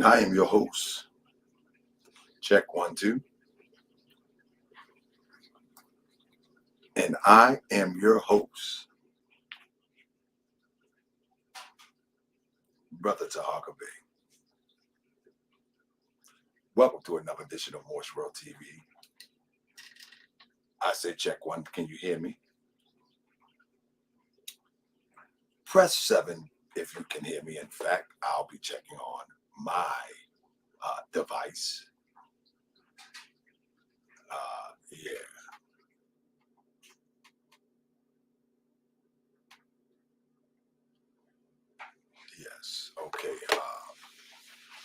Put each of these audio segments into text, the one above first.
I am your host. Check 1, 2. And I am your host, Brother Tahaka Bay. Welcome to another edition of Morse World TV. I say check 1. Can you hear me? Press 7 if you can hear me. In fact, I'll be checking on my device. Yeah. Yes. Okay. I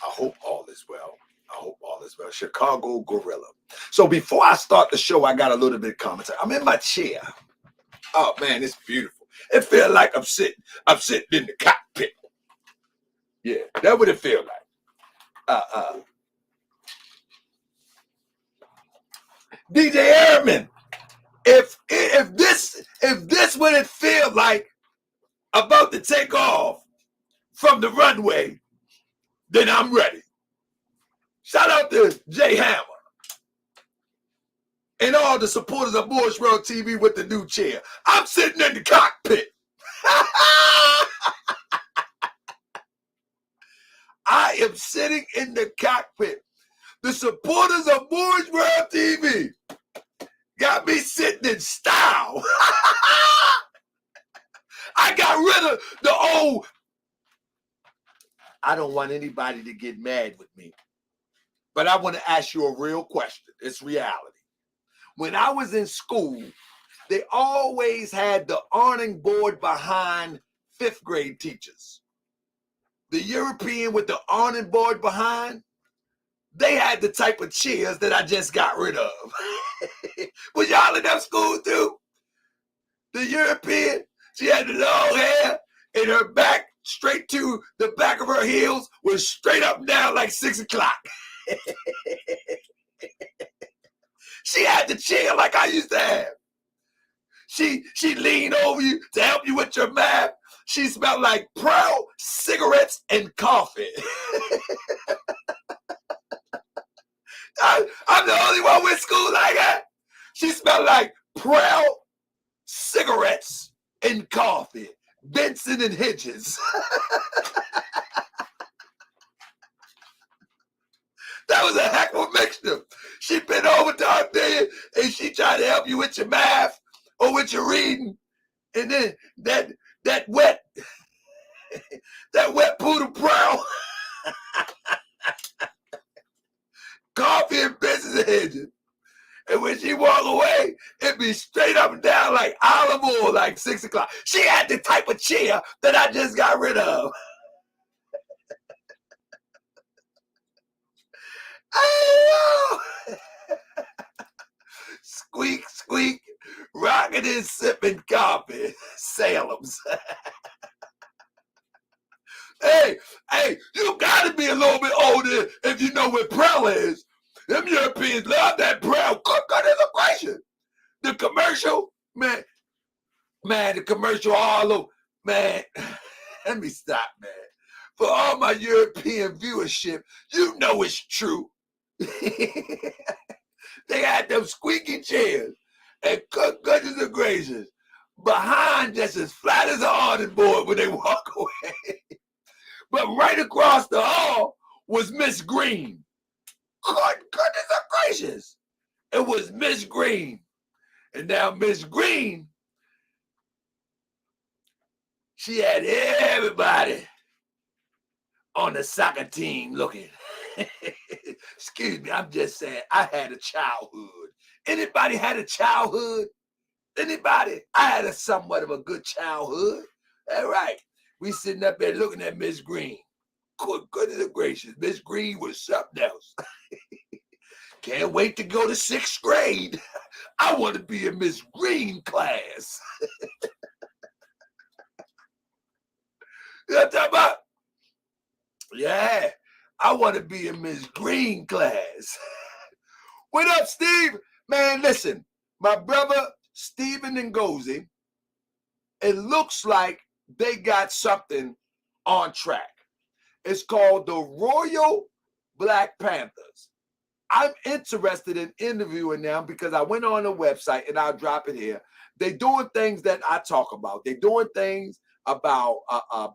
hope all is well. Chicago Gorilla. So before I start the show, I got a little bit of commentary. I'm in my chair. Oh man, it's beautiful. It feels like I'm sitting in the cockpit. Yeah, that's what it feels like. DJ Airman, if this what it feels like about to take off from the runway, then I'm ready. Shout out to Jay Hammer and all the supporters of Morse World TV with the new chair. I'm sitting in the cockpit. I am sitting in the cockpit. The supporters of Morse World TV got me sitting in style. I got rid of the old. I don't want anybody to get mad with me, but I want to ask you a real question. It's reality. When I was in school, they always had the awning board behind 5th grade teachers. The European with the awning board behind, they had the type of chairs that I just got rid of. Was y'all in that school too? The European, she had the long hair and her back straight to the back of her heels was straight up and down like 6 o'clock. She had the chair like I used to have. She leaned over you to help you with your math. She smelled like Pearl, cigarettes, and coffee. I'm the only one with school like that. She smelled like Pearl, cigarettes, and coffee. Benson and Hedges. That was a heck of a mixture. She bent over to her bed and she tried to help you with your math or with your reading. And then that wet poodle Pearl. Coffee and Benson and Hedges. And when she walk away, it'd be straight up and down like olive oil, like 6 o'clock. She had the type of chair that I just got rid of. Squeak, squeak, rocking and sipping coffee. Salem's. Hey, you gotta be a little bit older if you know what Prel is. Them Europeans love that Prel. Good goodness gracious. The commercial, man, the commercial all over, man. Let me stop, man. For all my European viewership, you know it's true. They had them squeaky chairs and good goodness gracious behind just as flat as an awning board when they walk away. But right across the hall was Miss Green. Good goodness gracious. It was Miss Green. And now Miss Green, she had everybody on the soccer team looking. Excuse me, I'm just saying, I had a childhood. Anybody had a childhood? Anybody? I had a somewhat of a good childhood. All right. We sitting up there looking at Miss Green. Good goodness gracious. Miss Green was something else. Can't wait to go to 6th grade. I want to be in Miss Green class. You know what I'm talking about? Yeah, I want to be in Miss Green class. What up, Steve? Man, listen, my brother Stephen Ngozi, it looks like they got something on track. It's called the Royal Black Panthers. I'm interested in interviewing them because I went on the website, and I'll drop it here. They're doing things that I talk about. They're doing things about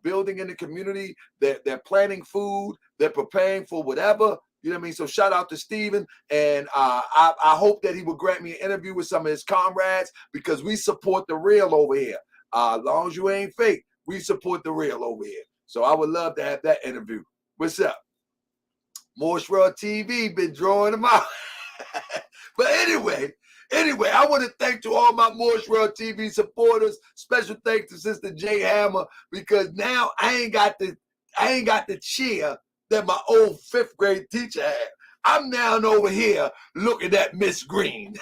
building in the community. They're planning food. They're preparing for whatever. You know what I mean? So shout out to Steven. And I hope that he will grant me an interview with some of his comrades, because we support the real over here. As long as you ain't fake, we support the real over here. So I would love to have that interview. What's up? Morse World TV been drawing them out. But anyway, I want to thank to all my Morse World TV supporters. Special thanks to Sister J Hammer, because now I ain't got the cheer that my old 5th grade teacher had. I'm now over here looking at Miss Green.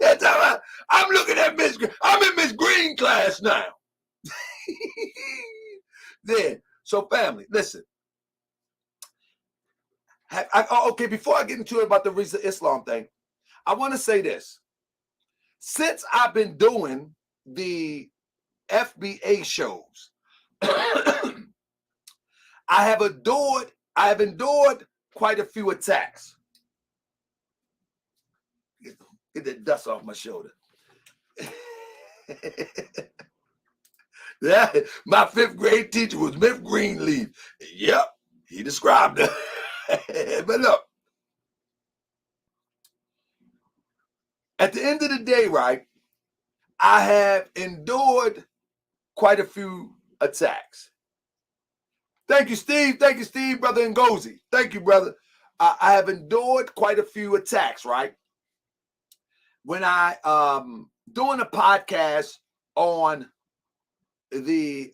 That's how I'm looking at Miss Green. I'm in Miss Green class now. Then, so family, listen. Okay, before I get into it about the Rizza Islam thing, I want to say this. Since I've been doing the FBA shows, I have endured quite a few attacks. Get the dust off my shoulder. Yeah, my 5th grade teacher was Miss Greenleaf. Yep, he described her. But look, at the end of the day, right, I have endured quite a few attacks. Thank you, Steve. Thank you, Steve, brother Ngozi. Thank you, brother. I have endured quite a few attacks, right? When I doing a podcast on the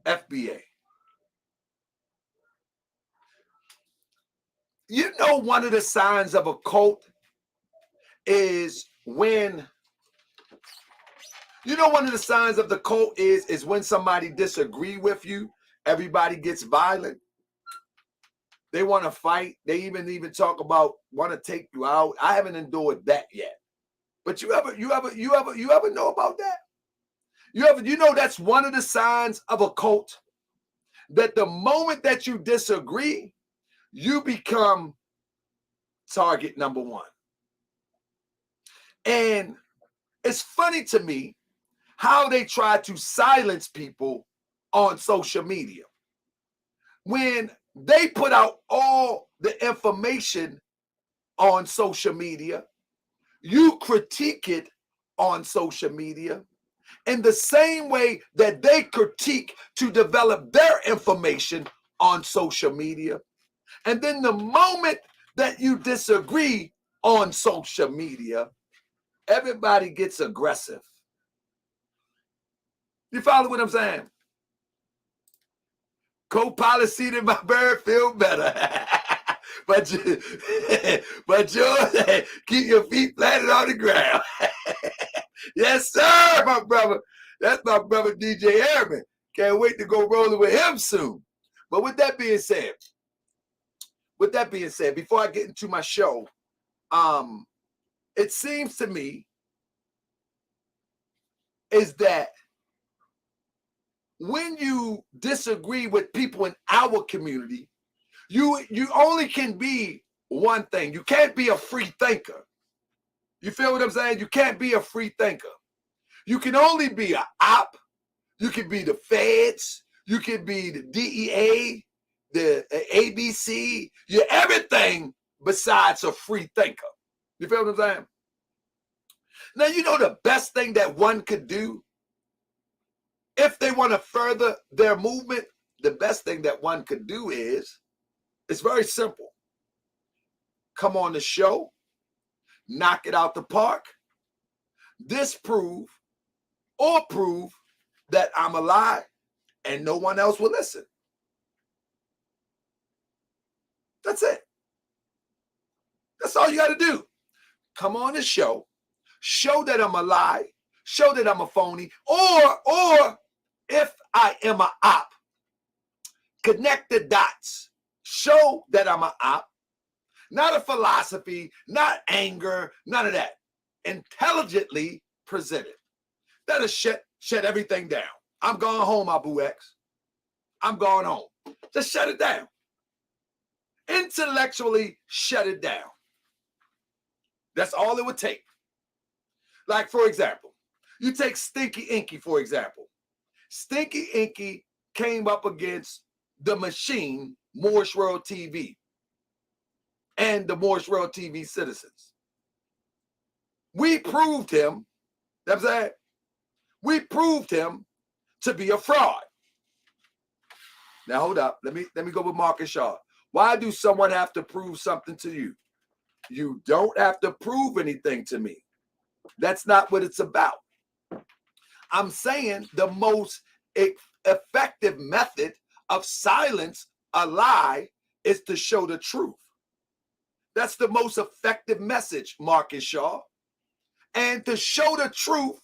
FBA. You know, one of the signs of a cult is when, one of the signs of the cult is when somebody disagree with you, everybody gets violent. They want to fight. They even talk about want to take you out. I haven't endured that yet. But you ever know about that? You know that's one of the signs of a cult, that the moment that you disagree, you become target number one. And it's funny to me how they try to silence people on social media. When they put out all the information on social media, you critique it on social media in the same way that they critique to develop their information on social media. And then the moment that you disagree on social media, everybody gets aggressive. You follow what I'm saying? Co-pilot seat in my bird feel better. but yours, keep your feet planted on the ground. Yes, sir, my brother. That's my brother, DJ Airman. Can't wait to go rolling with him soon. But with that being said, before I get into my show, it seems to me is that when you disagree with people in our community, you only can be one thing. You can't be a free thinker. You feel what I'm saying? You can't be a free thinker. You can only be an op. You can be the feds. You can be the DEA, the ABC. You're everything besides a free thinker. You feel what I'm saying? Now, you know the best thing that one could do if they want to further their movement, the best thing that one could do is, it's very simple. Come on the show, knock it out the park, disprove or prove that I'm a lie, and no one else will listen. That's it. That's all you got to do. Come on the show, show that I'm a lie, show that I'm a phony, or if I am a op, connect the dots, show that I'm a op, not a philosophy, not anger, none of that. Intelligently presented. That'll shut everything down. I'm going home, Abu X. I'm going home. Just shut it down. Intellectually shut it down. That's all it would take. Like, for example, you take Stinky Inky, for example. Stinky Inky came up against the machine, Morris World TV, and the Morris World TV citizens. We proved him, you know what I'm saying? We proved him to be a fraud. Now, hold up. Let me go with Marcus Shaw. Why do someone have to prove something to you? You don't have to prove anything to me. That's not what it's about. I'm saying the most effective method of silence a lie is to show the truth. That's the most effective message, Marcus Shaw. And to show the truth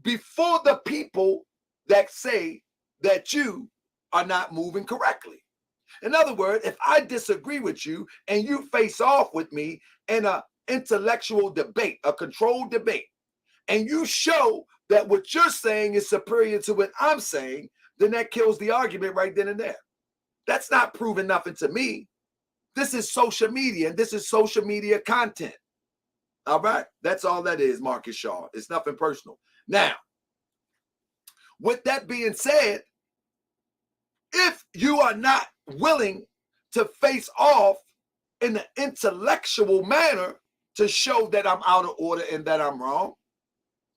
before the people that say that you are not moving correctly. In other words, if I disagree with you and you face off with me in an intellectual debate, a controlled debate, and you show that what you're saying is superior to what I'm saying, then that kills the argument right then and there. That's not proving nothing to me. This is social media, and this is social media content. All right? That's all that is, Marcus Shaw. It's nothing personal. Now, with that being said, if you are not willing to face off in an intellectual manner to show that I'm out of order and that I'm wrong,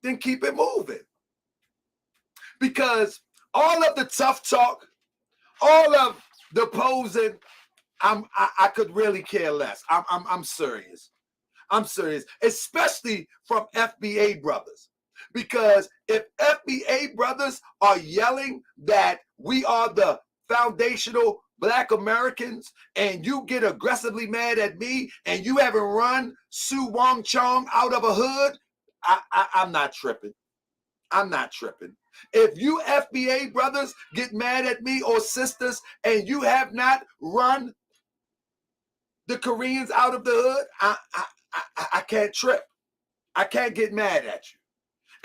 then keep it moving. Because all of the tough talk, all of the posing, I could really care less. I'm serious. I'm serious, especially from FBA brothers. Because if FBA brothers are yelling that we are the foundational Black Americans and you get aggressively mad at me and you haven't run Sue Wong Chong out of a hood, I'm not tripping. I'm not tripping. If you FBA brothers get mad at me or sisters and you have not run the Koreans out of the hood, I can't trip. I can't get mad at you.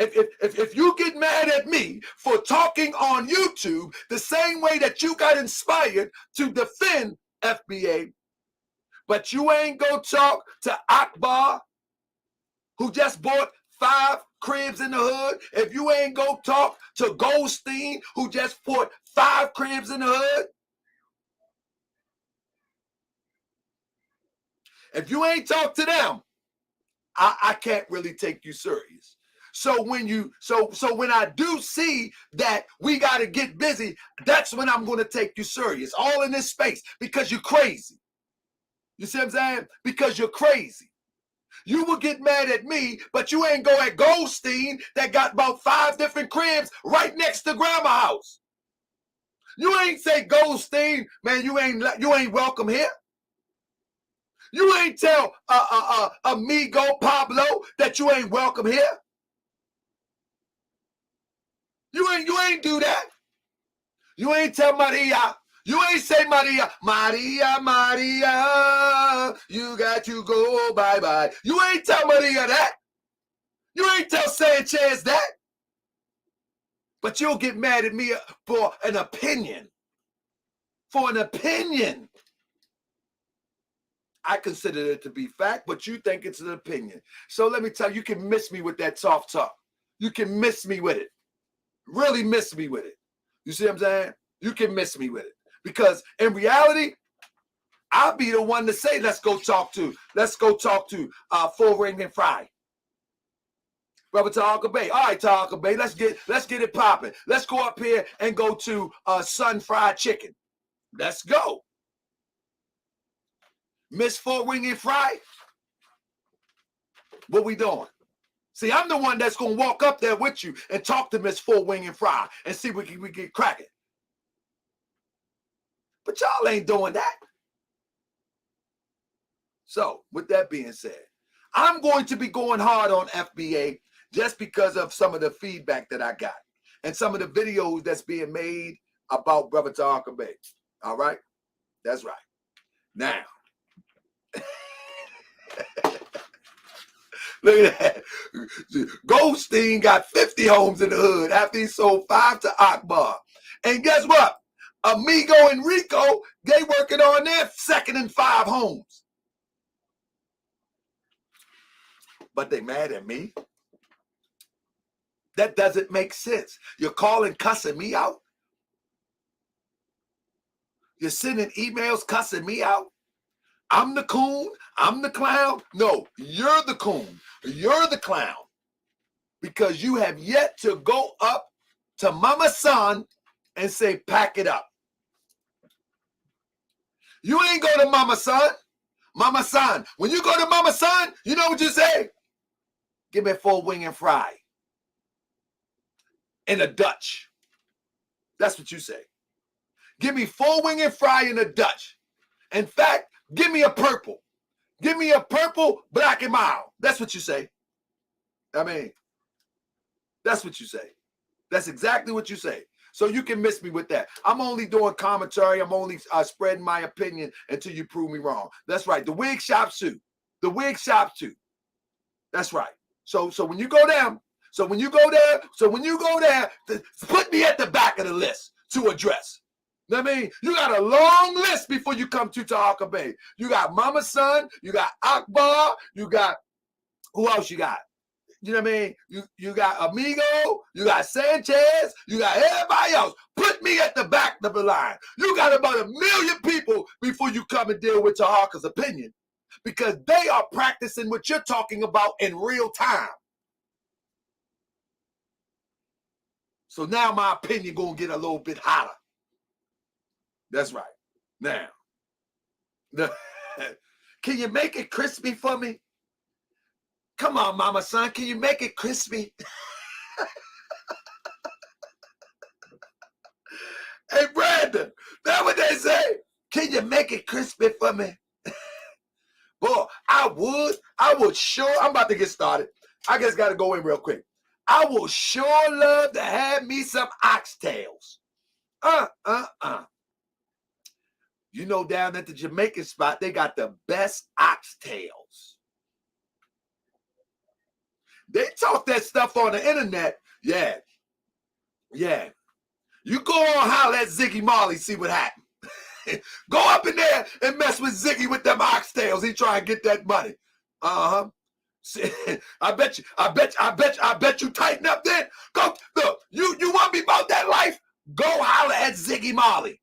If you get mad at me for talking on YouTube the same way that you got inspired to defend FBA, but you ain't go talk to Akbar, who just bought 5 cribs in the hood, if you ain't go talk to Goldstein, who just bought 5 cribs in the hood, if you ain't talk to them, I can't really take you serious. So when when I do see that we got to get busy, that's when I'm going to take you serious. All in this space because you're crazy. You see what I'm saying? Because you're crazy. You will get mad at me, but you ain't go at Goldstein that got about 5 different cribs right next to Grandma house. You ain't say, Goldstein, man, you ain't welcome here. You ain't tell amigo Pablo that you ain't welcome here. You ain't do that. You ain't tell Maria. You ain't say Maria, you got to go bye-bye. You ain't tell Maria that. You ain't tell Sanchez that. But you'll get mad at me for an opinion. For an opinion. I consider it to be fact, but you think it's an opinion. So let me tell you, you can miss me with that soft talk. You can miss me with it. Really miss me with it. You see what I'm saying? You can miss me with it. Because in reality, I'll be the one to say, let's go talk to Full Ring and Fry. Brother Tahaka Bay. All right, Tahaka Bay, let's get it popping. Let's go up here and go to Sun Fried Chicken. Let's go. Miss Full Ring and Fry, what we doing? See, I'm the one that's going to walk up there with you and talk to Miss Full Wing and Fry and see if we get cracking. But y'all ain't doing that. So, with that being said, I'm going to be going hard on FBA just because of some of the feedback that I got and some of the videos that's being made about Brother Tahaka Bay. All right? That's right. Now, Look at that. Goldstein got 50 homes in the hood after he sold 5 to Akbar. And guess what? Amigo and Rico, they working on their 2nd and 5 homes. But they mad at me. That doesn't make sense. You're calling cussing me out. You're sending emails cussing me out. I'm the coon. I'm the clown. No, you're the coon. You're the clown. Because you have yet to go up to Mama Son and say, pack it up. You ain't go to Mama Son. Mama Son. When you go to Mama Son, you know what you say? Give me 4 wing and fry. In a Dutch. That's what you say. Give me 4 wing and fry in a Dutch. In fact, give me a purple. Give me a purple, black and mild. That's what you say. I mean, that's what you say. That's exactly what you say. So you can miss me with that. I'm only doing commentary. I'm only spreading my opinion until you prove me wrong. That's right. The wig shop too. The wig shop too. That's right. So when you go down, when you go there, put me at the back of the list to address. I mean, you got a long list before you come to Tahaka Bay. You got Mama Son, you got Akbar, you got, who else you got? You know what I mean? You got Amigo, you got Sanchez, you got everybody else. Put me at the back of the line. You got about 1 million people before you come and deal with Tahaka's opinion, because they are practicing what you're talking about in real time. So now my opinion gonna get a little bit hotter. That's right. Now, can you make it crispy for me? Come on, Mama Son, can you make it crispy? Hey, Brandon, that's what they say. Can you make it crispy for me? Boy, I would sure, I'm about to get started. I just got to go in real quick. I would sure love to have me some oxtails. You know, down at the Jamaican spot, they got the best oxtails. They talk that stuff on the internet. Yeah. You go on holler at Ziggy Marley, see what happens. Go up in there and mess with Ziggy with them oxtails. He try and get that money. I bet you tighten up then. Go look. You want me about that life? Go holler at Ziggy Marley.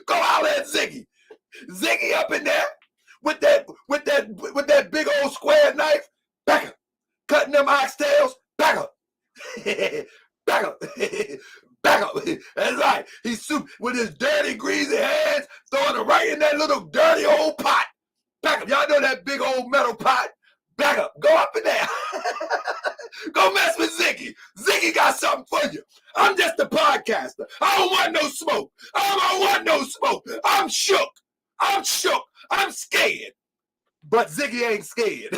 Go holler at Ziggy. Ziggy up in there with that big old square knife. Back up. Cutting them oxtails. Back up. Back up. Back up. That's right. He's with his dirty, greasy hands, throwing it right in that little dirty old pot. Back up. Y'all know that big old metal pot? Back up. Go up in there. Go mess with Ziggy. Ziggy got something for you. I'm just a podcaster. I don't want no smoke. I don't want no smoke. I'm shook. I'm shook. I'm scared. But Ziggy ain't scared.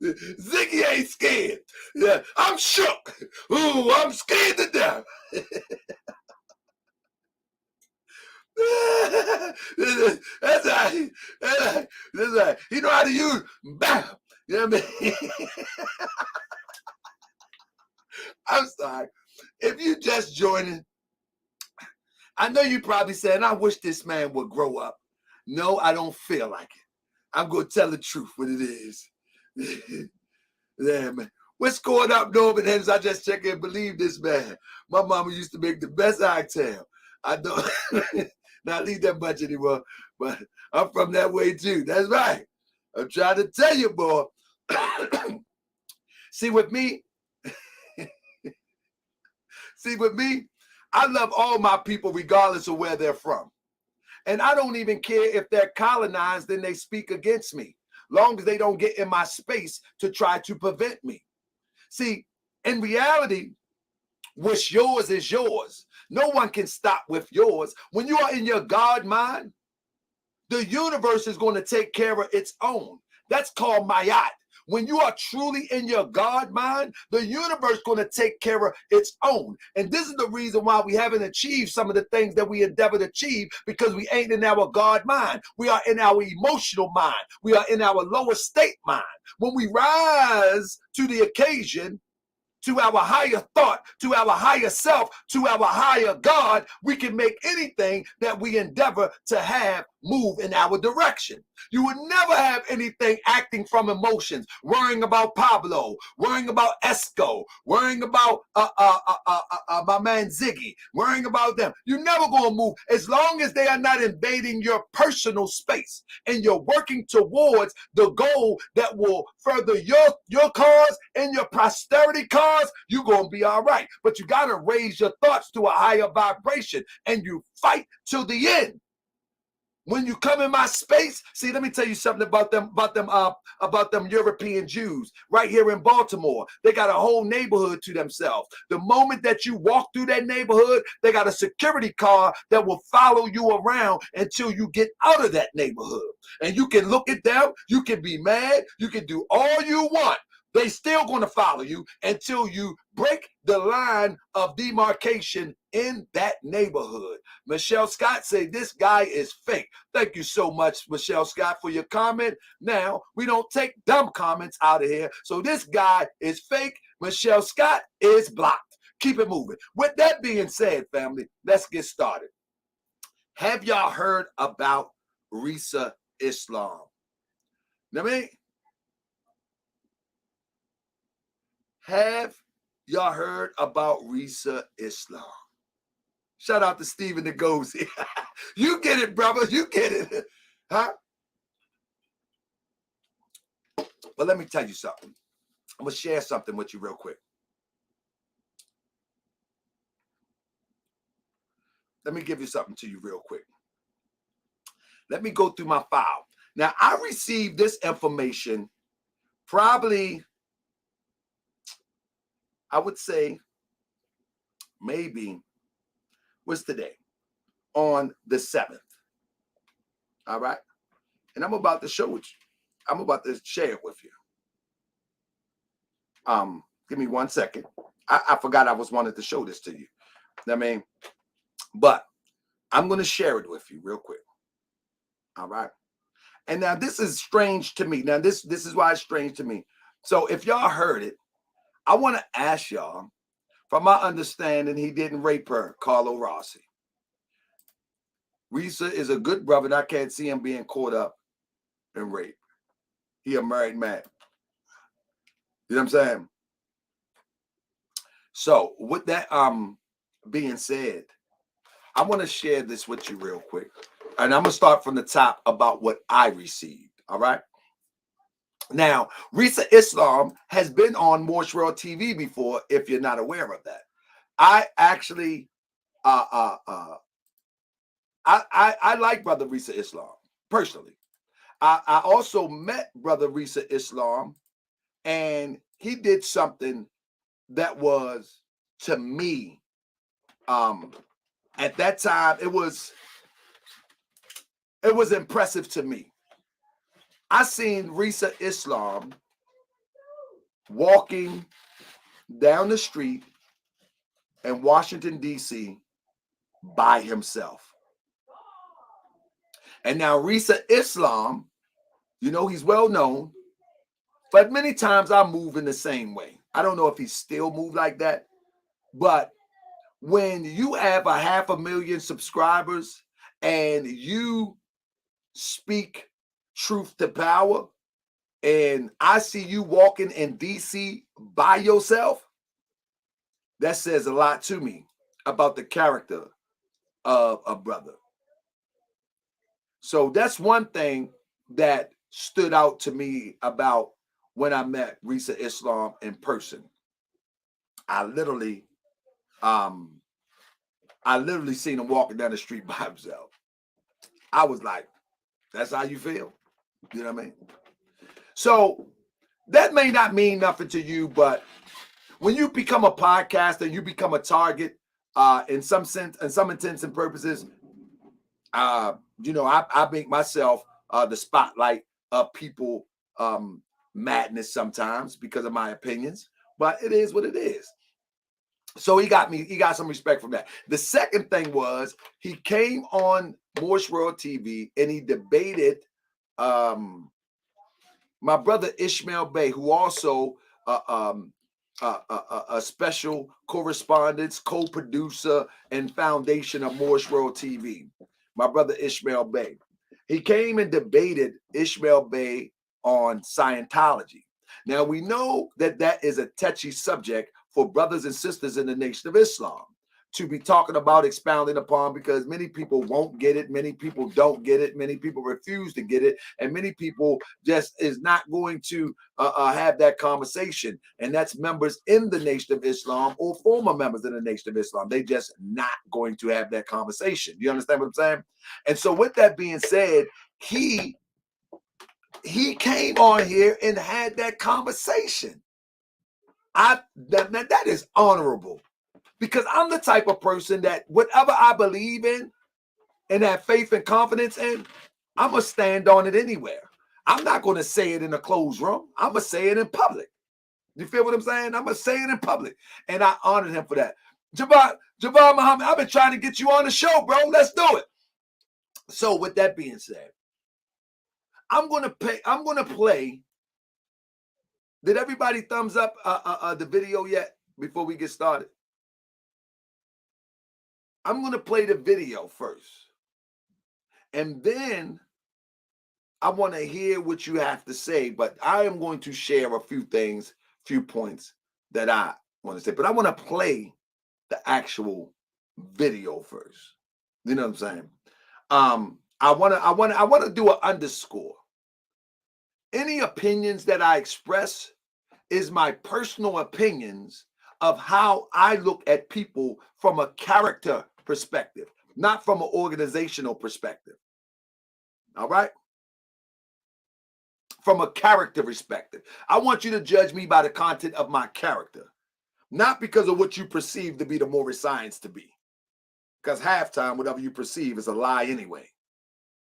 Ziggy ain't scared. Yeah, I'm shook. Ooh, I'm scared to death. That's right. He know how to use bam. You know what I mean? I'm sorry. If you just joining, I know you probably saying, I wish this man would grow up. No, I don't feel like it. I'm going to tell the truth what it is. Yeah, man. What's going up, Norman Henry? I just check and believe this, man. My mama used to make the best oxtail. I don't not eat that much anymore, but I'm from that way too. That's right. I'm trying to tell you, boy. See, with me, I love all my people regardless of where they're from. And I don't even care if they're colonized and they speak against me, long as they don't get in my space to try to prevent me. See, in reality, what's yours is yours. No one can stop with yours. When you are in your God mind, the universe is going to take care of its own. That's called Mayat. When you are truly in your God mind, the universe going to take care of its own. And this is the reason why we haven't achieved some of the things that we endeavor to achieve, because we ain't in our God mind. We are in our emotional mind. We are in our lower state mind. When we rise to the occasion, to our higher thought, to our higher self, to our higher God, we can make anything that we endeavor to have move in our direction. You would never have anything acting from emotions, worrying about Pablo, worrying about Esco, worrying about my man Ziggy, worrying about them. You're never going to move as long as they are not invading your personal space and you're working towards the goal that will further your cause and your prosperity cause. You're going to be all right. But you got to raise your thoughts to a higher vibration and you fight till the end. When you come in my space, see, let me tell you something about them European Jews right here in Baltimore. They got a whole neighborhood to themselves. The moment that you walk through that neighborhood, they got a security car that will follow you around until you get out of that neighborhood. And you can look at them, you can be mad, you can do all you want. They still going to follow you until you break the line of demarcation in that neighborhood. Michelle Scott say this guy is fake. Thank you so much, Michelle Scott, for your comment. Now, we don't take dumb comments out of here. So this guy is fake. Michelle Scott is blocked. Keep it moving. With that being said, family, let's get started. Have y'all heard about Risa Islam? Have y'all heard about Risa Islam? Shout out to Steven Ngozi. You get it, brother. You get it. Huh? But let me tell you something. I'm going to share something with you real quick. Let me give you something to you real quick. Let me go through my file. Now, I received this information probably, I would say, maybe, what's today? On the 7th. All right? And I'm about to show it. I'm about to share it with you. Give me 1 second. I forgot I was wanting to show this to you. But I'm going to share it with you real quick. All right? And now this is strange to me. Now this is why it's strange to me. So if y'all heard it, I want to ask y'all, from my understanding, he didn't rape her, Carlo Rossi. Risa is a good brother, and I can't see him being caught up in rape. He a married man. You know what I'm saying? So with that being said, I want to share this with you real quick. And I'm going to start from the top about what I received. All right? Now, Risa Islam has been on Morse World TV before, if you're not aware of that. I actually, I like Brother Risa Islam, personally. I also met Brother Risa Islam, and he did something that was, to me, at that time, it was impressive to me. I seen Risa Islam walking down the street in Washington, D.C. by himself. And now Risa Islam, you know, he's well known, but many times I move in the same way. I don't know if he still moves like that, but when you have 500,000 subscribers and you speak truth to power, and I see you walking in DC by yourself, that says a lot to me about the character of a brother. So that's one thing that stood out to me about when I met Risa Islam in person. I literally seen him walking down the street by himself. I was like, that's how you feel? You know what I mean? So that may not mean nothing to you, but when you become a podcaster, you become a target in some sense, in some intents and purposes. You know, I make myself the spotlight of people madness sometimes because of my opinions, but it is what it is. So he got some respect from that. The second thing was he came on Moorish World TV and he debated my brother Ishmael Bey, who also a special correspondence, co-producer, and foundation of Moorish World TV. My brother Ishmael Bey. He came and debated Ishmael Bey on Scientology. Now we know that that is a touchy subject for brothers and sisters in the Nation of Islam to be talking about, expounding upon, because many people won't get it, many people don't get it, many people refuse to get it, and many people just is not going to have that conversation. And that's members in the Nation of Islam or former members in the Nation of Islam. They just not going to have that conversation. You understand what I'm saying? And so with that being said, he came on here and had that conversation. That is honorable, because I'm the type of person that whatever I believe in and have faith and confidence in, I'm going to stand on it anywhere. I'm not going to say it in a closed room. I'm going to say it in public. You feel what I'm saying? I'm going to say it in public. And I honored him for that. Javad Muhammad, I've been trying to get you on the show, bro. Let's do it. So with that being said, I'm going to play. Did everybody thumbs up the video yet before we get started? I'm going to play the video first. And then I want to hear what you have to say. But I am going to share a few things, few points that I want to say. But I want to play the actual video first. You know what I'm saying? I want to do an underscore. Any opinions that I express is my personal opinions of how I look at people from a character perspective, not from an organizational perspective. All right? From a character perspective. I want you to judge me by the content of my character, not because of what you perceive to be the Moorish science to be. Because halftime, whatever you perceive is a lie anyway.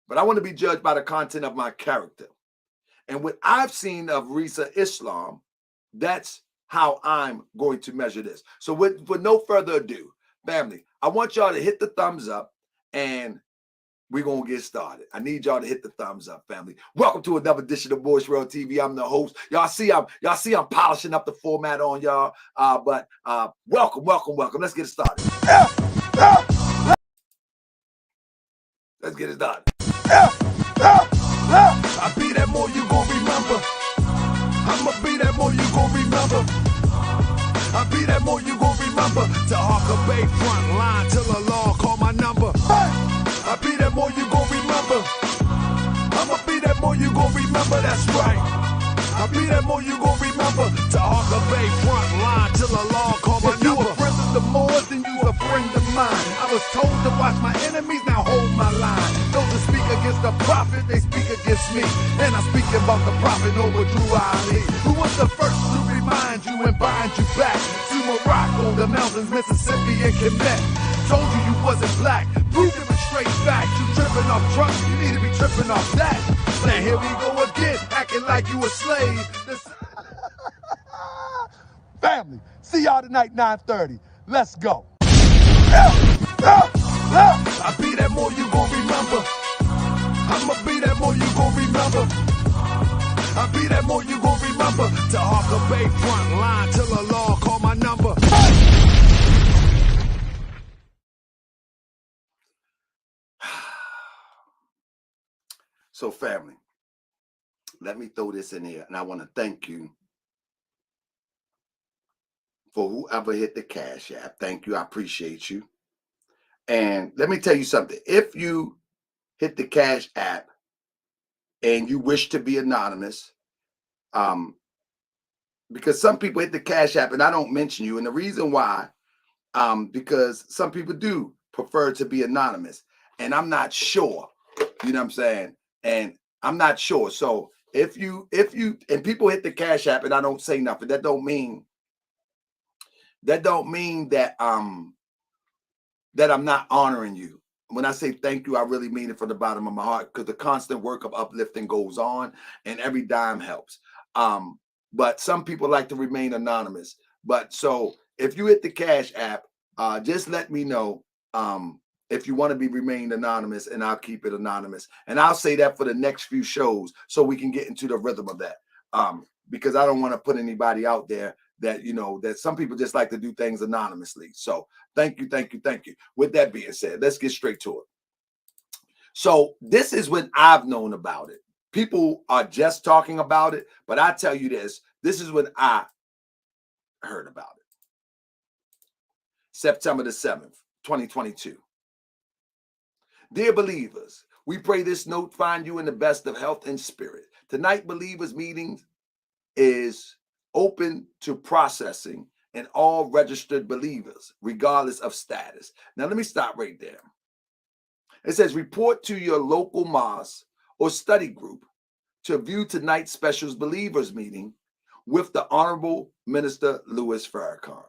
But I want to be judged by the content of my character. And what I've seen of Risa Islam, that's how I'm going to measure this. So with no further ado, family, I want y'all to hit the thumbs up and we're going to get started. I need y'all to hit the thumbs up, family. Welcome to another edition of Moorish World TV. I'm the host. Y'all see I'm polishing up the format on y'all. But welcome. Let's get it started. Let's get it started. I be that more you gon' remember. I'ma be that more you gon' remember. I be that more you gon' remember. To Harker Bay front line till the law call my number. I be that more you gon' remember. I'ma be that more you gon' remember. That's right. I be that more you gon' remember. To Harker Bay front line till the law call my number. If you a friend of the Moors, then you a friend of mine. I was told to watch my enemies, now hold my line. Those that speak against the prophet, they speak against me. And I'm speaking about the prophet over Drew Ali, who was the first to remind you and bind you back to Morocco, the mountains, Mississippi, and Quebec. Told you you wasn't black, proved it with straight facts. You tripping off trucks, you need to be tripping off that. Now here we go again, acting like you a slave. Family, see y'all tonight, 9:30. Let's go. I be that more you gon' remember. I'ma be that more you gon' remember. I be that more you gon' remember. To Harker Bay front line till the law call my number. So family, let me throw this in here, and I want to thank you for whoever hit the Cash App. Thank you. I appreciate you. And let me tell you something. If you hit the Cash App and you wish to be anonymous, because some people hit the Cash App and I don't mention you. And the reason why, because some people do prefer to be anonymous. And I'm not sure. You know what I'm saying? And I'm not sure. So if you and people hit the Cash App and I don't say nothing, that don't mean that that I'm not honoring you. When I say thank you, I really mean it from the bottom of my heart, because the constant work of uplifting goes on and every dime helps. But some people like to remain anonymous. But so if you hit the Cash App, just let me know if you want to be remain anonymous, and I'll keep it anonymous. And I'll say that for the next few shows so we can get into the rhythm of that. Because I don't want to put anybody out there that, you know, that some people just like to do things anonymously. So thank you, thank you, thank you. With that being said, let's get straight to it. So this is when I've known about it. People are just talking about it, but I tell you this is when I heard about it. September the 7th, 2022. Dear believers, we pray this note find you in the best of health and spirit. Tonight, believers meeting is open to processing and all registered believers, regardless of status. Now, let me stop right there. It says, report to your local mosque or study group to view tonight's specials believers meeting with the Honorable Minister Louis Farrakhan.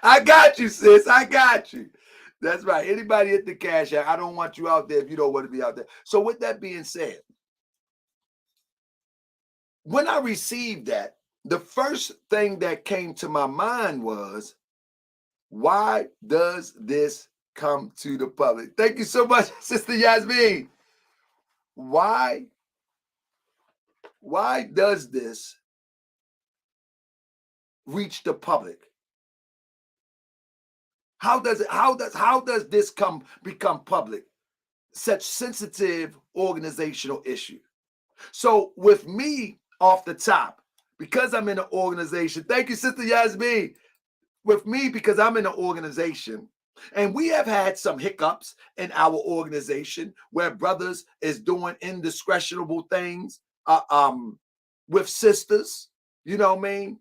I got you, sis. I got you. That's right. Anybody at the Cash App, I don't want you out there if you don't want to be out there. So with that being said, when I received that, the first thing that came to my mind was, why does this come to the public? Thank you so much, Sister Yasmin. Why does this reach the public? How does this become public? Such sensitive organizational issue. So with me off the top, because I'm in an organization, thank you, Sister Yasmin. With me, because I'm in an organization, and we have had some hiccups in our organization where brothers is doing indiscretionable things with sisters, you know what I mean?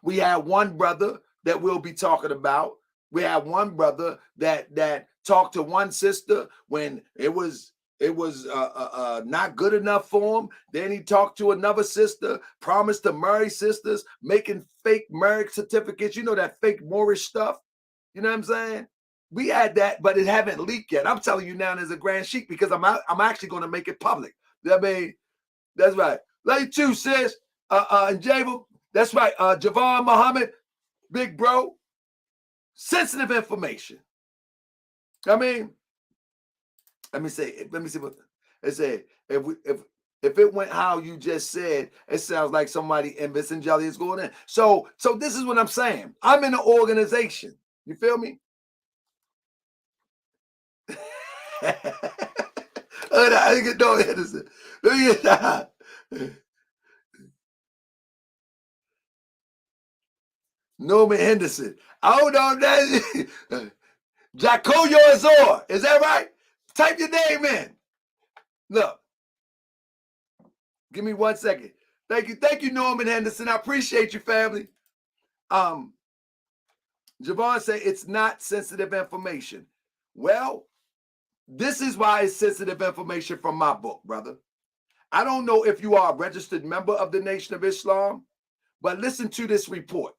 We had one brother that we'll be talking about. We had one brother that talked to one sister when it was not good enough for him. Then he talked to another sister, promised to marry sisters, making fake marriage certificates. You know, that fake Moorish stuff. You know what I'm saying? We had that, but it haven't leaked yet. I'm telling you now, there's a grand sheik, because I'm actually going to make it public. I mean, that's right. Love you too, sis. And Javel, that's right. Javon Muhammad, big bro. Sensitive information. I mean, let me see what it said. If it went how you just said, it sounds like somebody in Vincent Jelly is going in. So this is what I'm saying. I'm in an organization. You feel me? Norman Henderson. Oh no, that Jacoyo Azor. Is that right? Type your name in. Look. Give me 1 second. Thank you, Norman Henderson. I appreciate you, family. Javon say it's not sensitive information. Well, this is why it's sensitive information from my book, brother. I don't know if you are a registered member of the Nation of Islam, but listen to this report.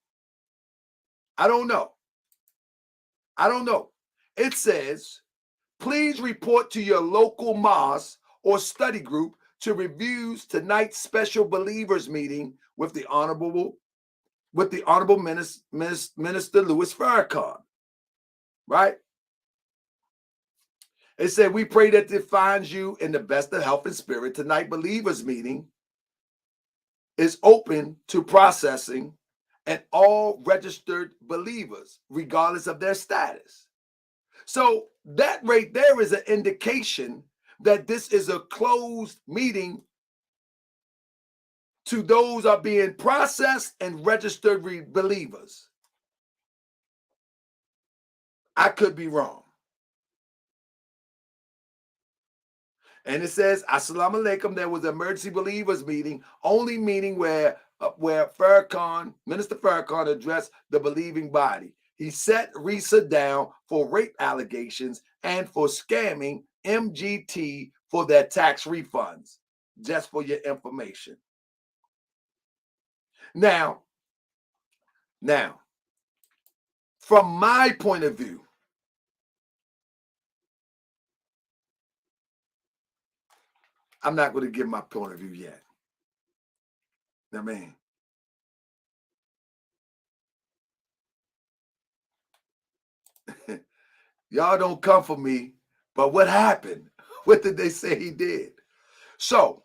I don't know. It says, please report to your local mosque or study group to reviews tonight's special believers meeting with the Honorable Minister Louis Farrakhan. Right? It said, we pray that it finds you in the best of health and spirit. Tonight, believers meeting is open to processing and all registered believers, regardless of their status. So that right there is an indication that this is a closed meeting to those are being processed and registered believers. I could be wrong. And it says, Assalamu alaikum, there was an emergency believers meeting, only meeting where Farrakhan, Minister Farrakhan addressed the believing body. He set Risa down for rape allegations and for scamming MGT for their tax refunds, just for your information. Now, from my point of view, I'm not going to give my point of view yet. I mean, y'all don't come for me, but what happened? What did they say he did? So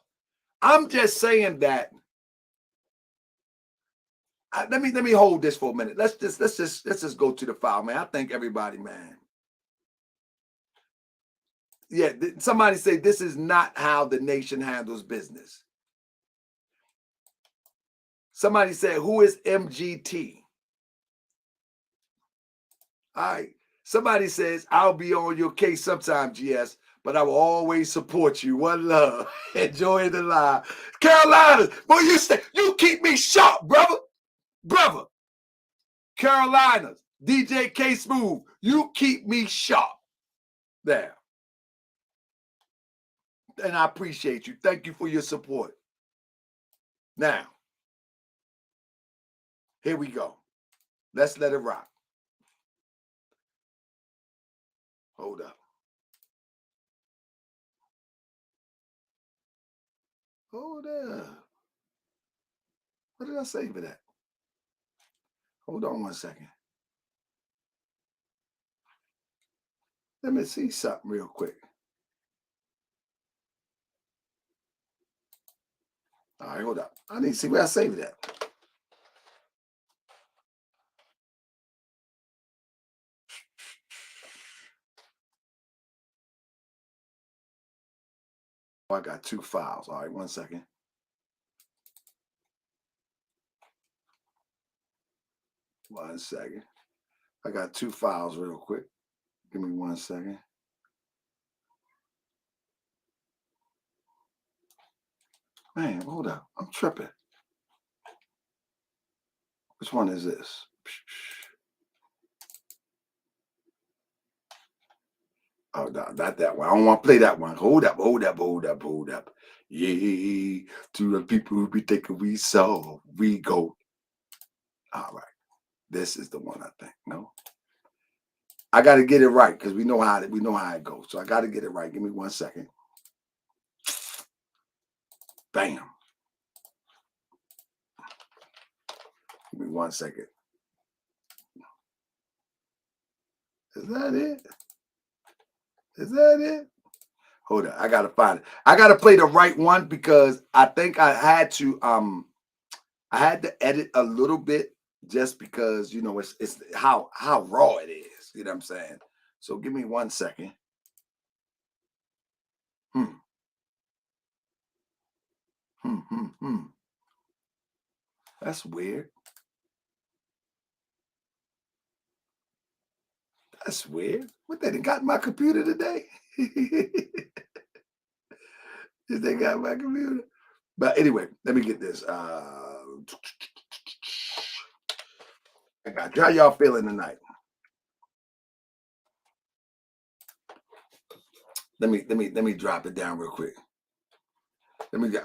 I'm just saying that. Let me hold this for a minute. Let's just go to the file, man. I think everybody, man. Yeah, somebody say this is not how the nation handles business. Somebody said, who is MGT? All right. Somebody says, I'll be on your case sometime, GS, but I will always support you. One love. Enjoy the live. Carolina, boy, you keep me sharp, brother. Brother. Carolina, DJ K Smooth, you keep me sharp. There. And I appreciate you. Thank you for your support. Now, here we go. Let's let it rock. Hold up. Hold up. What did I say for that? Hold on one second. Let me see something real quick. All right, hold up. I need to see where I saved that. Oh, I got two files. All right, one second. One second. I got two files real quick. Give me one second. Man, hold up. I'm tripping. Which one is this? Oh, no, not that one. I don't want to play that one. Hold up. Yeah, to the people who be thinking we saw, we go. All right. This is the one I think. No. I got to get it right because we know how it goes. So I got to get it right. Give me 1 second. Bam. Give me 1 second. Is that it? Is that it? Hold on. I got to find it. I got to play the right one because I think I had to edit a little bit just because, you know, it's how raw it is. You know what I'm saying? So give me 1 second. That's weird. That's weird. What they got in my computer today? Did they got my computer? But anyway, let me get this. I got you. How y'all feeling tonight? Let me drop it down real quick.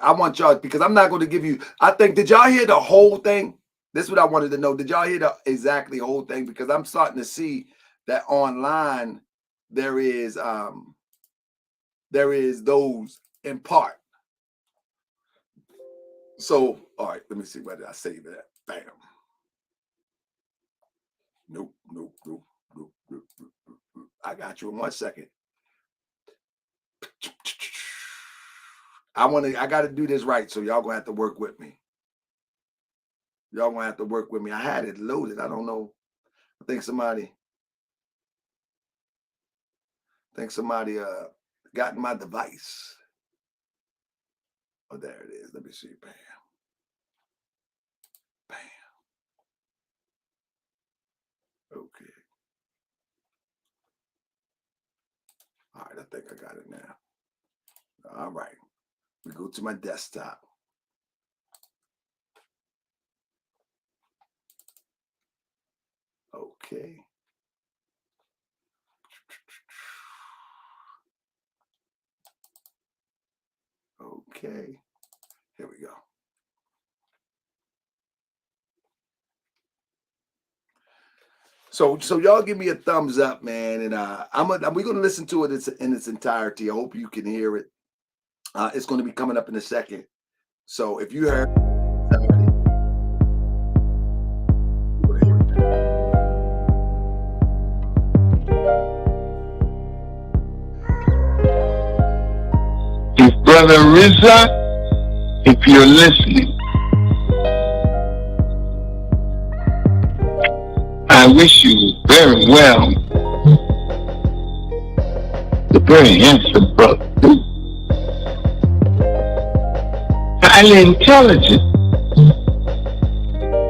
I want y'all, because I'm not going to give you, I think, did y'all hear the whole thing? This is what I wanted to know. Did y'all hear the exactly whole thing? Because I'm starting to see that online there is those in part. So, all right, let me see. Where did I save that? Bam. Nope. I got you in 1 second. I got to do this right, so y'all gonna have to work with me. Y'all gonna have to work with me. I had it loaded. I don't know. I think somebody got in my device. Oh, there it is. Let me see. Bam. Bam. Okay. All right, I think I got it now. All right. We go to my desktop. Okay. Okay. Here we go. So y'all give me a thumbs up, man, and we're gonna listen to it in its entirety. I hope you can hear it. It's going to be coming up in a second. So if you heard, Brother Rizza, if you're listening, I wish you very well. The very handsome brother, highly intelligent,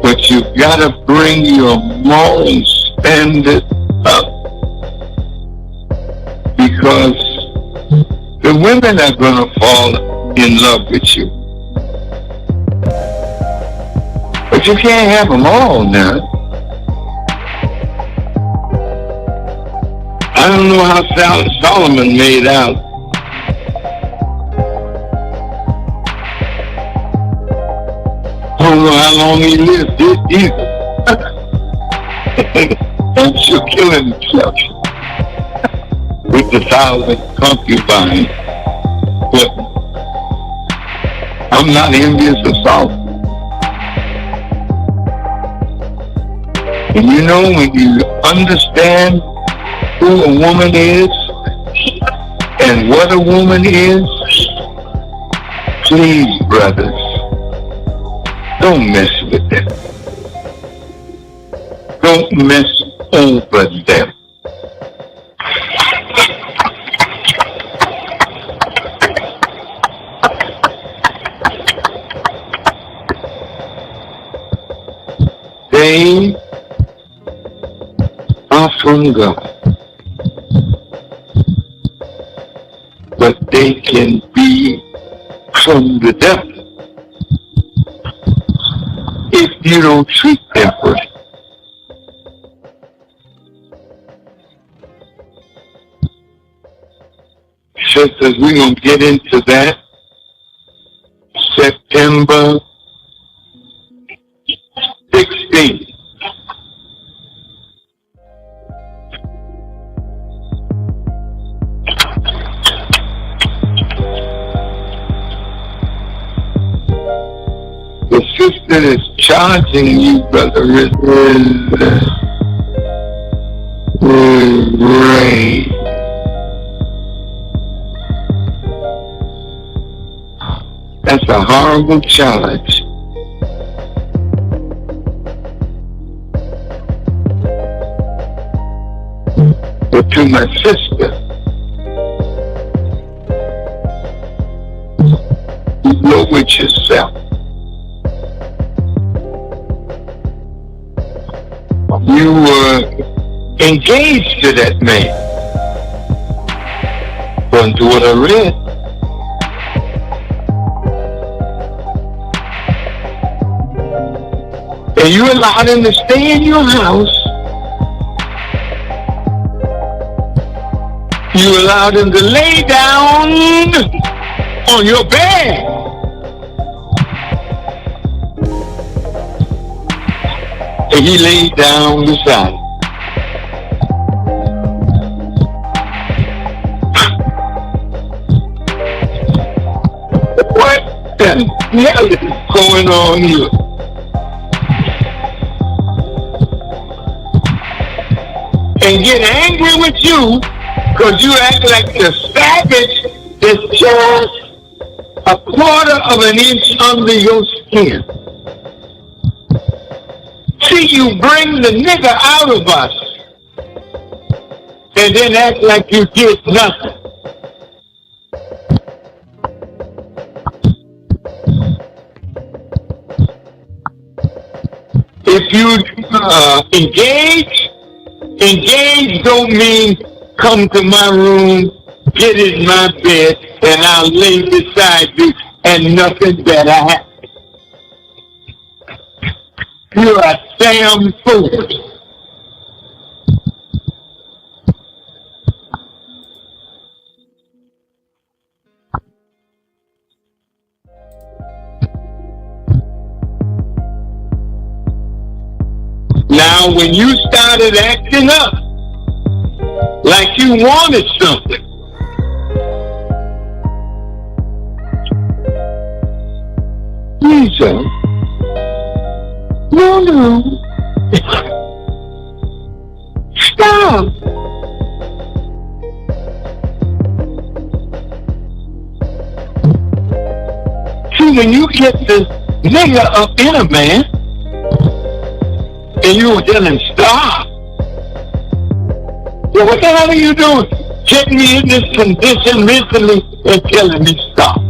but you've got to bring your moral standard up, because the women are going to fall in love with you. But you can't have them all now. I don't know how Solomon made out. I don't know how long he lived either. I'm sure killing himself with the 1,000 concubines. But I'm not envious of Solomon. And you know, when you understand who a woman is and what a woman is, please, brothers, don't mess with them. Don't mess over them. They are from God, but they can be from the devil if you don't treat them right. Sisters, we're going to get into that September 16th. The sister is charging you, brother, is great. That's a horrible challenge. But to my sister, know with yourself. You were engaged to that man, according to what I read. And you allowed him to stay in your house. You allowed him to lay down on your bed. And he laid down beside you. What the hell is going on here? And get angry with you because you act like the savage that's just a quarter of an inch under your skin. See, you bring the nigger out of us and then act like you did nothing. If you engage don't mean come to my room, get in my bed, and I'll lay beside you and nothing better happens. You're a damn fool. Now, when you started acting up like you wanted something, Risa, no. Stop. See, when you get this nigga up in a man, and you tell him stop, well, what the hell are you doing? Getting me in this condition mentally and telling me stop.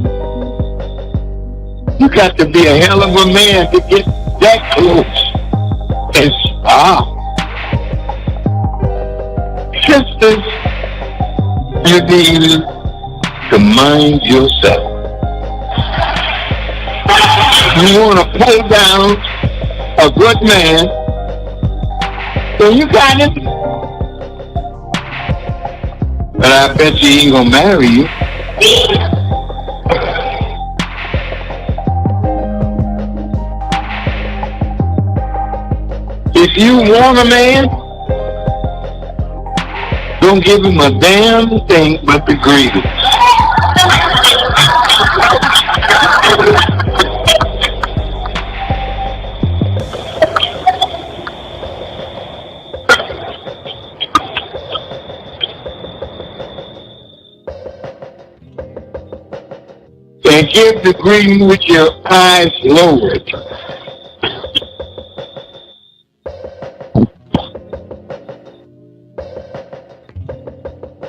You got to be a hell of a man to get that close and stop. Sisters, you need to mind yourself. You want to pull down a good man, so you got him. But I bet you he ain't gonna marry you. If you want a man, don't give him a damn thing but the greedy. And give the greeting with your eyes lowered.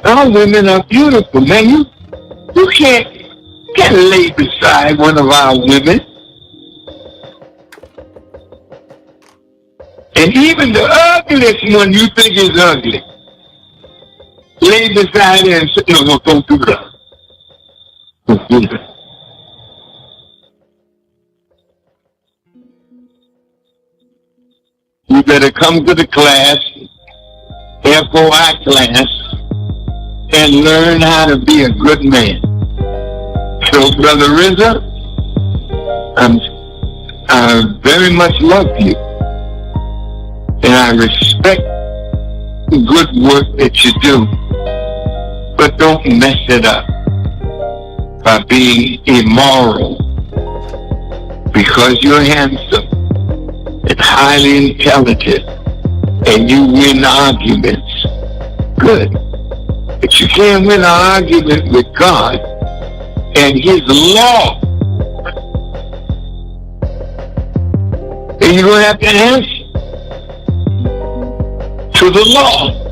Our women are beautiful, man. You can't lay beside one of our women. And even the ugliest one you think is ugly, lay beside her and say, no, don't do that. Don't do that. You better come to the class, FOI class, and learn how to be a good man. So, Brother Rizza, I very much love you, and I respect the good work that you do, but don't mess it up by being immoral because you're handsome and highly intelligent and you win arguments. Good. But you can't win an argument with God and His law. And you're going to have to answer to the law.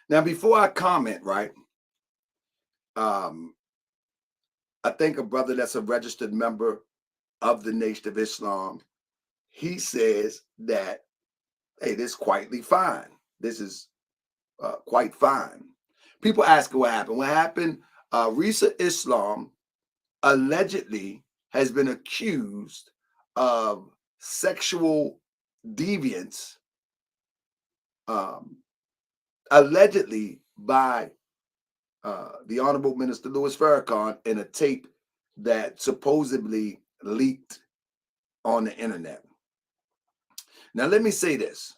Now, before I comment, right, I think a brother that's a registered member of the Nation of Islam, he says that, hey, this is quietly fine. This is quite fine. People ask what happened. What happened? Risa Islam allegedly has been accused of sexual deviance, allegedly by the Honorable Minister Louis Farrakhan in a tape that supposedly leaked on the internet. Now, let me say this.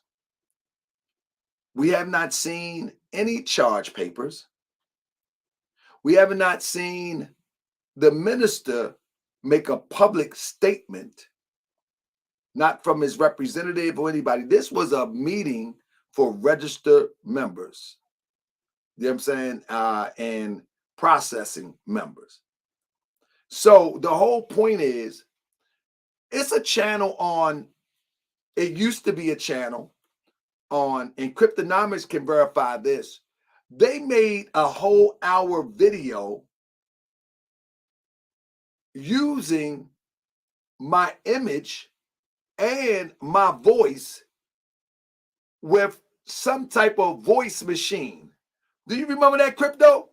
We have not seen any charge papers. We have not seen the minister make a public statement, not from his representative or anybody. This was a meeting for registered members. You know what I'm saying? And processing members. So the whole point is, it's a channel on, it used to be a channel on, and Cryptonomics can verify this. They made a whole hour video using my image and my voice with some type of voice machine. Do you remember that, Crypto?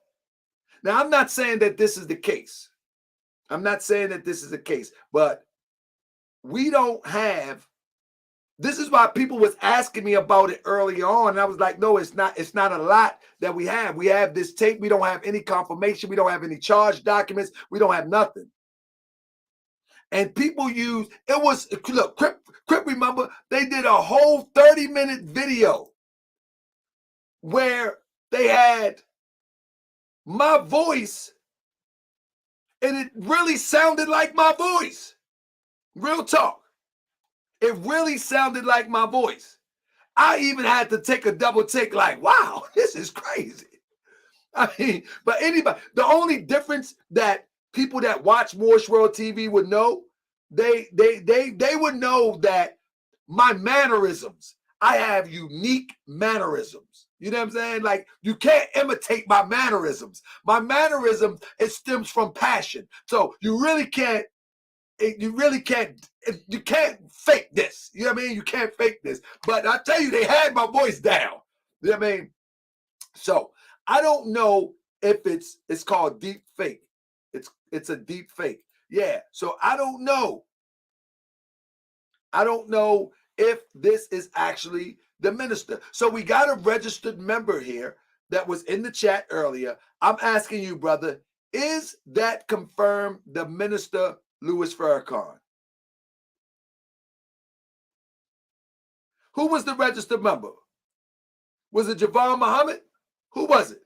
Now, I'm not saying that this is the case. I'm not saying that this is the case, but we don't have. This is why people was asking me about it early on. And I was like, no, it's not. It's not a lot that we have. We have this tape. We don't have any confirmation. We don't have any charge documents. We don't have nothing. And people use, it was, look, Crip, remember, they did a whole 30-minute video where they had my voice, and it really sounded like my voice. Real talk. It really sounded like my voice. I even had to take a double take, like, wow, this is crazy. I mean, but anybody, the only difference that people that watch Moorish World TV would know, they would know that my mannerisms, I have unique mannerisms. You know what I'm saying? Like, you can't imitate my mannerisms. My mannerism, it stems from passion. So you really can't fake this. You know what I mean? You can't fake this. But I tell you, they had my voice down. You know what I mean? So I don't know if it's called deep fake. It's a deep fake. Yeah. So I don't know. I don't know if this is actually the minister. So we got a registered member here that was in the chat earlier. I'm asking you, brother, is that confirmed the minister Louis Farrakhan? Who was the registered member? Was it Javon Muhammad? Who was it?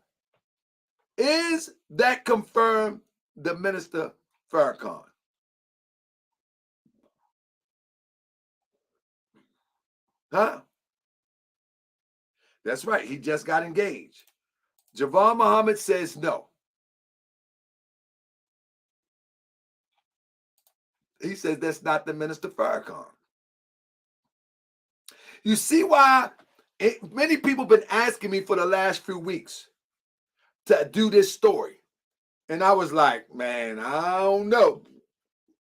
Is that confirmed the minister Farrakhan? Huh? That's right. He just got engaged. Javon Muhammad says no. He says that's not the minister Farrakhan. You see why many people have been asking me for the last few weeks to do this story. And I was like, man, I don't know.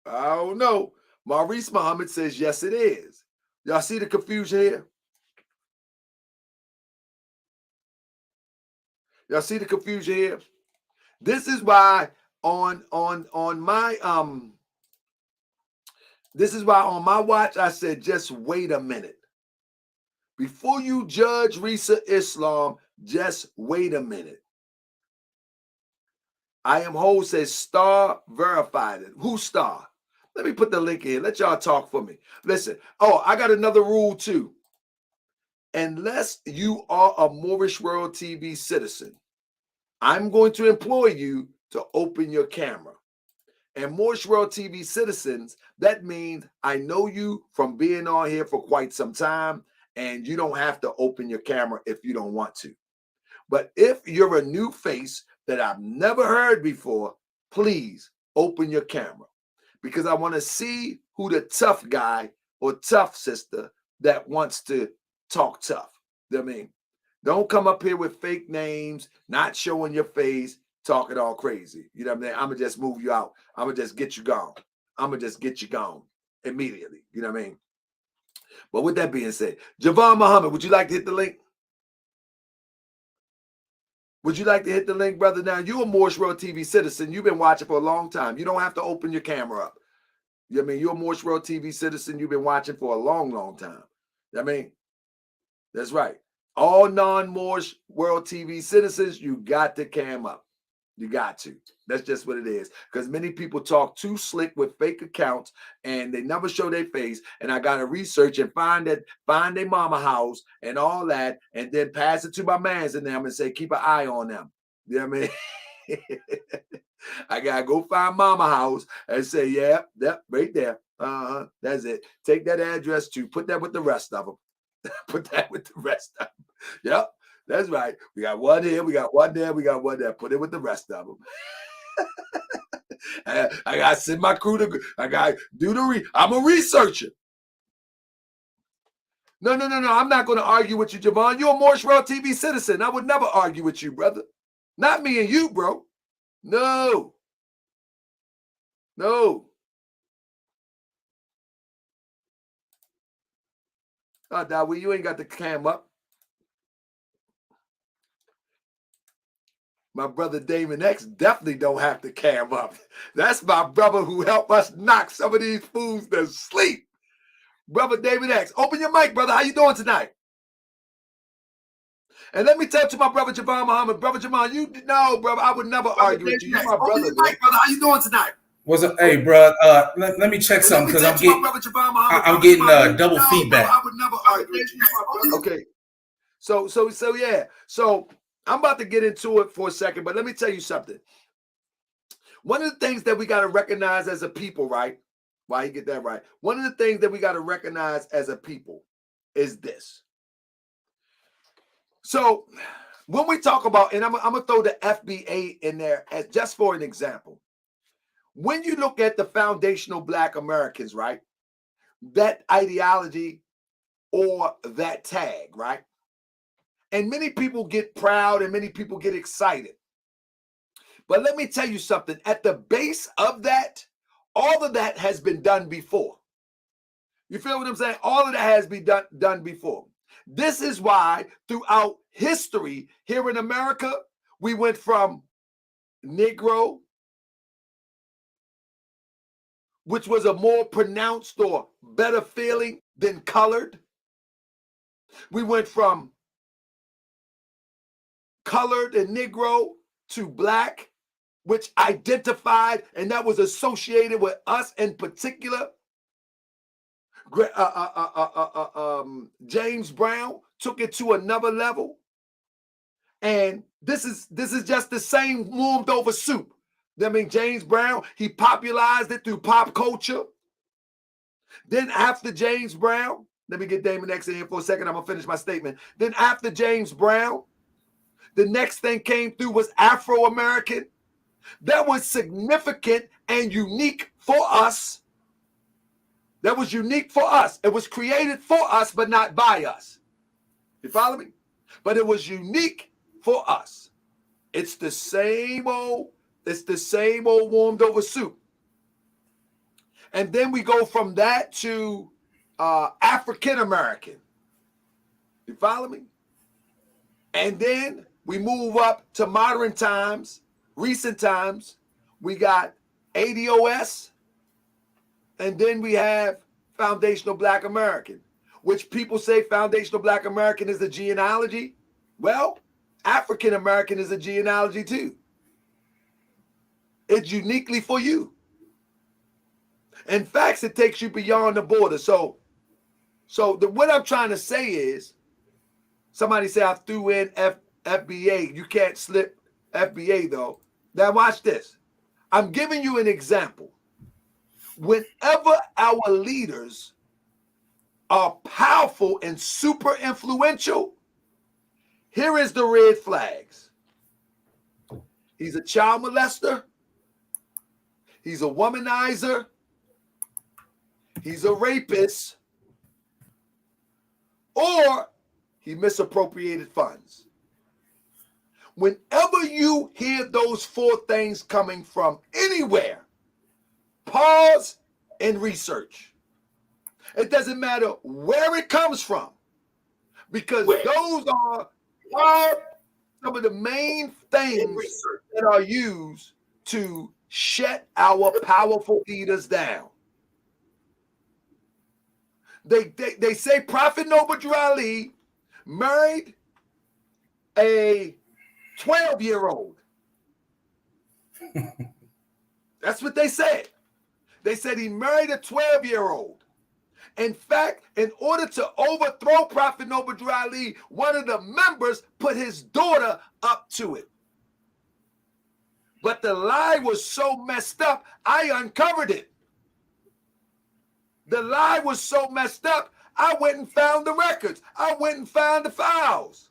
I don't know. Maurice Muhammad says, yes, it is. Y'all see the confusion here? Y'all see the confusion here? This is why on my this is why on my watch I said, just wait a minute. Before you judge Risa Islam, just wait a minute. I Am Whole says Star verified it. Who's Star? Let me put the link in. Let y'all talk for me. Listen. Oh, I got another rule too. Unless you are a Moorish World TV citizen, I'm going to employ you to open your camera. And Moorish World TV citizens, that means I know you from being on here for quite some time, and you don't have to open your camera if you don't want to. But if you're a new face that I've never heard before, please open your camera, because I want to see who the tough guy or tough sister that wants to talk tough. You know what I mean? Don't come up here with fake names, not showing your face, talking all crazy. You know what I mean? I'm going to just move you out. I'm going to just get you gone. I'm going to just get you gone immediately. You know what I mean? But with that being said, Javon Muhammad, would you like to hit the link? Would you like to hit the link, brother? Now, you're a Moorish World TV citizen. You've been watching for a long time. You don't have to open your camera up. You know what I mean? You're a Moorish World TV citizen. You've been watching for a long, long time. You know what I mean? That's right. All non-Moorish World TV citizens, you got to cam up. You got to. That's just what it is. Because many people talk too slick with fake accounts and they never show their face. And I got to research and find their mama house and all that, and then pass it to my mans in them and say, keep an eye on them. You know what I mean? I got to go find mama house and say, yeah, right there. That's it. Take that address too. Put that with the rest of them. Put that with the rest of them. Yep. That's right. We got one here, we got one there, we got one there. Put it with the rest of them. I got to send my crew to, I got to do I'm a researcher. No. I'm not going to argue with you, Javon. You're a Moorish World TV citizen. I would never argue with you, brother. Not me and you, bro. No. Oh, Dawi, you ain't got the cam up. My brother Damon X definitely don't have to cam up. That's my brother who helped us knock some of these fools to sleep. Brother Damon X, open your mic, brother. How you doing tonight? And let me tell to my brother Javon Muhammad, brother Javon, you know, brother, I would never argue with you. You're my brother, brother. How you doing tonight? What's up? Hey, bro. Let me check something because I'm getting double feedback. I would never argue with you. Okay. So yeah. So I'm about to get into it for a second, but let me tell you something. One of the things that we got to recognize as a people, right? Why you get that right? One of the things that we got to recognize as a people is this. So when we talk about, and I'm gonna throw the FBA in there as just for an example. When you look at the foundational Black Americans, right? That ideology or that tag, right? And many people get proud and many people get excited. But let me tell you something. At the base of that, all of that has been done before. You feel what I'm saying? All of that has been done before. This is why throughout history here in America, we went from Negro, which was a more pronounced or better feeling than colored. We went from colored and Negro to Black, which identified and that was associated with us in particular. James Brown took it to another level. And this is just the same warmed over soup. I mean, James Brown, he popularized it through pop culture. Then after James Brown, let me get Damon X in here for a second. I'm going to finish my statement. Then after James Brown, the next thing came through was Afro-American. That was significant and unique for us. That was unique for us. It was created for us, but not by us. You follow me? But it was unique for us. It's the same old warmed over soup. And then we go from that to African American. You follow me? And then we move up to modern times, recent times. We got ADOS. And then we have foundational Black American, which people say foundational Black American is a genealogy. Well, African American is a genealogy too. It's uniquely for you. In fact, it takes you beyond the border. So what I'm trying to say is, somebody say I threw in FBA. You can't slip FBA though. Now watch this. I'm giving you an example. Whenever our leaders are powerful and super influential, here is the red flags. He's a child molester. He's a womanizer. He's a rapist. Or he misappropriated funds. Whenever you hear those four things coming from anywhere, pause and research. It doesn't matter where it comes from, because those are some of the main things that are used to shut our powerful leaders down. They say Prophet Noble Ali married a 12-year-old. That's what they said. They said he married a 12-year-old. In fact, in order to overthrow Prophet Noble Ali, one of the members put his daughter up to it. But the lie was so messed up, I uncovered it. The lie was so messed up, I went and found the records. I went and found the files.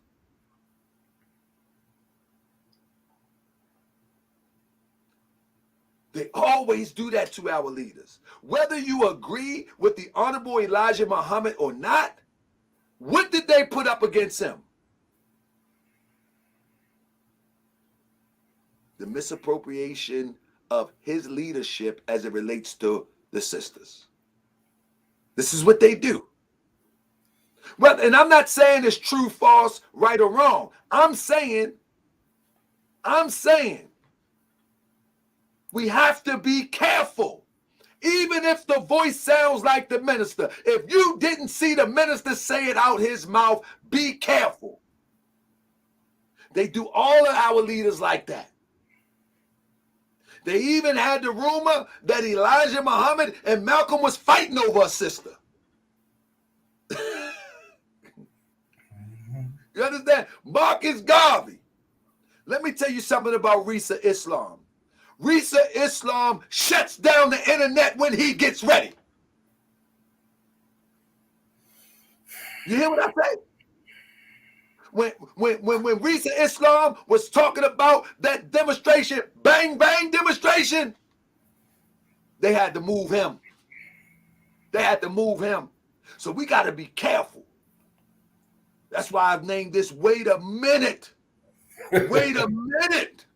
They always do that to our leaders. Whether you agree with the Honorable Elijah Muhammad or not, what did they put up against him? The misappropriation of his leadership as it relates to the sisters. This is what they do. Well, and I'm not saying it's true, false, right, or wrong. I'm saying I'm saying we have to be careful. Even if the voice sounds like the minister, if you didn't see the minister say it out his mouth, be careful. They do all of our leaders like that. They even had the rumor that Elijah Muhammad and Malcolm was fighting over a sister. You understand? Marcus Garvey. Let me tell you something about Risa Islam. Risa Islam shuts down the internet when he gets ready. You hear what I say? When Risa Islam was talking about that demonstration, bang, bang demonstration, they had to move him. They had to move him. So we got to be careful. That's why I've named this Wait a Minute. Wait a minute.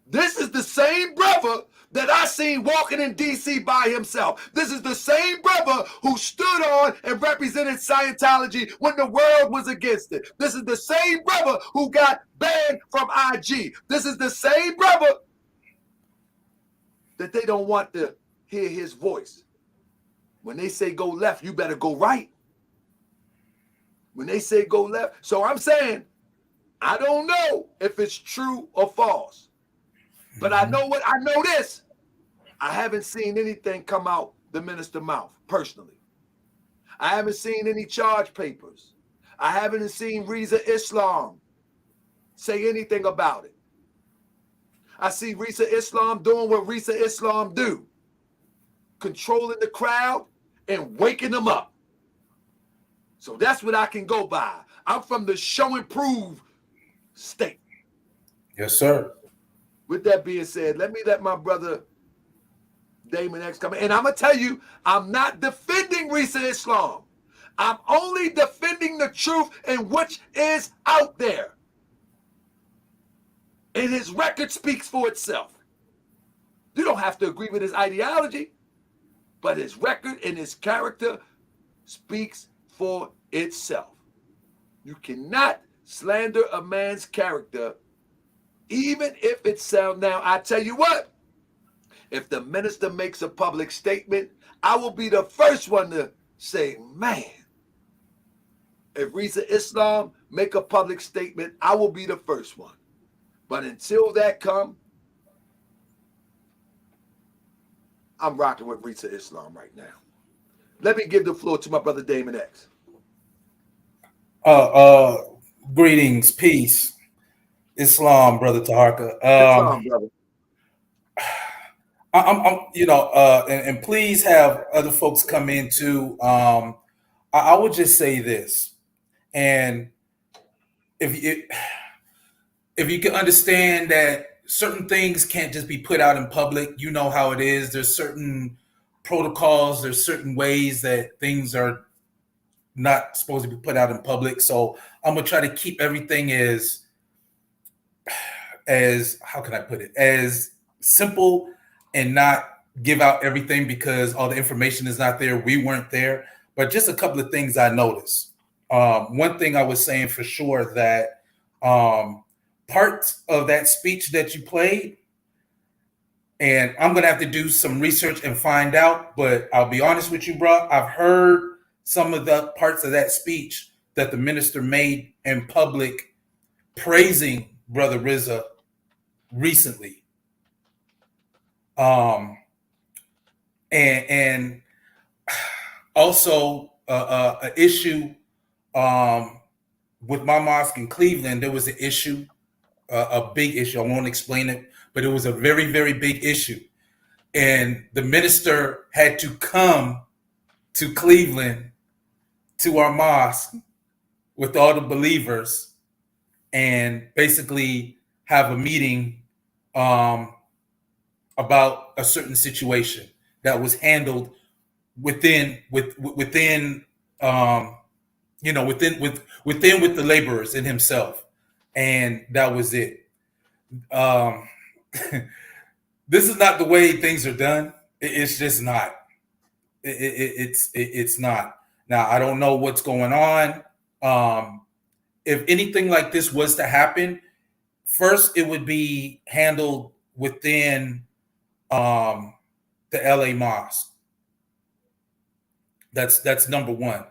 This is the same brother that I seen walking in D.C. by himself. This is the same brother who stood on and represented Scientology when the world was against it. This is the same brother who got banned from IG. This is the same brother that they don't want to hear his voice. When they say go left, you better go right. When they say go left. So I'm saying, I don't know if it's true or false. But I know what I know this. I haven't seen anything come out the minister's mouth personally. I haven't seen any charge papers. I haven't seen Rizza Islam say anything about it. I see Risa Islam doing what Risa Islam do. Controlling the crowd and waking them up. So that's what I can go by. I'm from the show and prove state. Yes, sir. With that being said, let my brother Damon X come in. And I'm going to tell you, I'm not defending Risa Islam. I'm only defending the truth and which is out there. And his record speaks for itself. You don't have to agree with his ideology, but his record and his character speaks for itself. You cannot slander a man's character, even if it sounds. Now, I tell you what, if the minister makes a public statement, I will be the first one to say, man, if Risa Islam make a public statement, I will be the first one. But until that come, I'm rocking with Risa Islam right now. Let me give the floor to my brother Damon X. Greetings, peace, Islam, brother Taharka. Islam, brother. And please have other folks come in too. I would just say this, and if you can understand that certain things can't just be put out in public, you know how it is. There's certain protocols, there's certain ways that things are not supposed to be put out in public. So I'm gonna try to keep everything as how can I put it, as simple and not give out everything because all the information is not there. We weren't there, but just a couple of things I noticed. One thing I was saying for sure that parts of that speech that you played, and I'm going to have to do some research and find out, but I'll be honest with you, bro. I've heard some of the parts of that speech that the minister made in public praising Brother Rizza recently. And also an issue with my mosque in Cleveland. There was an issue, a big issue. I won't explain it, but it was a very, very big issue. And the minister had to come to Cleveland to our mosque with all the believers and basically have a meeting about a certain situation that was handled within with the laborers and himself, and that was it. This is not the way things are done. It's just not. It's not. Now I don't know what's going on. If anything like this was to happen, first it would be handled within the LA Mosque. That's number one.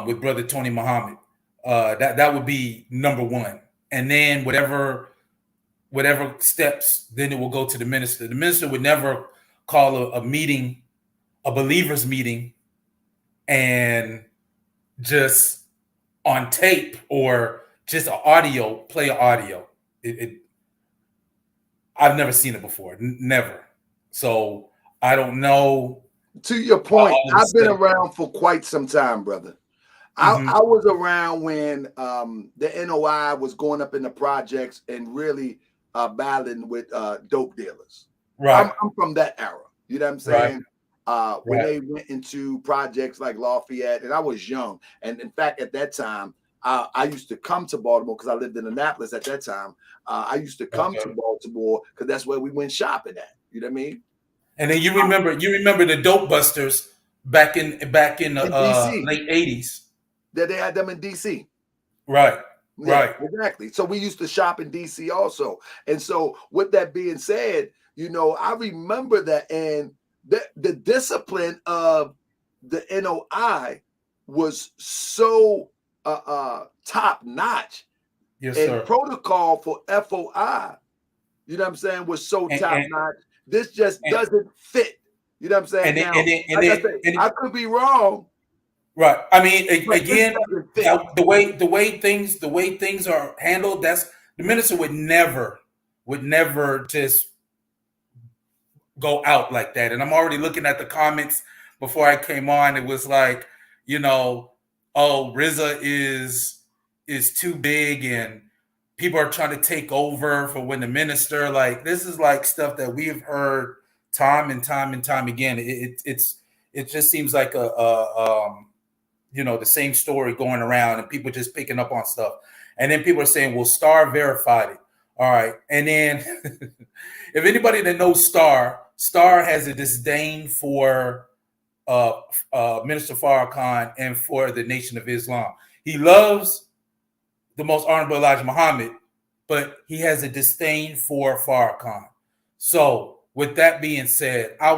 With Brother Tony Muhammad. That would be number one. And then whatever steps, then it will go to the minister. The minister would never call a meeting, a believers meeting, and just on tape or just play an audio. I've never seen it before. Never. So I don't know. To your point, I've been around for quite some time, brother. I was around when the NOI was going up in the projects and really battling with dope dealers. Right. I'm from that era. You know what I'm saying? Right. When they went into projects like Lafayette, and I was young. And in fact, at that time, I used to come to Baltimore because I lived in Annapolis at that time. I used to come to Baltimore because that's where we went shopping at. You know what I mean? And then you remember the dope busters back in the late 80s. That they had them in DC. Right. Yeah, right. Exactly. So we used to shop in DC also. And so with that being said, I remember that, and the discipline of the NOI was so top notch. Yes, and sir. Protocol for FOI, you know what I'm saying, was so top notch. This just doesn't fit. You know what I'm saying? I could be wrong. Right. I mean, again, the way things are handled, that's the minister would never just go out like that. And I'm already looking at the comments before I came on. It was like, oh, Rizza is too big and people are trying to take over for when the minister, like, this is like stuff that we've heard time and time again. It just seems like the same story going around and people just picking up on stuff. And then people are saying, well, Star verified it. All right. And then if anybody that knows Star has a disdain for Minister Farrakhan and for the Nation of Islam. He loves the Most Honorable Elijah Muhammad, but he has a disdain for Farrakhan. So with that being said, I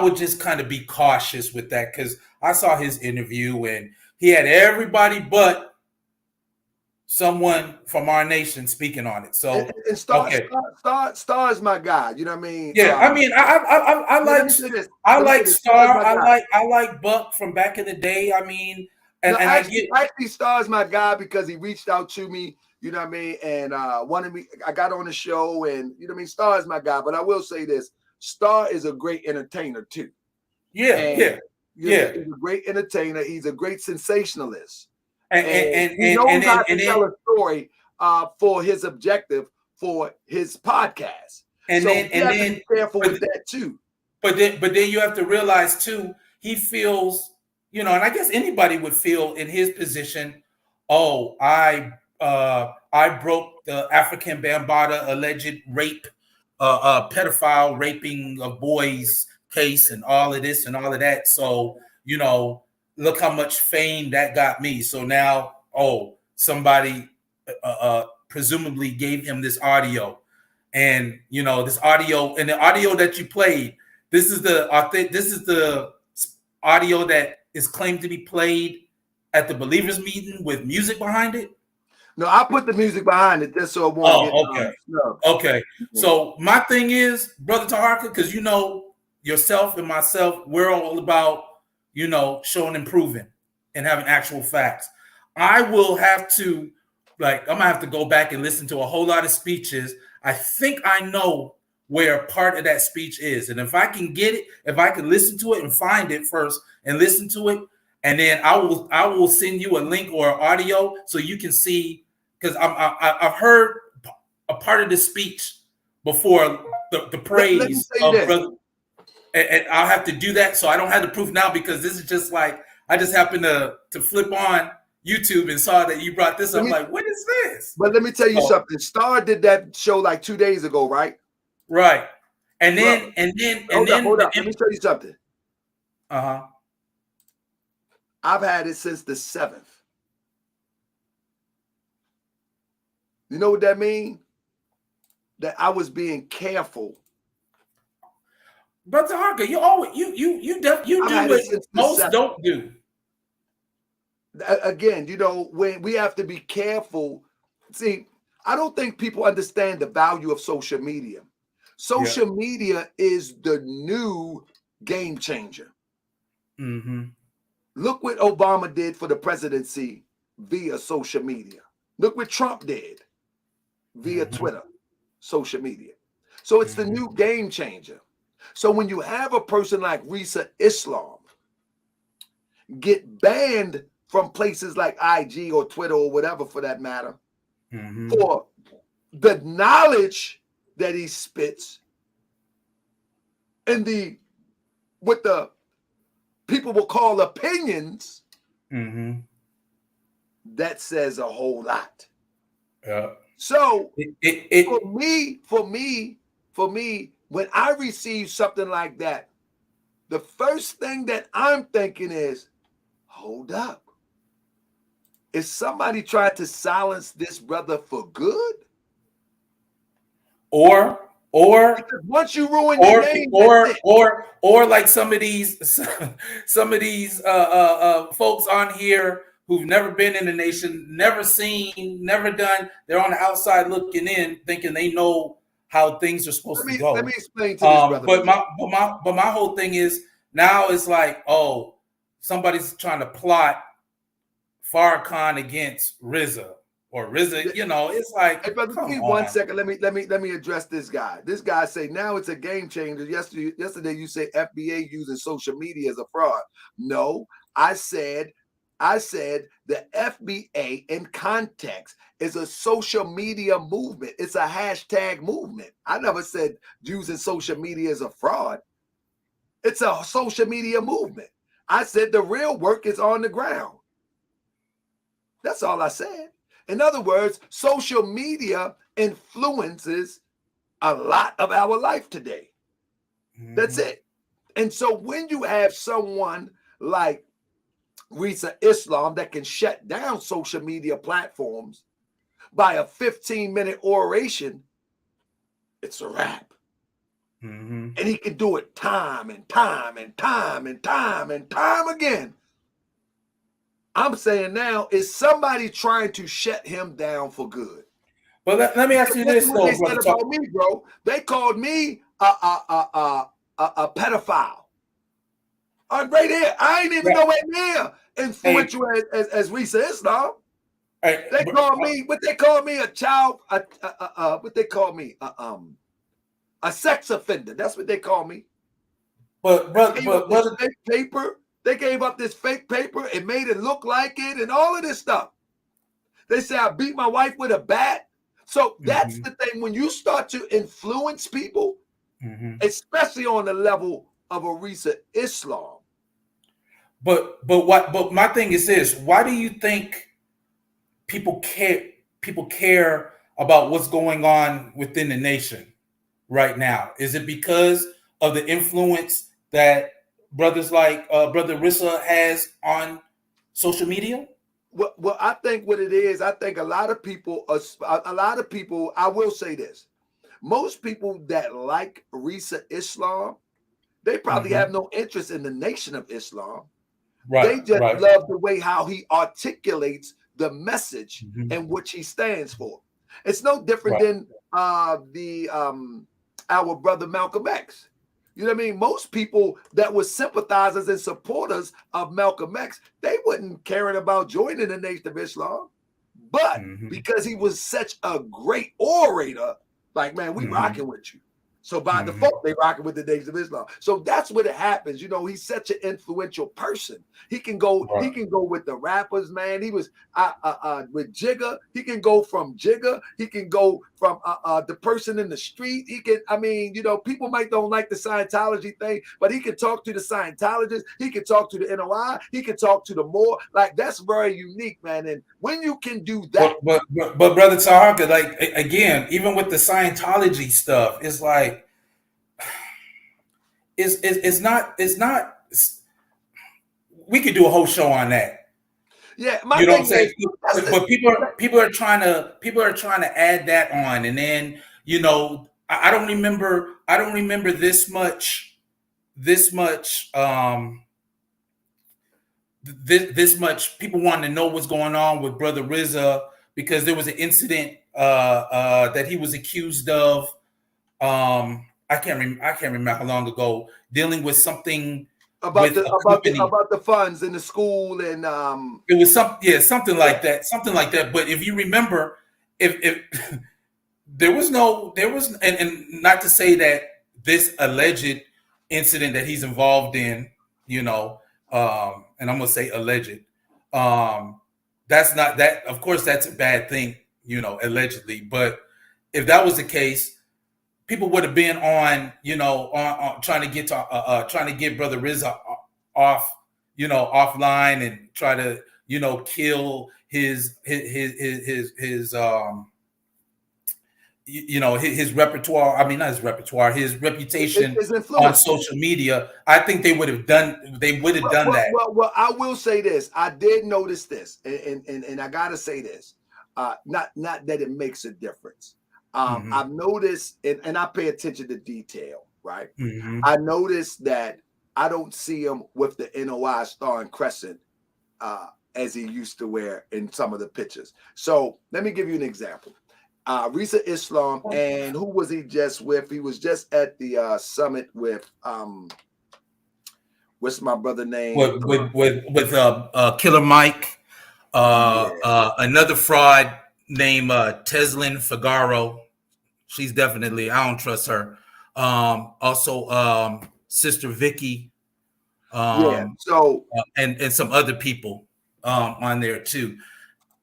would just kind of be cautious with that, because I saw his interview and he had everybody but someone from our nation speaking on it. So and Star is my guy. You know what I mean? Yeah, I mean, I like Star. I like Buck from back in the day. I mean, actually Star is my guy because he reached out to me. You know what I mean? And wanted me. I got on the show, and you know what I mean. Star is my guy, but I will say this: Star is a great entertainer too. Yeah. He's a great entertainer. He's a great sensationalist. And he knows how to tell a story for his objective for his podcast. And then be careful with that too. But then you have to realize too, he feels, and I guess anybody would feel in his position, oh, I broke the African Bambaataa alleged rape, pedophile raping of boys case and all of this and all of that. So, look how much fame that got me. So now, somebody presumably gave him this audio, and this audio, and the audio that you played. This is the audio that is claimed to be played at the believers meeting with music behind it. No, I put the music behind it just so it won't get Okay. So my thing is, Brother Taharka, because yourself and myself, we're all about showing and proving and having actual facts. I will have to, I'm gonna have to go back and listen to a whole lot of speeches. I think I know where part of that speech is. And if I can get it, if I can listen to it and find it first and listen to it, and then I will send you a link or audio so you can see, because I've heard a part of the speech before, the praise of Brother. And I'll have to do that, so I don't have the proof now, because this is just like, I just happened to flip on YouTube and saw that you brought this up. I'm like, what is this? But let me tell you something. Star did that show like 2 days ago, right? Right. And then hold up. Let me tell you something. Uh-huh. I've had it since the 7th. You know what that means? That I was being careful. Brother Harker, you always you do what most don't do. Again, you know, when we have to be careful. See, I don't think people understand the value of social media. Social media is the new game changer. Mm-hmm. Look what Obama did for the presidency via social media. Look what Trump did via Twitter, social media. So it's the new game changer. So when you have a person like Risa Islam get banned from places like IG or Twitter or whatever for that matter, for the knowledge that he spits and what the people will call opinions, that says a whole lot. So for me, when I receive something like that, the first thing that I'm thinking is, hold up. Is somebody trying to silence this brother for good? Or because once you ruin your name, or like some of these folks on here who've never been in the nation, never seen, never done. They're on the outside looking in, thinking they know how things are supposed to go. Let me explain to this brother. But my whole thing is now it's like, oh, somebody's trying to plot Farrakhan against Rizza or Rizza. You know, it's like, hey, brother, give me 1 second. Let me address this guy. This guy say now it's a game changer. Yesterday you say FBA using social media as a fraud. No, I said the FBA in context is a social media movement. It's a hashtag movement. I never said using social media as a fraud. It's a social media movement. I said the real work is on the ground. That's all I said. In other words, social media influences a lot of our life today. That's it. And so when you have someone like Risa Islam that can shut down social media platforms by a 15-minute oration, it's a wrap. And he can do it time and time and time and time and time again. I'm saying now, is somebody trying to shut him down for good? But let me ask you this, though, they said about me, bro. They called me a pedophile. I'm right here. I ain't even nowhere near influential as Risa Islam. They call me what they call me a child. What they call me a sex offender. That's what they call me. But fake paper. They gave up this fake paper and made it look like it and all of this stuff. They say I beat my wife with a bat. So that's the thing. When you start to influence people, especially on the level of a Risa Islam. But my thing is this: why do you think people care about what's going on within the nation right now? Is it because of the influence that brothers like Brother Risa has on social media? Well, I think what it is, I think a lot of people, I will say this. Most people that like Risa Islam, they probably have no interest in the Nation of Islam. They just love the way how he articulates the message and which he stands for. It's no different than our brother Malcolm X. You know what I mean? Most people that were sympathizers and supporters of Malcolm X, they wasn't caring about joining the Nation of Islam. But because he was such a great orator, like, man, we rocking with you. So by default, they rocking with the Nation of Islam. So that's what it happens. You know, he's such an influential person. He can go, with the rappers, man. He was with Jigga. He can go from Jigga. He can go from the person in the street. He can, I mean, you know, people might don't like the Scientology thing, but he can talk to the Scientologists. He can talk to the NOI. He can talk to the Moor. Like, that's very unique, man. And when you can do that. But Brother Taharka, like, again, even with the Scientology stuff, it's like, it's not we could do a whole show on that. Yeah, my You know what thing I'm saying? is, But people are trying to add that on, and then I don't remember this much people wanting to know what's going on with Brother Rizza, because there was an incident that he was accused of. I can't remember how long ago, dealing with something about with the a company. about the funds in the school and It was something like that. But if you remember, if there was and not to say that this alleged incident that he's involved in, and I'm gonna say alleged, that's not that. Of course, that's a bad thing, allegedly. But if that was the case, people would have been on trying to get Brother Rizza off, offline, and try to kill his his repertoire. I mean, not his repertoire, his reputation his on influence. social media. I think they would have done that. Well, I will say this. I did notice this, and I gotta say this. Not that it makes a difference. I've noticed, and I pay attention to detail, right? I noticed that I don't see him with the NOI star and crescent as he used to wear in some of the pictures. So let me give you an example. Risa Islam, and who was he just with? He was just at the summit with what's my brother name? With Killer Mike, another fraud named Teslin Figaro. She's definitely, I don't trust her. Also, Sister Vicky. So and some other people on there too.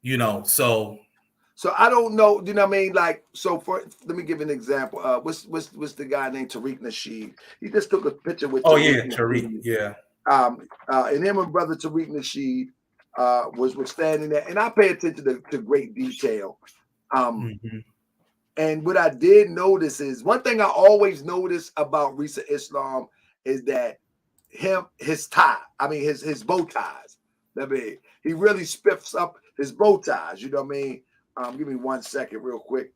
So I don't know, you know what I mean? Like, so let me give you an example. What's the guy named Tariq Nasheed? He just took a picture with Tariq, yeah. And him and brother Tariq Nasheed was standing there, and I pay attention to great detail. And what I did notice is, one thing I always notice about Risa Islam is that his tie, I mean his bow ties. I mean, he really spiffs up his bow ties, you know what I mean? Give me 1 second real quick.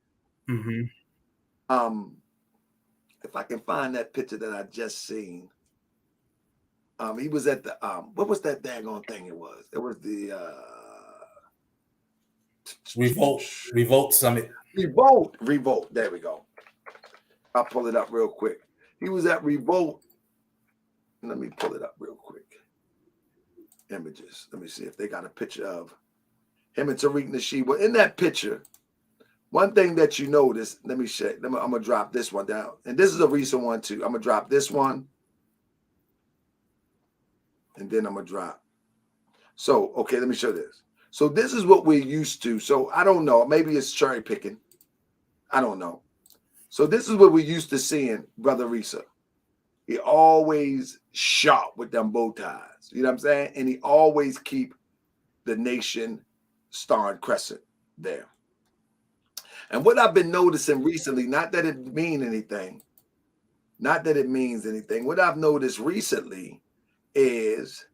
If I can find that picture that I just seen. He was at the what was that daggone thing it was? It was the Revolt Summit. Revolt. There we go. I'll pull it up real quick. He was at Revolt. Let me pull it up real quick. Images. Let me see if they got a picture of him and Tariq Nasheed. Well, in that picture, one thing that you notice, let me check. I'm gonna drop this one down. And this is a recent one too. I'm gonna drop this one. And then I'm gonna drop. So, okay, let me show this. So this is what we're used to. So I don't know. Maybe it's cherry picking. I don't know. So this is what we're used to seeing, Brother Risa. He always sharp with them bow ties. You know what I'm saying? And he always keep the nation star and crescent there. And what I've been noticing recently, not that it means anything, what I've noticed recently is,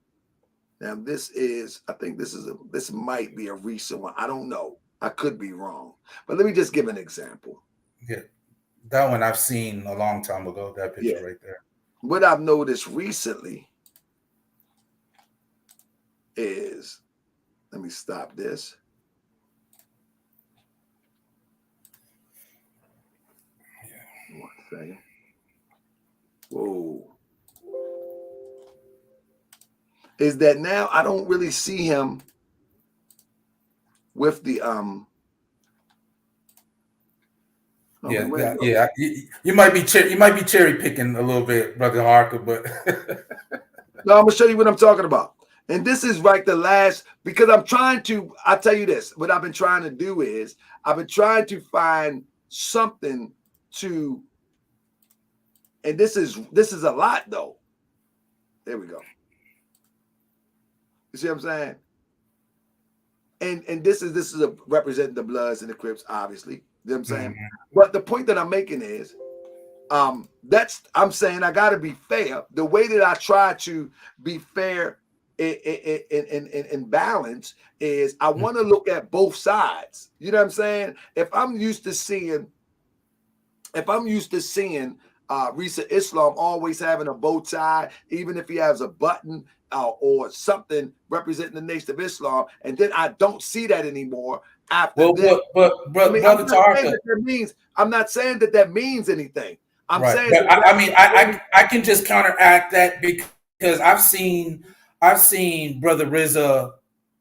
now I think this might be a recent one. I don't know. I could be wrong. But let me just give an example. Yeah. That one I've seen a long time ago, that picture right there. What I've noticed recently is, let me stop this. Yeah. 1 second. Whoa. Is that now I don't really see him with the You might be cherry picking a little bit, Brother Harker, but no, I'm gonna show you what I'm talking about. And this is like the last, because I'll tell you this, what I've been trying to do is I've been trying to find something to, and this is a lot though. There we go. You see what I'm saying? And this is representing the Bloods and the Crips, obviously. You know what I'm saying? But the point that I'm making is, I'm saying I got to be fair. The way that I try to be fair in balance is I want to look at both sides. You know what I'm saying? If I'm used to seeing Risa Islam always having a bow tie, even if he has a button or something representing the Nation of Islam, and then I don't see that anymore after this. But brother Tarka, I'm not saying that means anything. I'm right. saying, but I can just counteract that because I've seen Brother Rizza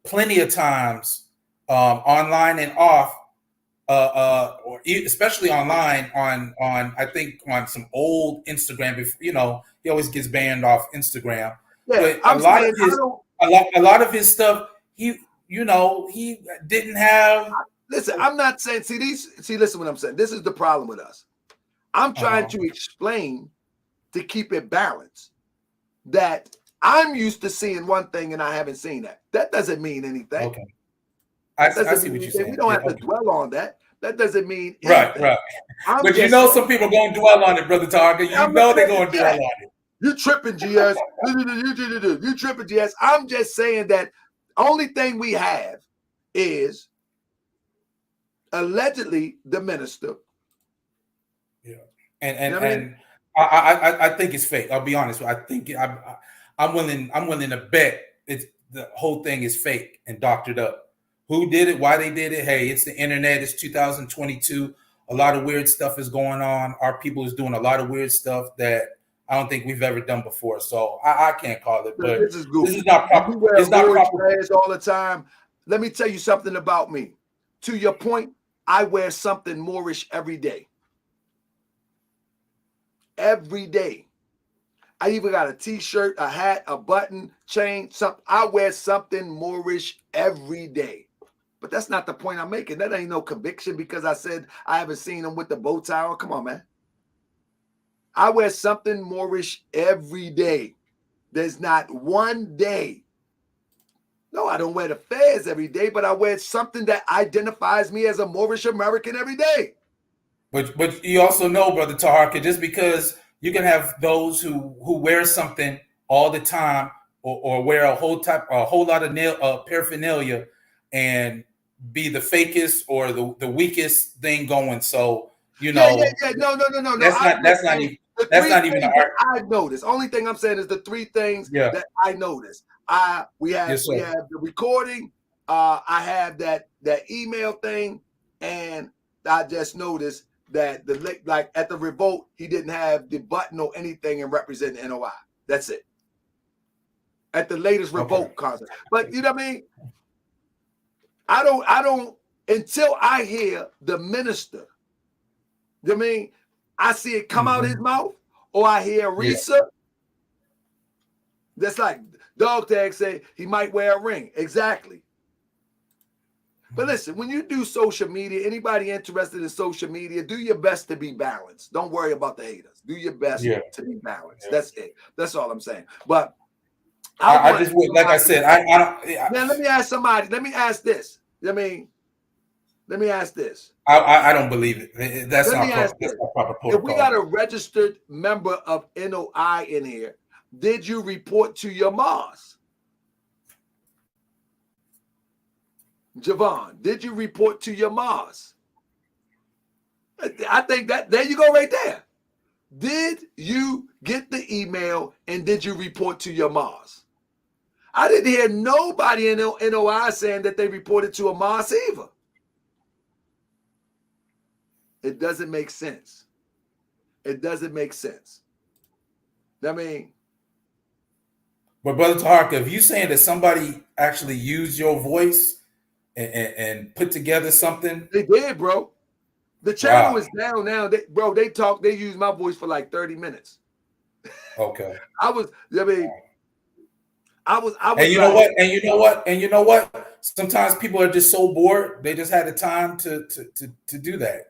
plenty of times online and off. Or especially online on I think on some old Instagram. Before, he always gets banned off Instagram. Yeah, but a lot of his stuff, he didn't have. Listen, I'm not saying. Listen, what I'm saying. This is the problem with us. I'm trying to explain to keep it balanced that I'm used to seeing one thing and I haven't seen that. That doesn't mean anything. Okay. I see what you're saying. We don't have to dwell on that. That doesn't mean anything. Right. But some people are going to dwell on it, Brother Targa. They're going to dwell on it. You tripping, GS. You tripping, GS. I'm just saying that only thing we have is allegedly the minister. Yeah. And I think it's fake. I'll be honest. I think I'm willing to bet the whole thing is fake and doctored up. Who did it? Why they did it? Hey, it's the internet. It's 2022. A lot of weird stuff is going on. Our people is doing a lot of weird stuff that I don't think we've ever done before. So I can't call it. But this is not proper. It's not proper. All the time. Let me tell you something about me. To your point, I wear something Moorish every day. Every day. I even got a t-shirt, a hat, a button, chain, something. I wear something Moorish every day. But that's not the point I'm making. That ain't no conviction because I said I haven't seen him with the bow tie on. Come on, man. I wear something Moorish every day. There's not one day. No, I don't wear the fez every day, but I wear something that identifies me as a Moorish American every day. But you also know, Brother Taharka, just because you can have those who wear something all the time or wear a whole lot of paraphernalia and be the fakest or the weakest thing going. So No. That's not even an art. I've noticed. Only thing I'm saying is the three things that I noticed. We have the recording. I have that email thing, and I just noticed that like at the revolt, he didn't have the button or anything and represent the NOI. That's it. At the latest revolt concert. But you know what I mean? I don't until I hear the minister. You know what I mean? I see it come out his mouth, or I hear Risa. Yeah. That's like Dog Tag say he might wear a ring. Exactly. But listen, when you do social media, anybody interested in social media, do your best to be balanced. Don't worry about the haters. Do your best to be balanced. Yeah. That's it. That's all I'm saying. But I just would, like I said, I don't. Now let me ask somebody. Let me ask this. I mean, let me ask this. I don't believe it. That's not proper protocol. If we got a registered member of NOI in here, did you report to your Mars? Javon, did you report to your Mars? I think that there you go right there. Did you get the email and did you report to your Mars? I didn't hear nobody in NOI saying that they reported to a Mars either. It doesn't make sense. It doesn't make sense. I mean, but Brother Taharka, if you saying that somebody actually used your voice and put together something, they did, bro. The channel is down now. They used my voice for like 30 minutes. Okay. And you know what? Sometimes people are just so bored. They just had the time to do that.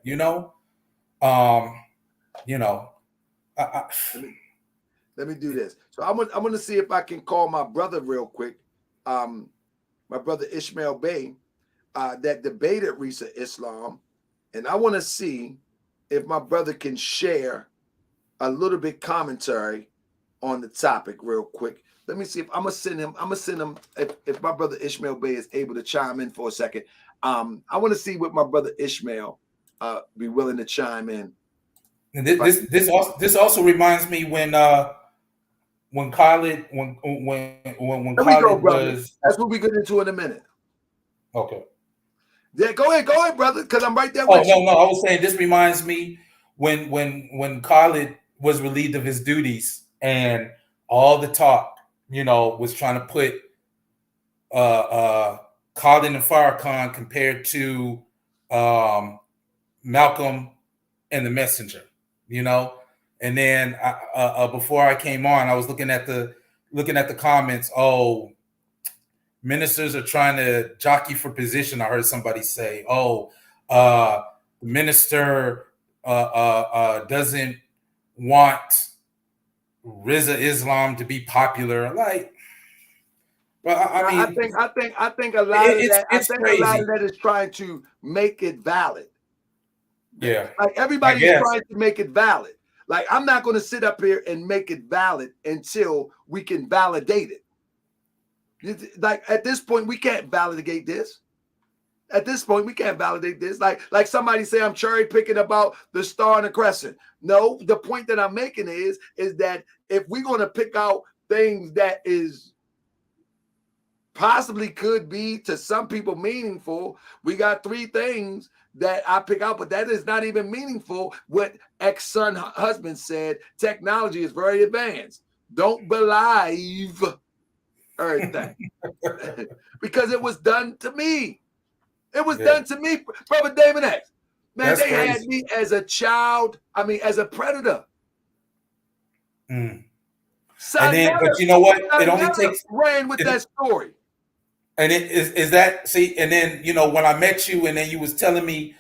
Let me do this. So I'm gonna see if I can call my brother real quick. My brother Ishmael Bey, that debated Risa Islam, and I want to see if my brother can share a little bit commentary on the topic real quick. Let me see if I'm gonna send him. I'm gonna send him if my brother Ishmael Bey is able to chime in for a second. I want to see what my brother Ishmael be willing to chime in. And this also reminds me when Khalid when Khalid was. That's what we get into in a minute. Okay. Yeah, go ahead, brother, because I'm right there with you. No, I was saying this reminds me when Khalid was relieved of his duties and all the talk, was trying to put Khalid and Farrakhan compared to Malcolm and the Messenger, and then before I came on, I was looking at the comments. Oh, ministers are trying to jockey for position. I heard somebody say, "Oh, the minister doesn't want Rizza Islam to be popular." Like, well, I mean, I think a lot of that. I think a lot of that is trying to make it valid. Yeah, like everybody's trying to make it valid. Like, I'm not going to sit up here and make it valid until we can validate it. Like, at this point, we can't validate this. At this point, we can't validate this. Like somebody say I'm cherry picking about the star and the crescent. No, the point that I'm making is that if we're going to pick out things that is possibly could be to some people meaningful, we got 3 things that I pick out, but that is not even meaningful. What ex-son husband said, technology is very advanced. Don't believe everything. Because it was done to me. It was done to me, Brother David X. Man, that's they crazy. Had me as a child, as a predator. And then, but you know what? It only takes ran with that story. And it is that, see, and then, when I met you and then you was telling me,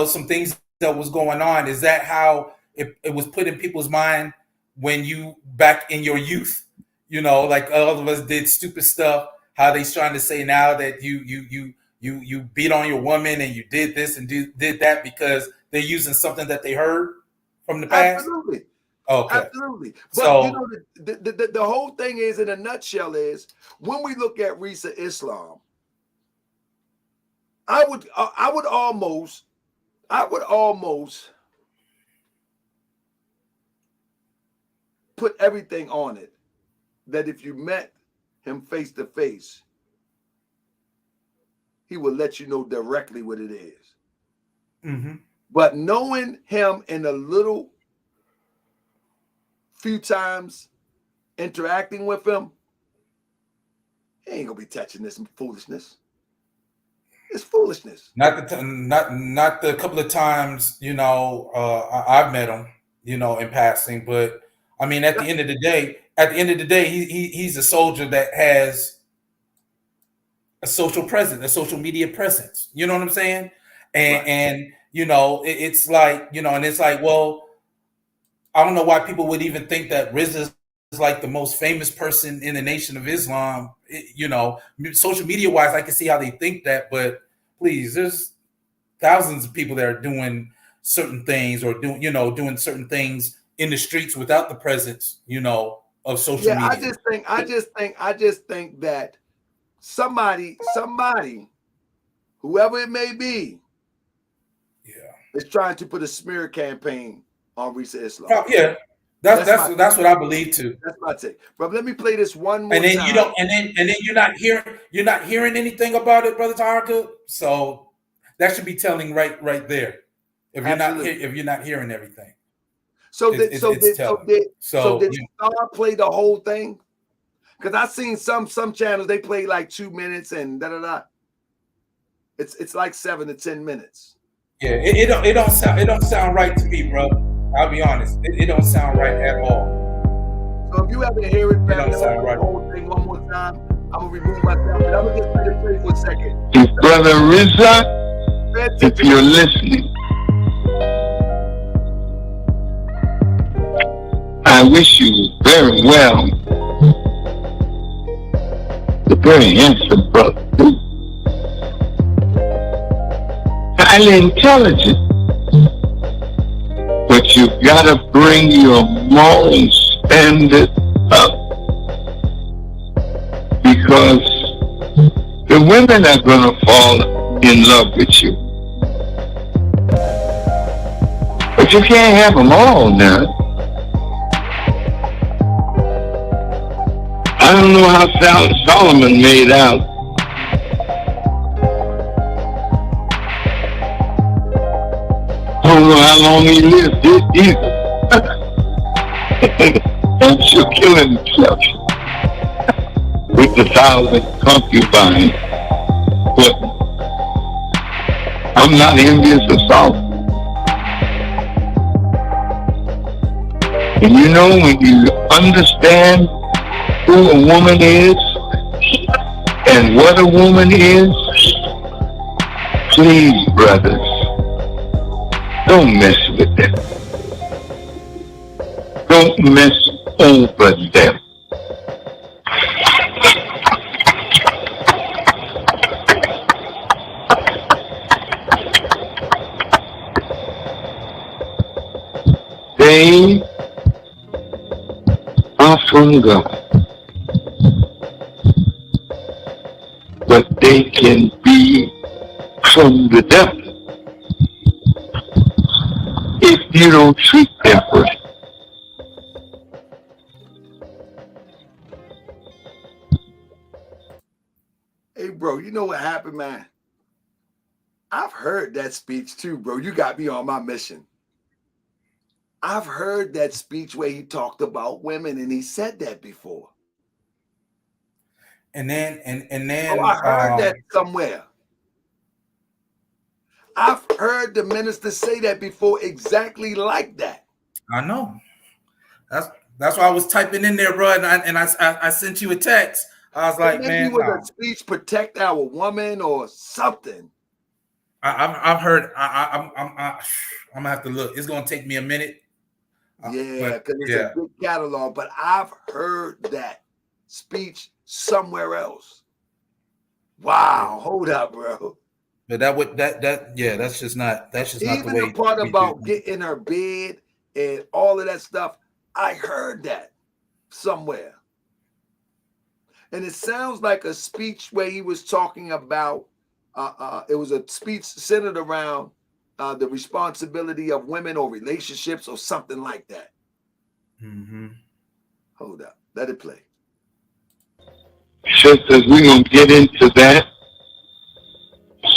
some things that was going on, is that how it was put in people's mind when you, back in your youth, like all of us did stupid stuff, how they trying to say now that you beat on your woman and you did this and did that because they're using something that they heard from the past? Absolutely. Okay. Absolutely. But the whole thing is, in a nutshell, is when we look at Risa Islam, I would almost put everything on it that if you met him face to face, he will let you know directly what it is. Mm-hmm. But knowing him in a little few times interacting with him, he ain't gonna be touching this foolishness. It's foolishness. Not the couple of times I've met him, in passing. But I mean, at the end of the day, he's a soldier that has a social presence, a social media presence. You know what I'm saying? And it's like, and it's like, well, I don't know why people would even think that Rizza is like the most famous person in the Nation of Islam. Social media wise, I can see how they think that, but please, there's thousands of people that are doing certain things or doing certain things in the streets without the presence, of social media. I just think that somebody, whoever it may be, is trying to put a smear campaign on Risa Islam. Yeah, that's what I believe too. That's my take. But let me play this one more and then time. You don't, and then you're not hearing anything about it, Brother Tarka. So that should be telling right there. If you're not hearing everything. So did Star play the whole thing? Because I've seen some channels, they play like 2 minutes and da. It's like 7 to 10 minutes. Yeah, it don't sound right to me, bro. I'll be honest. It don't sound right at all. So if you ever hear it back, the whole thing one more time, I'm gonna remove myself, but I'm gonna just play it for a second. Brother Rizza, if you're listening, I wish you very well. A very handsome brother. Highly intelligent. But you gotta bring your moral standard up. because the women are going to fall in love with you. But you can't have them all now. I don't know how Solomon made out. I don't know how long he lived either. I'm sure killing himself with 1,000 concubines. But I'm not envious of Solomon. And you know, when you understand who a woman is and what a woman is, please, brothers, don't mess with them. Don't mess over them. They are from God, but they can be from the devil if you don't treat them right. Hey, bro, you know what happened, man? I've heard that speech too, bro. You got me on my mission. I've heard that speech where he talked about women, and he said that before. And then I heard that somewhere. I've heard the minister say that before, exactly like that. I know. That's why I was typing in there, bro, and I sent you a text. I was like, man, was a speech protect our woman or something. I've heard. I'm gonna have to look. It's gonna take me a minute. Yeah, because it's a good catalog. But I've heard that speech somewhere else. Wow, hold up, bro. But that's just not the way. Even the part about getting in her bed and all of that stuff, I heard that somewhere. And it sounds like a speech where he was talking about, it was a speech centered around the responsibility of women or relationships or something like that. Mm-hmm. Hold up. Let it play. Sisters, we're going to get into that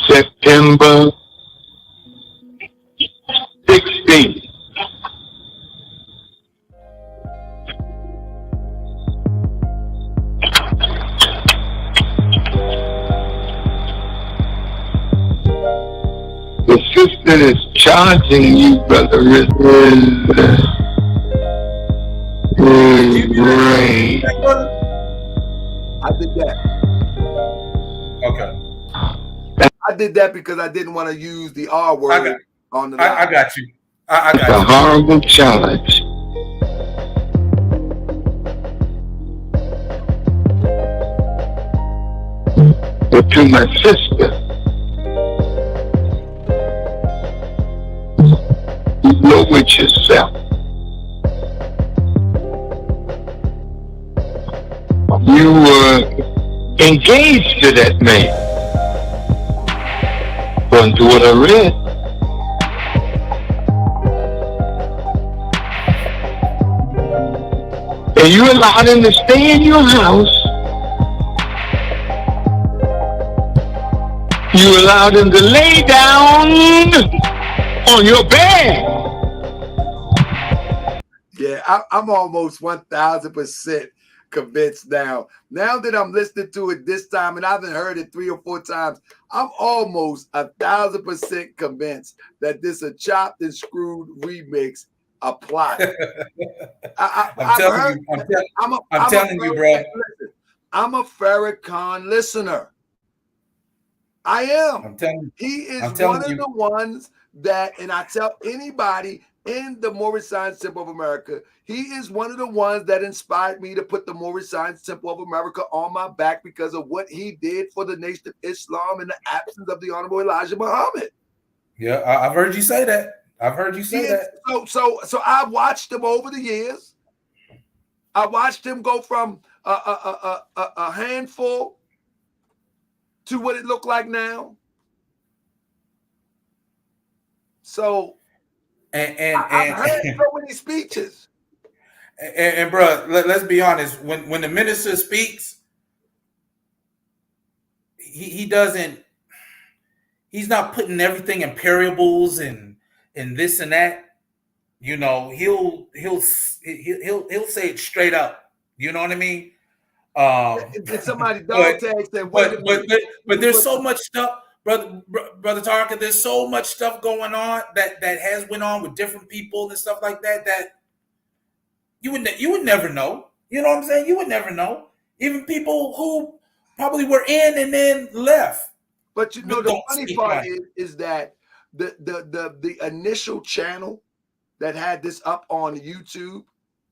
September 16th. The sister is charging you, brother, is great. I did that. Okay. I did that because I didn't want to use the R word on the line. I got you. I got you. A horrible charge. But to my sister, know with yourself. You were engaged to that man. According to what I read. And you allowed him to stay in your house. You allowed him to lay down on your bed. Yeah, I'm almost 1,000% convinced now. Now that I'm listening to it this time, and I haven't heard it 3 or 4 times, I'm almost 1,000% convinced that this a chopped and screwed remix applied. I'm telling you, bro. Listen, I'm a Farrakhan listener. I am. I'm telling you. He is one of the ones that, and I tell anybody in the Morris Science Temple of America, he is one of the ones that inspired me to put the Morris Science Temple of America on my back because of what he did for the Nation of Islam in the absence of the Honorable Elijah Muhammad. Yeah, I've heard you say that. I've heard you say that. So I've watched him over the years. I watched him go from a handful to what it looked like now. So I've heard so many speeches. And bro, let's be honest. When the minister speaks, he doesn't. He's not putting everything in parables and this and that. You know, he'll say it straight up. You know what I mean? Did somebody dog tag said, but there's so much stuff, brother Tarka. There's so much stuff going on that has went on with different people and stuff like that you would never know. You know what I'm saying? You would never know. Even people who probably were in and then left. But you know, the funny part is that the initial channel that had this up on YouTube,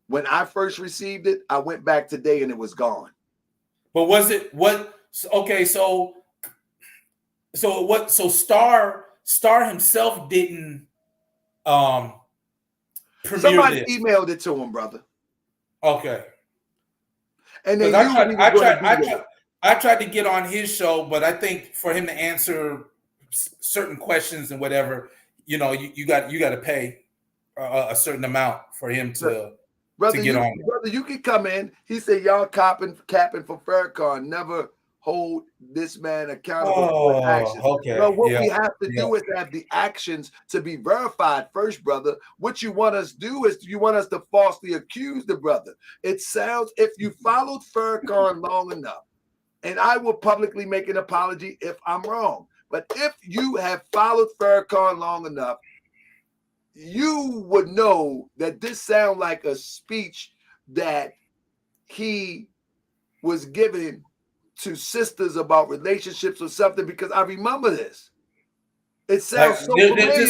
when I first received it, I went back today and it was gone. But was it what? Okay, so what? So Star himself didn't premiere somebody this. emailed it to him, brother. Okay. And then I tried to get on his show, but I think for him to answer certain questions and whatever, you know, you got to pay a certain amount for him to get on. Brother, you can come in. He said, y'all capping for Farrakhan. Never hold this man accountable for actions. Okay. So what we have to do is have the actions to be verified first, brother. What you want us to do is you want us to falsely accuse the brother. It sounds, if you followed Farrakhan long enough, and I will publicly make an apology if I'm wrong, but if you have followed Farrakhan long enough, you would know that this sounds like a speech that he was giving to sisters about relationships or something, because I remember this. It sounds so familiar.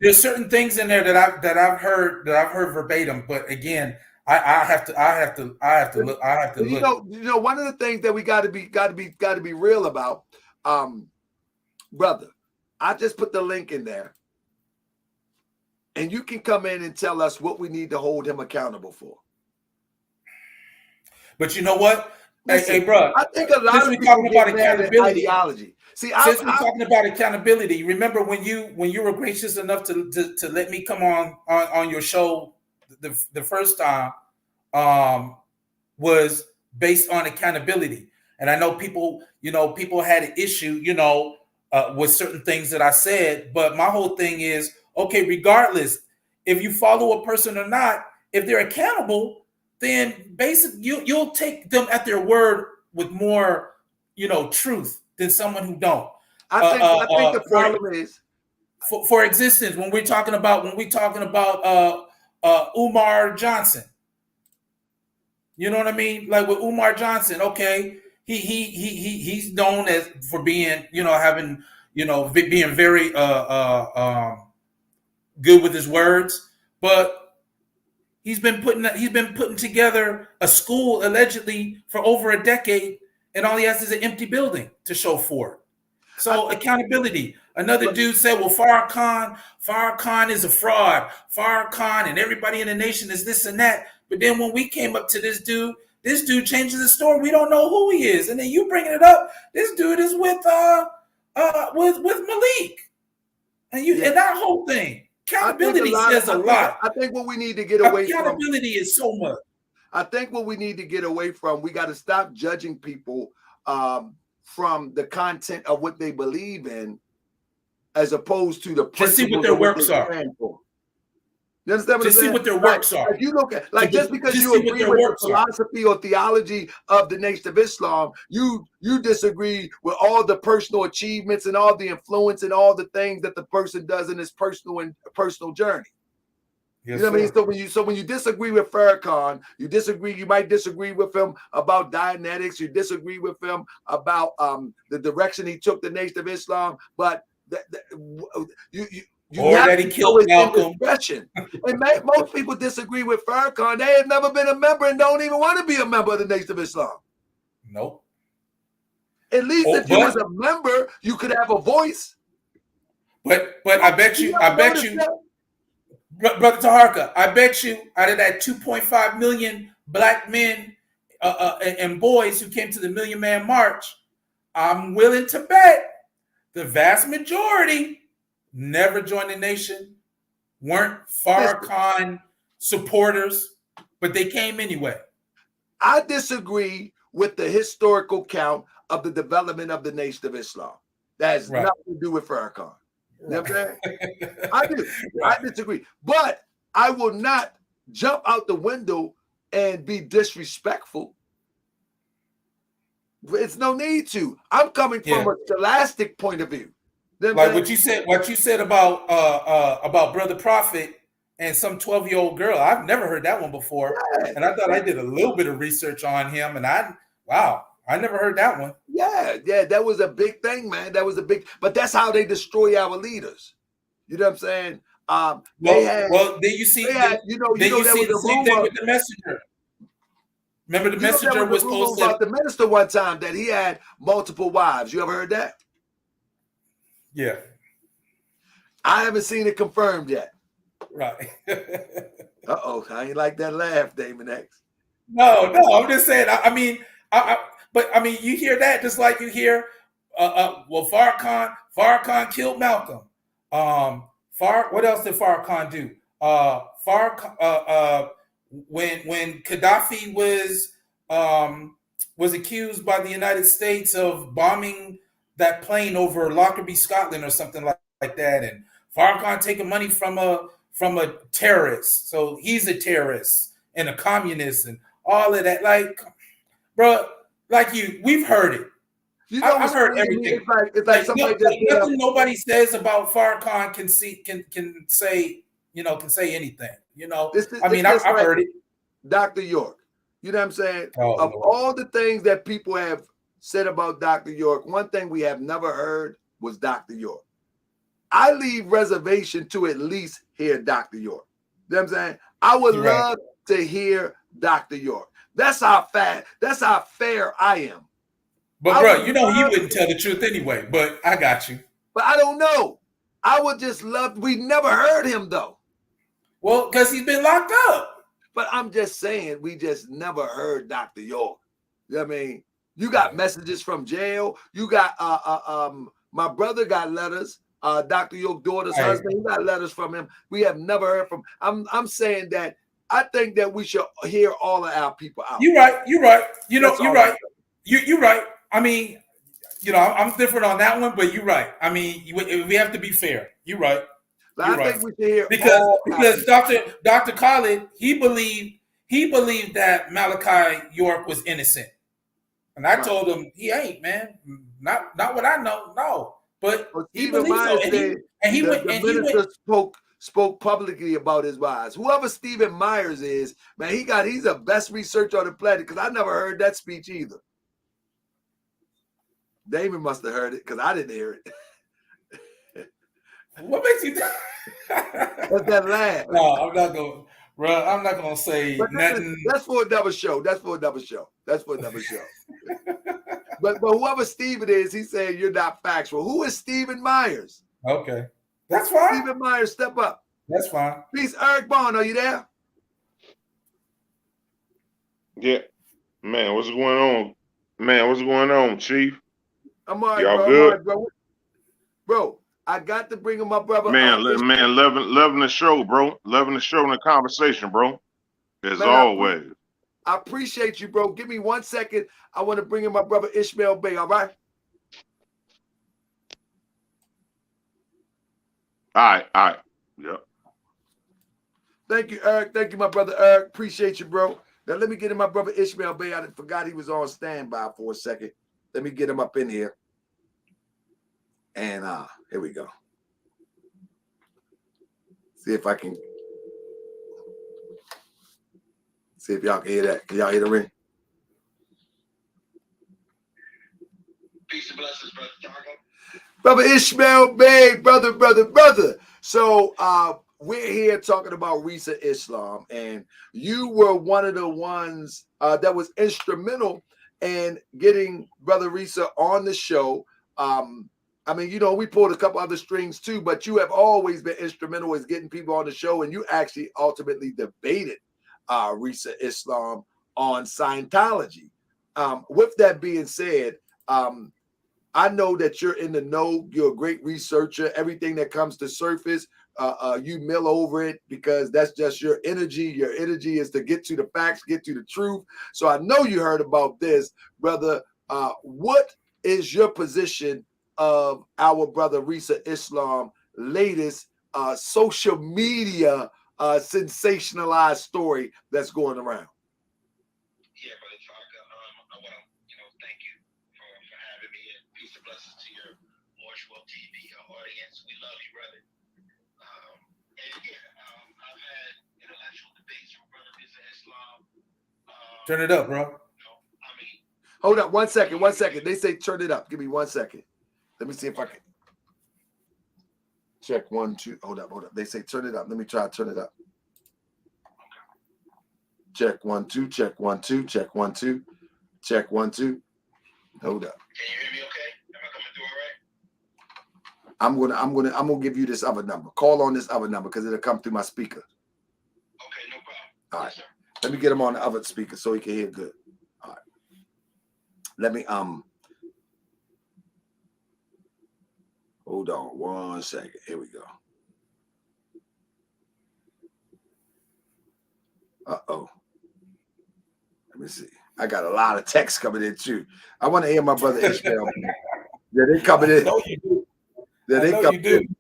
There's certain things in there that I've heard verbatim, but again, I have to look. You know, one of the things that we got to be real about, brother. I just put the link in there. And you can come in and tell us what we need to hold him accountable for. But you know what? Listen, hey, bro. I think a lot of people talking about accountability. Ideology. See, since we're talking about accountability, remember when you were gracious enough to let me come on your show the first time was based on accountability. And I know people had an issue, with certain things that I said, but my whole thing is, okay, regardless if you follow a person or not, if they're accountable, then basically you'll take them at their word with more, truth than someone who don't. I think the problem is, for existence, when we're talking about Umar Johnson, you know what I mean? Like with Umar Johnson, okay, he's known as for being, being very good with his words, but he's been putting together a school allegedly for over a decade, and all he has is an empty building to show for it. So accountability. Another dude said, well, Farrakhan is a fraud. Farrakhan and everybody in the nation is this and that. But then when we came up to this dude changes the story. We don't know who he is. And then you bringing it up, this dude is with Malik. And and that whole thing. Accountability says a lot. I think what we need to get away from. Accountability is so much. I think what we need to get away from, we got to stop judging people from the content of what they believe in, as opposed to the principles. To see what their works are. You understand what I'm saying? To see what their works are. If you look at, just because you agree with the philosophy or theology of the Nation of Islam, you disagree with all the personal achievements and all the influence and all the things that the person does in his personal journey. Yes, you know what I mean? So when you disagree with Farrakhan, you might disagree with him about Dianetics, you disagree with him about the direction he took the Nation of Islam, but you or that he killed Malcolm. And most people disagree with Farrakhan. They have never been a member and don't even want to be a member of the Nation of Islam. Nope. At least if you was a member, you could have a voice. But I bet you, Brother Taharka, I bet you out of that 2.5 million black men and boys who came to the Million Man March, I'm willing to bet the vast majority never joined the nation, weren't Farrakhan supporters, but they came anyway. I disagree with the historical count of the development of the Nation of Islam. That has nothing to do with Farrakhan. You know what I'm saying? I do. I disagree. But I will not jump out the window and be disrespectful. It's no need to. I'm coming from a scholastic point of view. Like what you said about Brother Prophet and some 12-year-old girl. I've never heard that one before. Yeah. And I thought I did a little bit of research on him, and I never heard that one. Yeah, that was a big thing, man. That was a big, but that's how they destroy our leaders. You know what I'm saying? Then you see the same thing with the messenger. Remember, the messenger was posted about the minister one time that he had multiple wives. You ever heard that? Yeah. I haven't seen it confirmed yet. Right. Uh-oh, I ain't like that laugh, Damon X. No, I'm just saying. But you hear that just like you hear, Farrakhan killed Malcolm. What else did Farrakhan do? When Gaddafi was accused by the United States of bombing that plane over Lockerbie, Scotland, or something like that, and Farrakhan taking money from a terrorist, so he's a terrorist and a communist and all of that. Like, bro, we've heard it. I've heard everything. It's like nothing nobody says about Farrakhan can say anything. I've heard it. Dr. York, you know what I'm saying? All the things that people have said about Dr. York, one thing we have never heard was Dr. York. I leave reservation to at least hear Dr. York. You know what I'm saying? I would love to hear Dr. York. That's how fair I am. But bro, he wouldn't tell the truth anyway, but I got you. But I don't know. I would just love, we never heard him though. Well, because he's been locked up. But I'm just saying, we just never heard Dr. York. You know what I mean? You got messages from jail. You got, my brother got letters. Dr. York's daughter's husband, he got letters from him. We have never heard from. I'm saying that I think that we should hear all of our people out. You're right. You're right. You're right. You're right. I mean, I'm different on that one, but you're right. I mean, we have to be fair. You're right. I think we should hear because Dr. Khalid, he believed that Malachi York was innocent, and I told him he ain't, man. Not what I know. No. But he believes so, and he went. Spoke publicly about his wives. Whoever Stephen Myers is, man, he's the best researcher on the planet because I never heard that speech either. Damon must have heard it because I didn't hear it. What makes you? What's that laugh? No, I'm not going. Bro, I'm not gonna say nothing. That's for another show. But whoever Stephen is, he said you're not factual. Who is Stephen Myers? Okay, that's fine. Stephen Myers, step up. That's fine. Peace, Eric Bond. Are you there? Yeah, man. What's going on? Man, what's going on, Chief? I'm all right, y'all bro. good? Bro, I got to bring him my brother. Man, loving the show, bro. Loving the show and the conversation, bro. As always. I appreciate you, bro. Give me 1 second. I want to bring in my brother Ishmael Bey, all right? All right. Yep. Thank you, Eric. Thank you, my brother Eric. Appreciate you, bro. Now, let me get in my brother Ishmael Bey. I forgot he was on standby for a second. Let me get him up in here. And here we go. See if I can. See if y'all can hear that. Can y'all hear the ring? Peace and blessings, brother Targo. Brother Ishmael Bey, brother. So we're here talking about Risa Islam, and you were one of the ones that was instrumental in getting Brother Risa on the show. I mean, we pulled a couple other strings too, but you have always been instrumental in getting people on the show, and you actually ultimately debated Risa Islam on Scientology. With that being said, I know that you're in the know. You're a great researcher. Everything that comes to surface, you mill over it because that's just your energy. Your energy is to get to the facts, get to the truth. So I know you heard about this, brother. What is your position of our brother Risa Islam latest social media sensationalized story that's going around? Yeah, brother Farrakhan. I want to, thank you for having me, and peace and blessings to your Marshall TV audience. We love you, brother. I've had intellectual debates with brother Rizza Islam. Turn it up, bro. Hold up, 1 second, 1 second. They say turn it up. Give me 1 second. Let me see if I can check 1, 2. Hold up. They say turn it up. Let me try to turn it up. Check 1, 2. Check 1, 2. Check 1, 2. Check 1, 2. Hold up. Can you hear me okay? Am I coming through all right? I'm gonna give you this other number. Call on this other number because it'll come through my speaker. Okay, no problem. All right. Yes, sir. Let me get him on the other speaker so he can hear good. All right. Let me hold on 1 second. Here we go. Uh-oh. Let me see. I got a lot of texts coming in too. I want to hear my brother Ishmael. Yeah, they coming in. No, you do. Yeah, they coming in.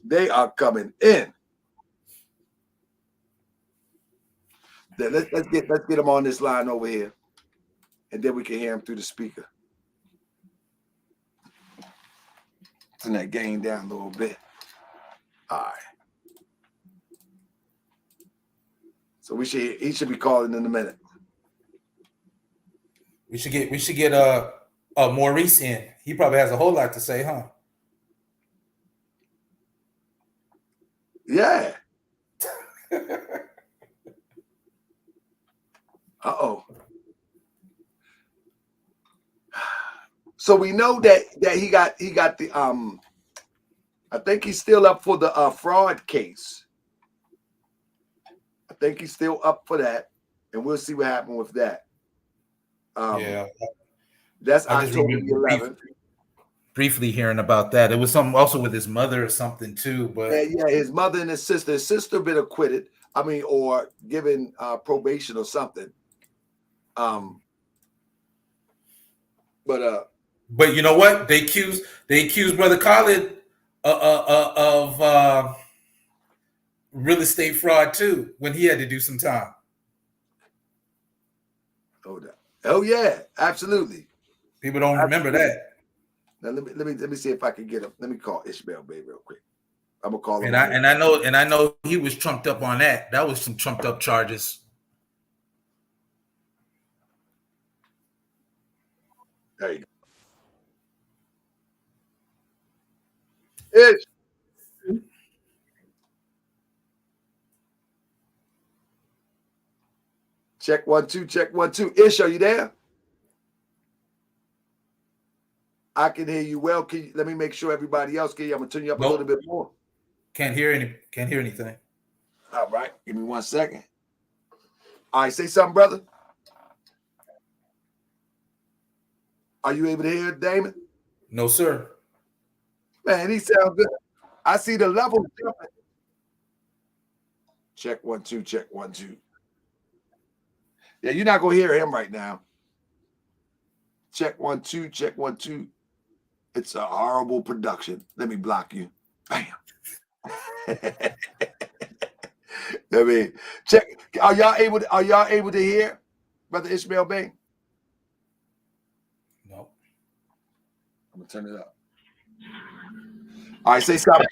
They are coming in. Yeah, let's get them on this line over here, and then we can hear him through the speaker. Turn that gain down a little bit. All right. So he should be calling in a minute. We should get Maurice in. He probably has a whole lot to say, huh? Yeah. Uh-oh. So we know that he got the I think he's still up for the fraud case. I think he's still up for that, and we'll see what happens with that. Yeah, that's October 11th. Briefly hearing about that. It was something also with his mother or something too. But yeah, his mother and his sister. His sister been acquitted. I mean, or given probation or something. But you know what? They accused Brother Khalid of real estate fraud too when he had to do some time. Oh yeah, absolutely. People don't remember that. Now let me see if I can get him. Let me call Ishmael Bay real quick. I'm gonna call him. And I know he was trumped up on that. That was some trumped up charges. There you go. Ish. Check 1, 2. Check 1, 2. Ish, are you there? I can hear you well. Let me make sure everybody else can hear you. I'm gonna turn you up a little bit more. Can't hear anything. All right, give me 1 second. All right, say something, brother. Are you able to hear it, Damon? No, sir. Man, he sounds good. I see the level jumping. Check 1, 2. Check 1, 2. Yeah, you're not gonna hear him right now. Check 1, 2. Check 1, 2. It's a horrible production. Let me block you. Bam. I mean, check. Are y'all able to hear, Brother Ishmael Bey? No. I'm gonna turn it up. All right, say something.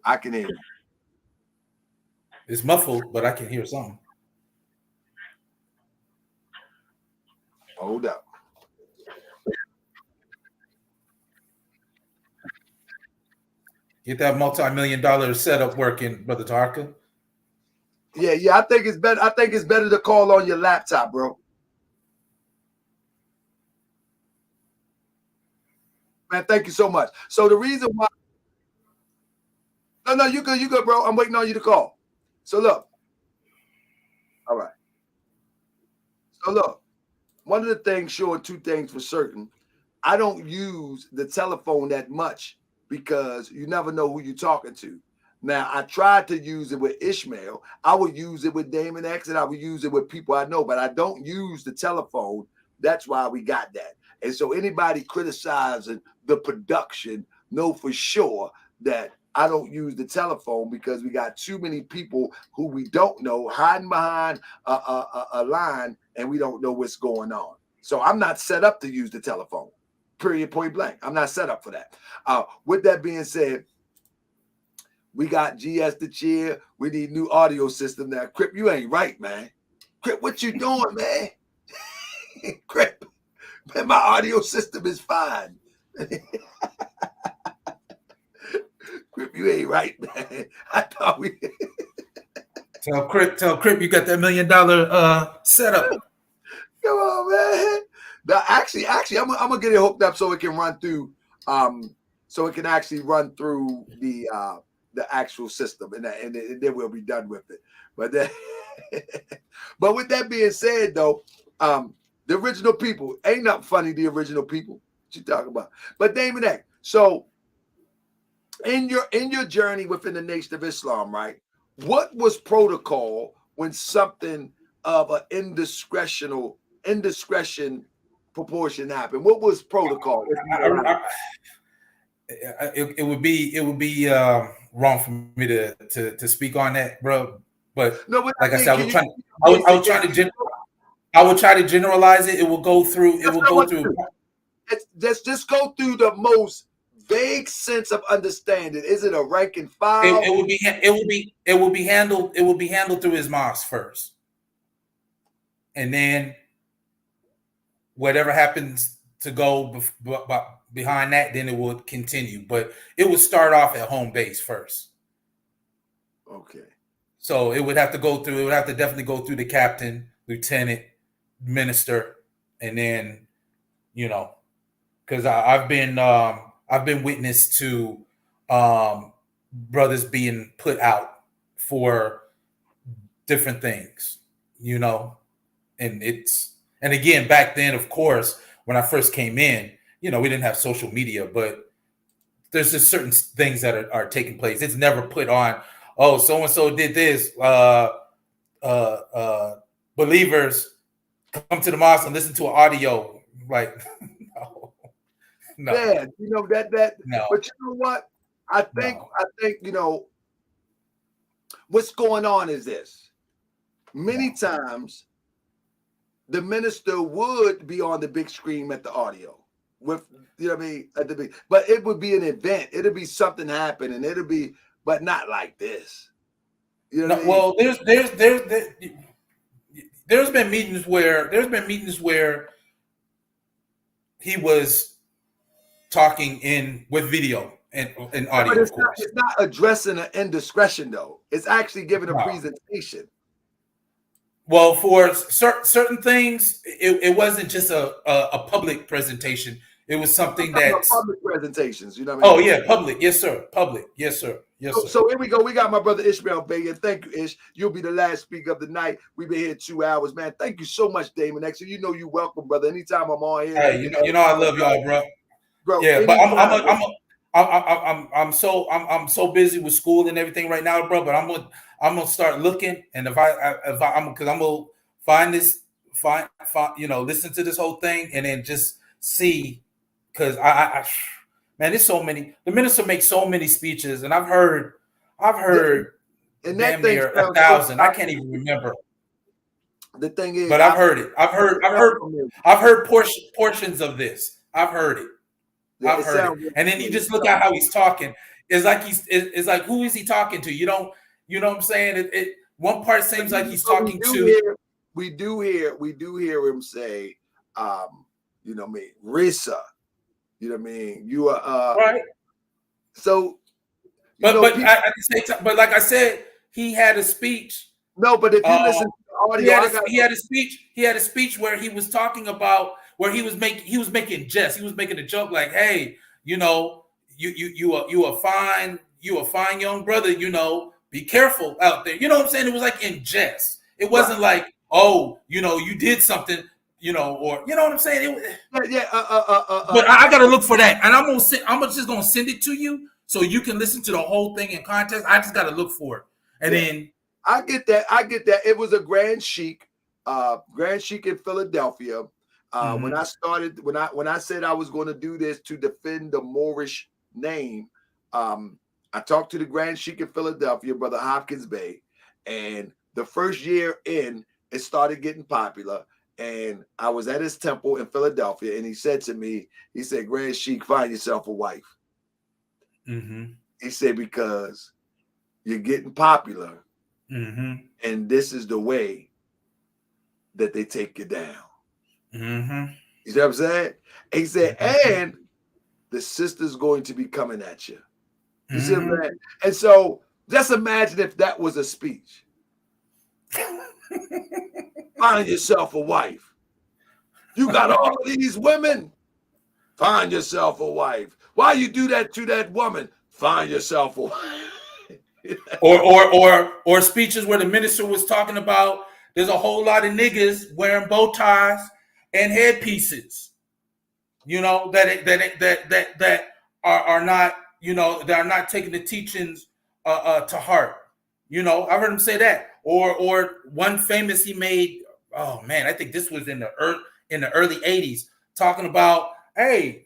I can hear you. It's muffled, but I can hear something. Hold up. Get that multi-million-dollar setup working, Brother Tarka. Yeah. I think it's better. I think it's better to call on your laptop, bro. Man, thank you so much. So the reason why, no, you good, bro. I'm waiting on you to call. So look, all right. So look, one of the things, sure, two things for certain. I don't use the telephone that much because you never know who you're talking to. Now, I tried to use it with Ishmael. I would use it with Damon X, and I would use it with people I know, but I don't use the telephone. That's why we got that. And so anybody criticizing the production know for sure that I don't use the telephone because we got too many people who we don't know hiding behind a line, and we don't know what's going on. So I'm not set up to use the telephone. Period, point blank. I'm not set up for that. With that being said, we got GS the chair. We need new audio system now. Crip, you ain't right, man. Crip, what you doing, man? Crip, man, my audio system is fine. Crip, you ain't right, man. I thought we Tell Crip you got that $1 million setup. Come on, man. Now, actually, I'm gonna get it hooked up so it can run through, so it can actually run through the actual system, and then we'll be done with it. But then, but with that being said, though, the original people ain't nothing funny. The original people, what you talking about? But Damon X. So, in your journey within the Nation of Islam, right? What was protocol when something of an indiscretion proportion happened? What was protocol? It would be wrong for me to speak on that, bro. But no, like I said, I would try to generalize it. It will go through. It will go through. Let's just go through the most vague sense of understanding. Is it a rank and file? It will be handled through his mosque first, and then whatever happens to go behind that, then it will continue. But it would start off at home base first. Okay. So it would have to go through. It would have to definitely go through the captain, lieutenant, minister, and then, because I've been witness to brothers being put out for different things, and again, back then, of course, when I first came in, we didn't have social media, but there's just certain things that are taking place. It's never put on, oh, so-and-so did this. Believers come to the mosque and listen to an audio. Like, no. Yeah, that. No. But you know what? I think, what's going on is this. Many times, the minister would be on the big screen at the audio with, at the big, but it would be an event. It'll be something happening. It'll be, but not like this. Well, there's been meetings where he was talking in with video and audio. But it's not addressing an indiscretion though. It's actually giving a presentation. Well, for certain things, it wasn't just a public presentation. It was something that's public presentations. You know what I mean? Oh yeah, public. Yes, sir. Public. Yes, sir. Yes, sir. So here we go. We got my brother Ishmael Bey. Thank you, Ish. You'll be the last speaker of the night. We've been here 2 hours, man. Thank you so much, Damon X. You're welcome, brother. Anytime I'm on here. Hey, I love y'all, bro. Yeah, but I'm so busy with school and everything right now, bro. But I'm gonna start looking, and I'm gonna find listen to this whole thing, and then just see, because man, there's so many. The minister makes so many speeches, and I've heard and damn near 1,000. I can't even remember. The thing is, but I've heard it. I've heard portions of this. I've heard it. I've heard it. And then you just look at how he's talking. It's like who is he talking to? You know what I'm saying? One part seems like he's talking to. We do hear him say, Risa. You know what I mean? You are right. So, but at the same time, but like I said, he had a speech. No, but if you listen to the audio, he had a speech. He had a speech where he was talking about where he was making jest. He was making a joke like, "Hey, you a fine young brother, be careful out there. You know what I'm saying? It was like in jest. It wasn't like, oh, you did something, or you know what I'm saying? But I gotta look for that, and I'm just gonna send it to you so you can listen to the whole thing in context. I just gotta look for it, and then I get that. It was a Grand Chic in Philadelphia. When I started, when I said I was going to do this to defend the Moorish name, I talked to the Grand Chic in Philadelphia, Brother Hopkins Bay, and the first year in, it started getting popular. And I was at his temple in Philadelphia, and he said to me, he said, Grand Chic, find yourself a wife. He said, because you're getting popular, and this is the way that they take you down. You see what I'm saying? And he said, and the sister's going to be coming at you. You see what I'm saying? And so just imagine if that was a speech. Find yourself a wife. You got all of these women. Find yourself a wife. Why you do that to that woman? Find yourself a wife. or speeches where the minister was talking about there's a whole lot of niggas wearing bow ties and headpieces, that are not, that are not taking the teachings to heart. I've heard him say that. Or one famous he made. Oh man, I think this was in the early 80s, talking about, hey,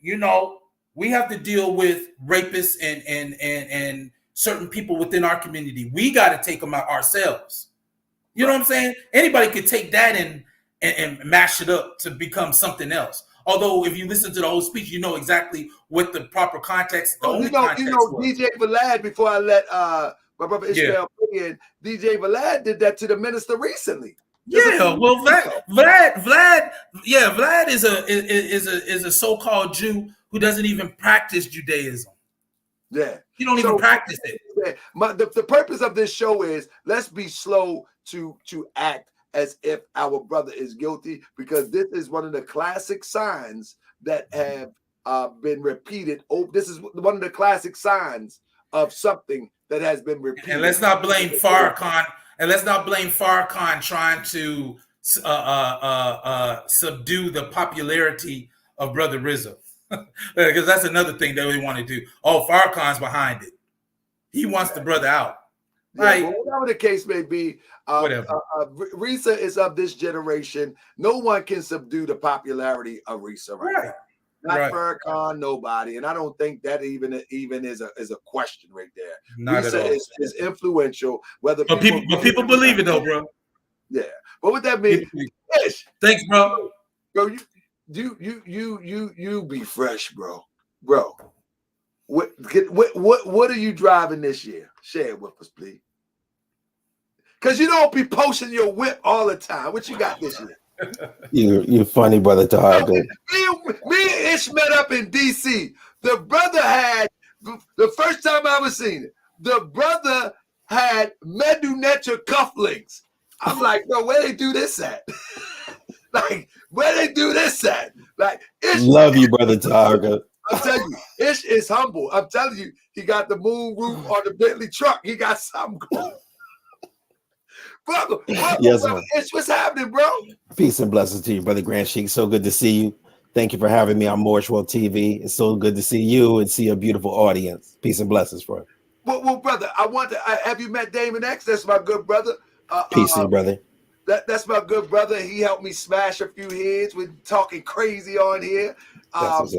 we have to deal with rapists and certain people within our community. We got to take them out ourselves. You know what I'm saying? Anybody could take that and mash it up to become something else. Although if you listen to the whole speech, you know exactly what the proper context. DJ Vlad, before I let my brother Ishmael put in, DJ Vlad did that to the minister recently. Vlad is a so-called Jew who doesn't even practice Judaism. Yeah, he don't even practice it. Yeah. The purpose of this show is let's be slow to act as if our brother is guilty, because this is one of the classic signs that have been repeated. Oh, this is one of the classic signs of something that has been repeated. And let's not blame Farrakhan. And let's not blame Farrakhan trying to subdue the popularity of Brother Rizza, because that's another thing that we want to do. Oh, Farrakhan's behind it. He wants the brother out. Yeah, right. Well, whatever the case may be, Risa is of this generation. No one can subdue the popularity of Risa right now. Not Farrakhan, nobody. And I don't think that even is a question right there. Not Risa is influential. Whether people believe it though, bro. Yeah. But what that means, thanks, bro. Bro, you be fresh, bro. Bro. What are you driving this year? Share it with us, please. Because you don't be posting your whip all the time. What you got this year? You're funny, brother Tahar. Me and Ish met up in DC. The brother had, the first time I ever seen it, the brother had Medunetra cufflinks. I'm like, bro, where they do this at? Like, where they do this at? Like, Ish, love you, brother Tahar. I'm telling you, Ish is humble. I'm telling you, he got the moon roof on the Bentley truck. He got something going. Brother, yes, brother, Ish, what's happening, bro? Peace and blessings to you, brother Grand Sheik. So good to see you. Thank you for having me on Moorish World TV. It's so good to see you and see a beautiful audience. Peace and blessings, bro. Well, brother, have you met Damon X? That's my good brother. Peace, brother. That's my good brother. He helped me smash a few heads with talking crazy on here. And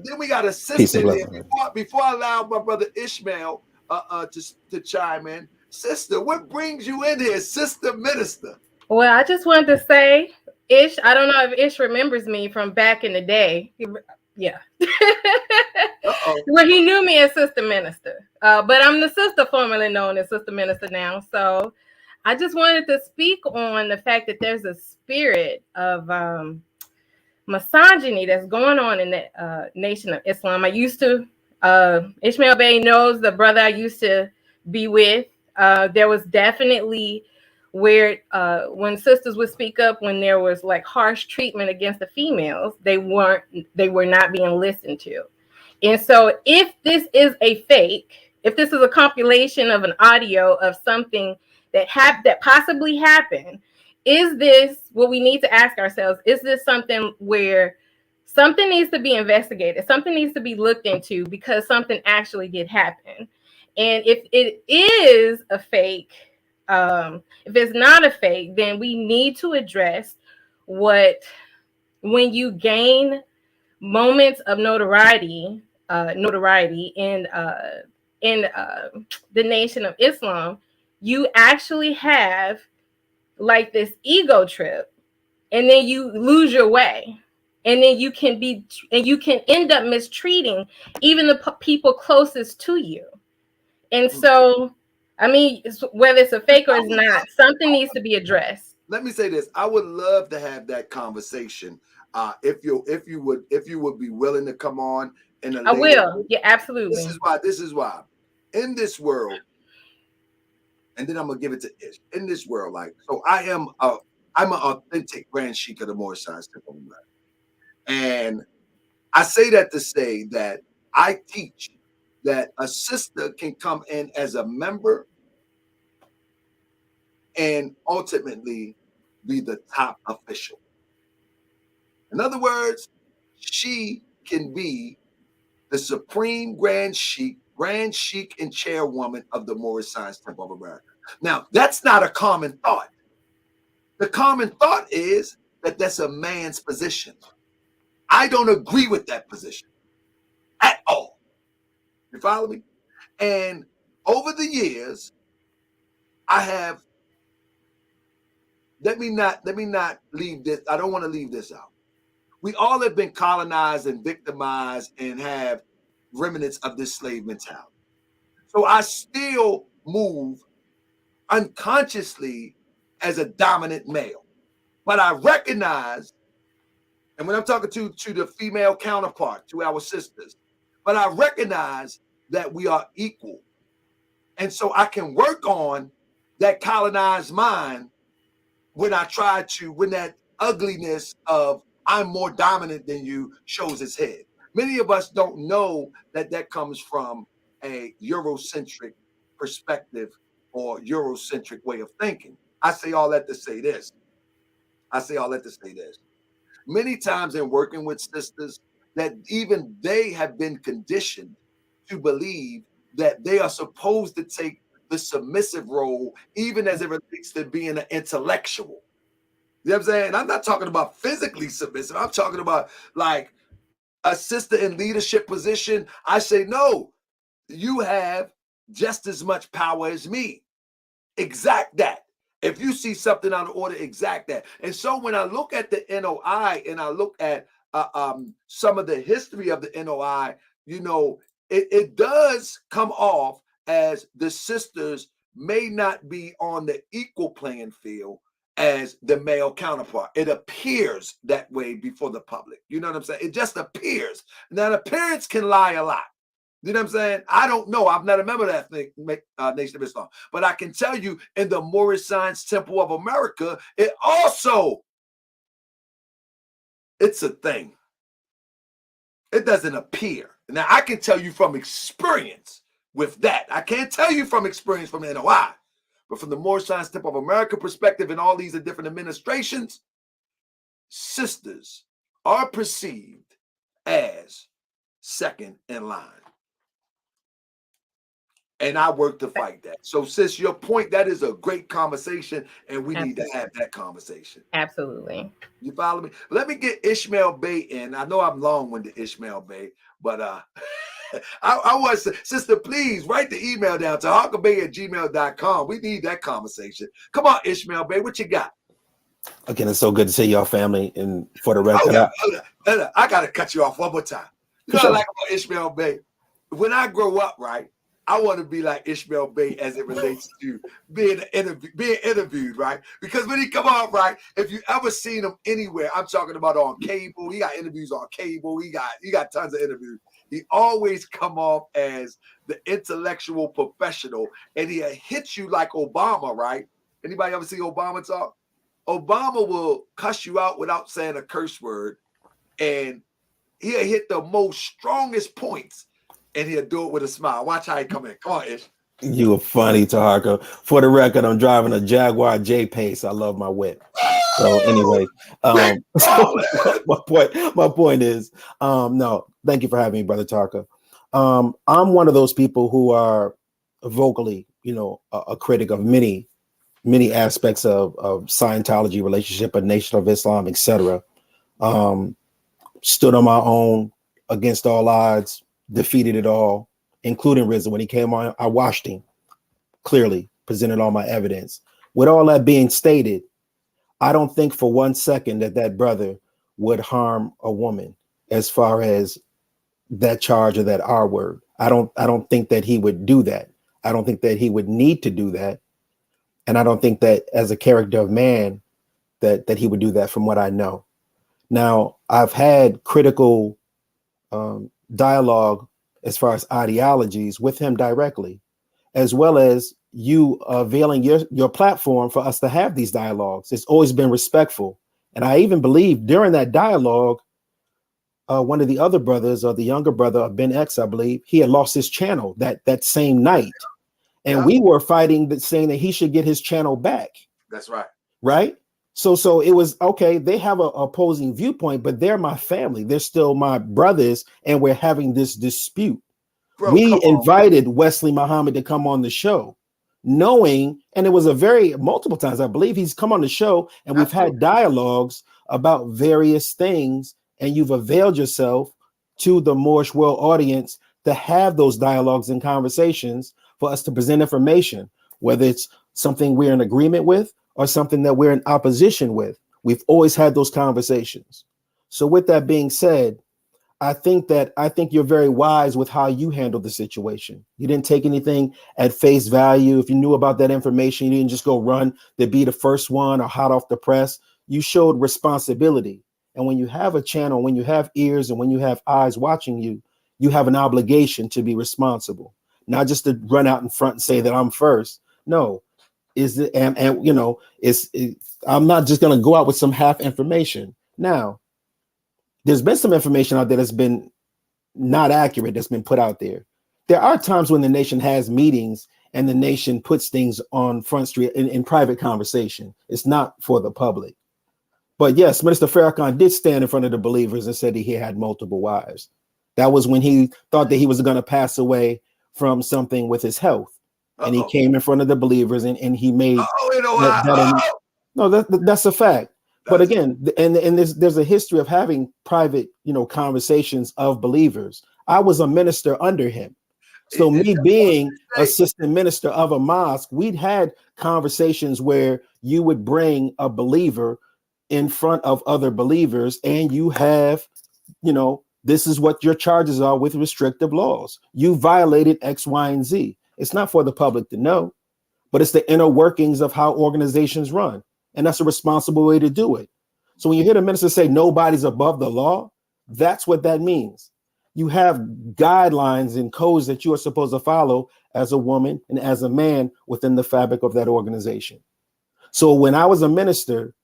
then we got a sister there. Before I allow my brother Ishmael to chime in, sister, what brings you in here, sister minister? Well, I just wanted to say, Ish, I don't know if Ish remembers me from back in the day. Yeah. Well, he knew me as sister minister, but I'm the sister formerly known as sister minister now. So I just wanted to speak on the fact that there's a spirit of misogyny that's going on in the Nation of Islam. I used to, Ishmael Bey knows the brother I used to be with. There was definitely where when sisters would speak up when there was like harsh treatment against the females, they were not being listened to. And so if this is a fake, if this is a compilation of an audio of something that possibly happened, is this what we need to ask ourselves? Is this something where something needs to be investigated, something needs to be looked into because something actually did happen? And if it is a fake, if it's not a fake, then we need to address what, when you gain moments of notoriety in the Nation of Islam, you actually have like this ego trip, and then you lose your way, and then you can end up mistreating even the people closest to you. And so, I mean, whether it's a fake or it's not, something needs to be addressed. Let me say this: I would love to have that conversation. If you would be willing to come on in a I will. Yeah, absolutely. This is why. In this world, and then I'm gonna give it to Ish. In this world, like, so I'm an authentic Grand Sheik of the Moorish Science Temple, and I say that to say that I teach that a sister can come in as a member and ultimately be the top official. In other words, she can be the supreme Grand Sheik and chairwoman of the Moorish Science Temple of America. Now, that's not a common thought. The common thought is that that's a man's position. I don't agree with that position at all. You follow me? And over the years, I have, let me not leave this. I don't want to leave this out. We all have been colonized and victimized and have remnants of this slave mentality. So I still move unconsciously as a dominant male. But I recognize, and when I'm talking to the female counterpart, to our sisters, but I recognize that we are equal. And so I can work on that colonized mind when that ugliness of I'm more dominant than you shows its head. Many of us don't know that comes from a Eurocentric perspective or Eurocentric way of thinking. I say all that to say this. Many times in working with sisters, that even they have been conditioned to believe that they are supposed to take the submissive role, even as it relates to being an intellectual. You know what I'm saying? I'm not talking about physically submissive. I'm talking about like a sister in leadership position. I say, no, you have just as much power as me. Exact that. If you see something out of order, exact that. And so when I look at the NOI and I look at some of the history of the NOI, you know, it does come off as the sisters may not be on the equal playing field as the male counterpart. It appears that way before the public. You know what I'm saying? It just appears. Now, appearance can lie a lot. You know what I'm saying? I don't know. I've not a member of that thing, Nation of Islam. But I can tell you in the Moorish Science Temple of America, it's a thing. It doesn't appear. Now, I can tell you from experience with that. I can't tell you from experience from the NOI. But from the Moorish Science Temple of America perspective and all these different administrations, sisters are perceived as second in line. And I work to fight that. So, sis, your point, that is a great conversation, and we need to have that conversation. Absolutely. You follow me? Let me get Ishmael Bey in. I know I'm long-winded, Ishmael Bey, but I want to, sister, please write the email down to hawkabay@gmail.com. We need that conversation. Come on, Ishmael Bey, what you got? Again, it's so good to see y'all family. And for the record, I got to cut you off one more time. You know what I like about Ishmael Bey? When I grow up, right, I want to be like Ishmael Bey as it relates to being interviewed, right? Because when he come on, right, if you ever seen him anywhere, I'm talking about on cable. He got interviews on cable. He got tons of interviews. He always come off as the intellectual professional, and he'll hit you like Obama, right? Anybody ever see Obama talk? Obama will cuss you out without saying a curse word, and he'll hit the most strongest points. and he'll do it with a smile. Watch how he come in. Come on, Ish. You are funny, Taharka. For the record, I'm driving a Jaguar J-Pace. I love my whip. So anyway, my point is, no, thank you for having me, Brother Tarka. I'm one of those people who are vocally, a critic of many aspects of Scientology, relationship, a Nation of Islam, etc. Stood on my own against all odds, defeated it all, including Rizza. When he came on, I watched him clearly, presented all my evidence. With all that being stated, I don't think for 1 second that brother would harm a woman as far as that charge or that R word. I don't think that he would do that. I don't think that he would need to do that. And I don't think that as a character of man that he would do that from what I know. Now, I've had critical dialogue as far as ideologies with him directly, as well as you availing your platform for us to have these dialogues. It's always been respectful. And I even believe during that dialogue, one of the other brothers, or the younger brother, Ben X, I believe, he had lost his channel that same night. And we were fighting, saying that he should get his channel back. That's right. Right? So it was, okay, they have an opposing viewpoint, but they're my family. They're still my brothers, and we're having this dispute. Bro, we invited Wesley Muhammad to come on the show, knowing, and it was multiple times, I believe he's come on the show, and we've had dialogues about various things, and you've availed yourself to the Moorish World audience to have those dialogues and conversations for us to present information, whether it's something we're in agreement with or something that we're in opposition with. We've always had those conversations. So with that being said, I think you're very wise with how you handled the situation. You didn't take anything at face value. If you knew about that information, you didn't just go run to be the first one or hot off the press. You showed responsibility. And when you have a channel, when you have ears and when you have eyes watching you, you have an obligation to be responsible, not just to run out in front and say that I'm first. No, I'm not just going to go out with some half information. Now, there's been some information out there that's been not accurate, that's been put out there. There are times when the nation has meetings and the nation puts things on Front Street in private conversation. It's not for the public. But yes, Minister Farrakhan did stand in front of the believers and said that he had multiple wives. That was when he thought that he was going to pass away from something with his health. And he came in front of the believers and he made that's a fact. But again, and there's a history of having private, conversations of believers. I was a minister under him. So me being assistant minister of a mosque, we'd had conversations where you would bring a believer in front of other believers and you have, this is what your charges are with restrictive laws. You violated X, Y, and Z. It's not for the public to know, but it's the inner workings of how organizations run. And that's a responsible way to do it. So when you hear the minister say nobody's above the law, that's what that means. You have guidelines and codes that you are supposed to follow as a woman and as a man within the fabric of that organization. So when I was a minister,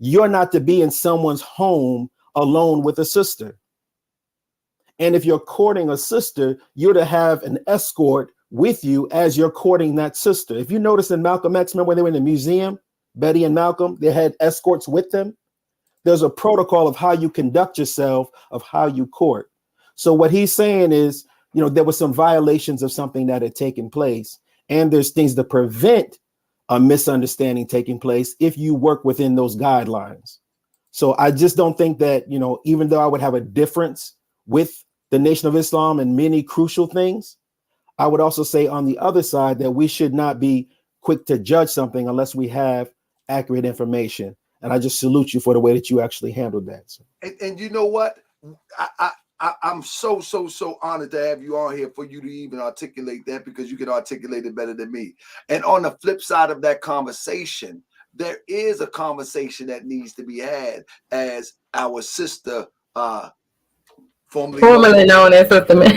you're not to be in someone's home alone with a sister. And if you're courting a sister, you're to have an escort with you as you're courting that sister. If you notice in Malcolm X, remember when they were in the museum, Betty and Malcolm, they had escorts with them. There's a protocol of how you conduct yourself, of how you court. So what he's saying is, there were some violations of something that had taken place, and there's things to prevent a misunderstanding taking place if you work within those guidelines. So I just don't think that, even though I would have a difference with the Nation of Islam and many crucial things, I would also say on the other side that we should not be quick to judge something unless we have accurate information. And I just salute you for the way that you actually handled that. So. And you know what? I'm so honored to have you on here for you to even articulate that, because you can articulate it better than me. And on the flip side of that conversation, there is a conversation that needs to be had, as our sister, formerly known as Sister Man.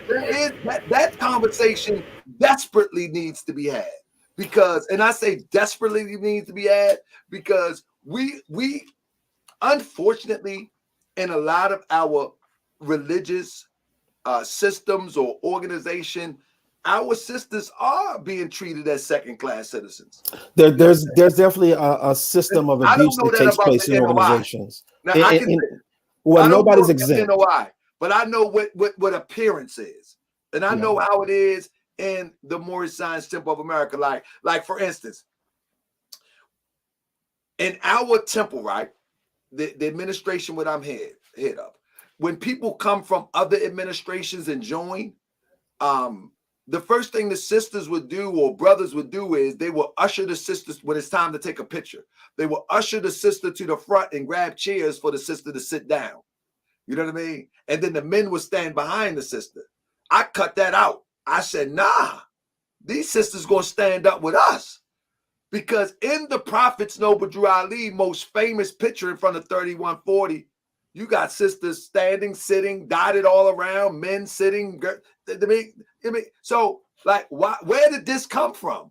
There is that conversation desperately needs to be had, because, and I say desperately needs to be had because we unfortunately, in a lot of our religious systems or organization, our sisters are being treated as second-class citizens. There's definitely a system of I don't abuse know that that takes about place the in NOI. organizations. Now, I don't Nobody's know exempt. NOI, but I know what appearance is, and I know how it is in the Moorish Science Temple of America. Like for instance, in our temple, right, the administration what I'm head of, when people come from other administrations and join, the first thing the sisters would do or brothers would do is they will usher the sisters when it's time to take a picture. They will usher the sister to the front and grab chairs for the sister to sit down. You know what I mean? And then the men would stand behind the sister. I cut that out. I said, nah, these sisters gonna stand up with us. Because in the Prophet's Noble Drew Ali most famous picture in front of 3140, you got sisters standing, sitting, dotted all around, men sitting. So, like, where did this come from?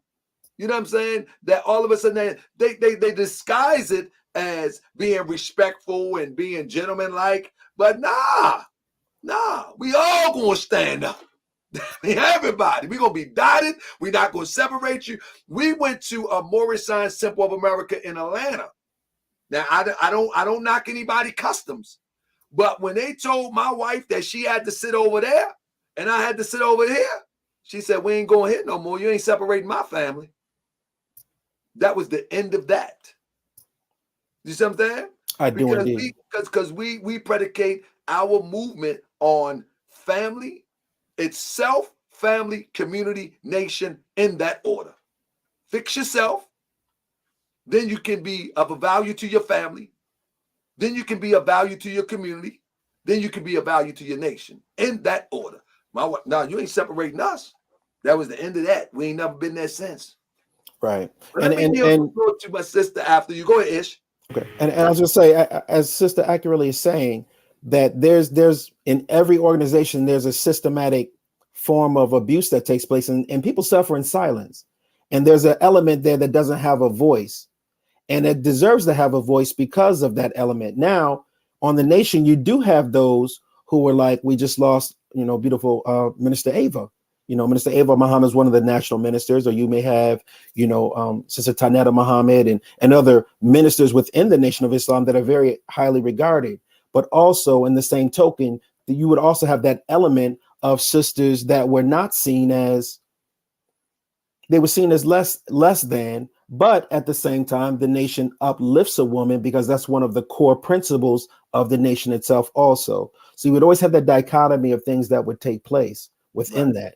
You know what I'm saying? That all of a sudden they disguise it as being respectful and being gentlemanlike, but nah, we all gonna stand up. Everybody, we're gonna be dotted. We're not gonna separate you. We went to a Moorish Science Temple of America in Atlanta. Now, I don't knock anybody customs, but when they told my wife that she had to sit over there and I had to sit over here, she said, "We ain't going here no more. You ain't separating my family." That was the end of that. You see what I'm saying? I do indeed. Because we predicate our movement on family itself, family, community, nation, in that order. Fix yourself, then you can be of a value to your family, then you can be of value to your community, then you can be of value to your nation, in that order. Now you ain't separating us. That was the end of that. We ain't never been there since. Right. Let me go to my sister after you. Go ahead, Ish. Okay. And I was just say, as Sister accurately is saying, that there's in every organization, there's a systematic form of abuse that takes place, and people suffer in silence. And there's an element there that doesn't have a voice, and it deserves to have a voice because of that element. Now, on the nation, you do have those who were like, we just lost, beautiful Minister Ava. Minister Ava Muhammad is one of the national ministers, or you may have, Sister Tanetta Muhammad and other ministers within the Nation of Islam that are very highly regarded. But also in the same token, you would also have that element of sisters that were not seen as, they were seen as less than, but at the same time, the nation uplifts a woman because that's one of the core principles of the nation itself also. So you would always have that dichotomy of things that would take place within that,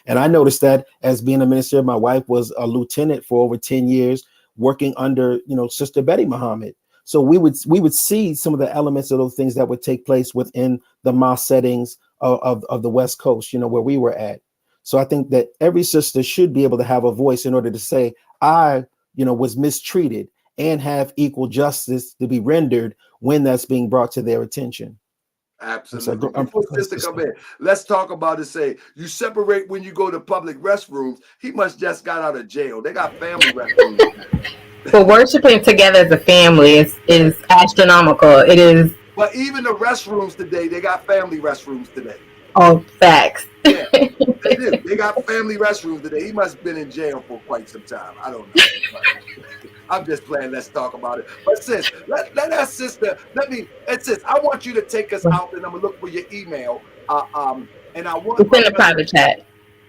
and I noticed that as being a minister, my wife was a lieutenant for over 10 years working under, Sister Betty Muhammad. So we would see some of the elements of those things that would take place within the mosque settings of the West Coast, where we were at. So I think that every sister should be able to have a voice in order to say, I, was mistreated, and have equal justice to be rendered when that's being brought to their attention. Absolutely. Before sister come in, let's talk about it. Say you separate when you go to public restrooms. He must just got out of jail. They got family restrooms. But worshiping together as a family is astronomical. It is. But even the restrooms today, they got family restrooms today. Oh, facts. Yeah, they do. They got family restrooms today. He must have been in jail for quite some time. I don't know. I'm just playing. Let's talk about it. But sis, let our sister, sis, I want you to take us out, and I'm gonna look for your email. And I want it's in the private chat.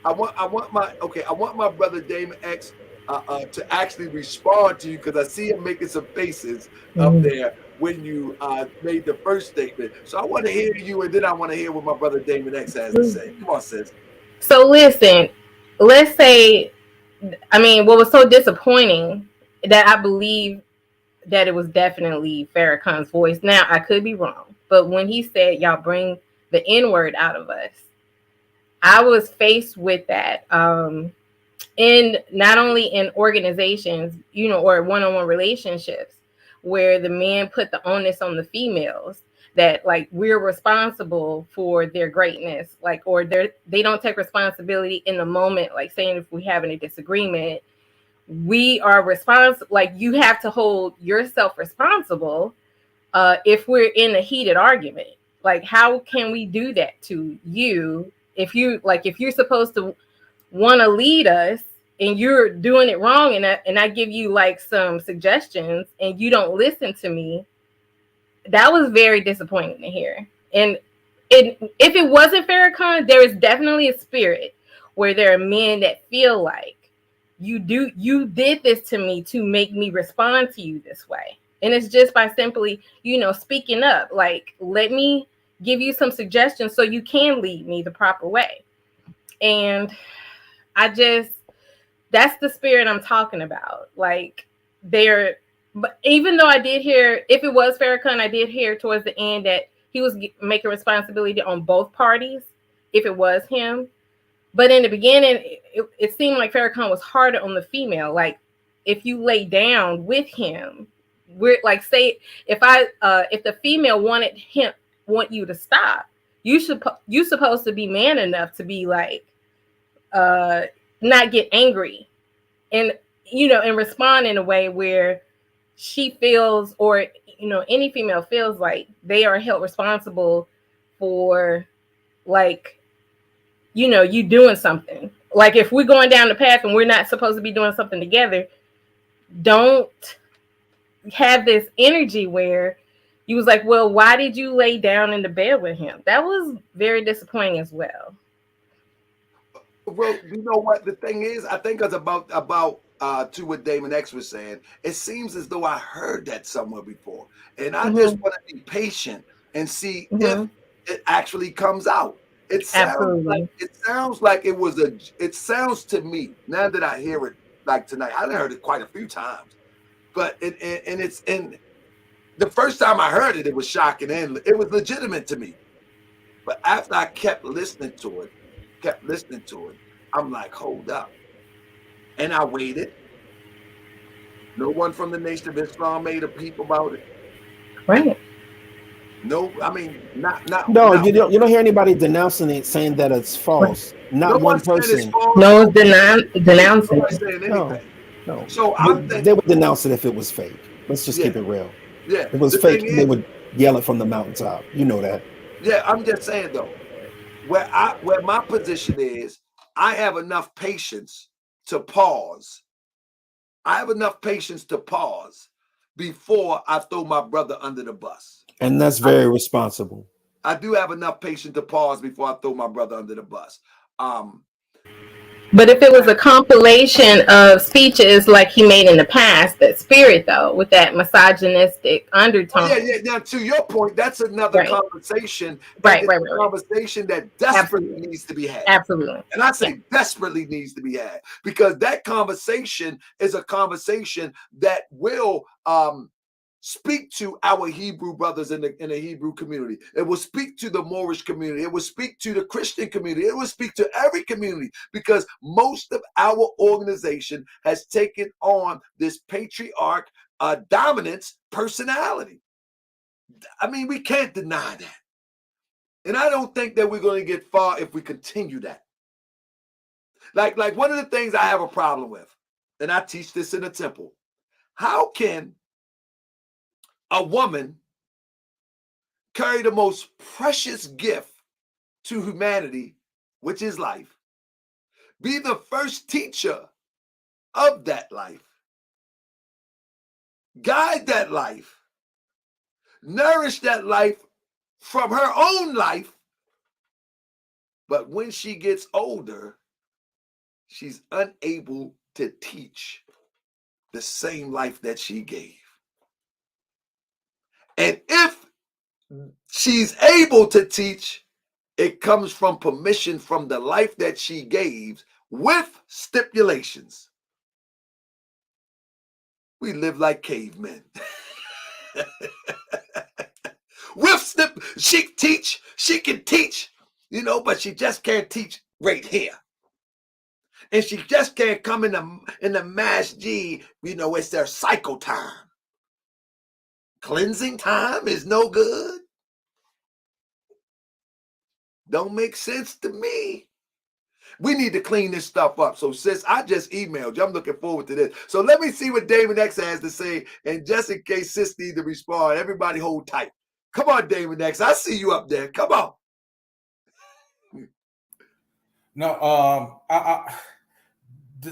I want my brother Damon X to actually respond to you, because I see him making some faces up there when you made the first statement. So I want to hear you, and then I want to hear what my brother Damon X has to say. Come on, sis. So listen, let's say, what was so disappointing that I believe that it was definitely Farrakhan's voice. Now, I could be wrong, but when he said, y'all bring the N-word out of us, I was faced with that. In not only in organizations, or one-on-one relationships, where the men put the onus on the females that like we're responsible for their greatness, like, or they don't take responsibility in the moment, like saying if we having a disagreement, we are responsible. Like you have to hold yourself responsible if we're in a heated argument. Like, how can we do that to you if you're supposed to want to lead us and you're doing it wrong, and I give you like some suggestions and you don't listen to me? That was very disappointing to hear. And if it wasn't Farrakhan, there is definitely a spirit where there are men that feel like you did this to me to make me respond to you this way. And it's just by simply, speaking up, like, let me give you some suggestions so you can lead me the proper way. And that's the spirit I'm talking about. Like, but even though I did hear, if it was Farrakhan, I did hear towards the end that he was making responsibility on both parties, if it was him. But in the beginning, it seemed like Farrakhan was harder on the female. Like, if you lay down with him, we're like, say, if the female want you to stop, you supposed to be man enough to be like, not get angry, and and respond in a way where she feels, or any female feels like they are held responsible for, like, you doing something. Like, if we're going down the path and we're not supposed to be doing something together, don't have this energy where you was like, well, why did you lay down in the bed with him? That was very disappointing as well. Well, you know what the thing is? I think it's about to what Damon X was saying. It seems as though I heard that somewhere before, and I just want to be patient and see if it actually comes out. It sounds like it was it sounds to me, now that I hear it, like tonight, I heard it quite a few times, but it's the first time I heard it, it was shocking and it was legitimate to me. But after I kept listening to it, I'm like, hold up. And I waited. No one from the Nation of Islam made a peep about it. Right. No, I mean, not. No, you don't hear anybody denouncing it, saying that it's false. Not one person. No denouncing it. No. So they would denounce it if it was fake. Let's just keep it real. Yeah. If it was fake, they would yell it from the mountaintop. You know that. Yeah, I'm just saying though, where my position is, I have enough patience to pause. Before I throw my brother under the bus. And that's very responsible. I do have enough patience to pause before I throw my brother under the bus. But if it was a compilation of speeches like he made in the past, that spirit though, with that misogynistic undertone. Yeah. Now, to your point, that's another conversation. Right. Conversation that desperately needs to be had. Absolutely. And I say desperately needs to be had, because that conversation is a conversation that will speak to our Hebrew brothers in the Hebrew community. It will speak to the Moorish community. It will speak to the Christian community. It will speak to every community, because most of our organization has taken on this patriarch dominance personality. I mean, we can't deny that. And I don't think that we're going to get far if we continue that. Like one of the things I have a problem with, and I teach this in the temple, how can a woman carry the most precious gift to humanity, which is life, be the first teacher of that life, guide that life, nourish that life from her own life, but when she gets older, she's unable to teach the same life that she gave? And if she's able to teach, it comes from permission from the life that she gave, with stipulations. We live like cavemen. She can teach, but she just can't teach right here. And she just can't come in the masjid, it's their cycle time. Cleansing time is no good. Don't make sense to me. We need to clean this stuff up. So, sis, I just emailed you. I'm looking forward to this. So let me see what David X has to say. And just in case sis needs to respond, everybody hold tight, Come on, Damon X. I see you up there. Come on. No,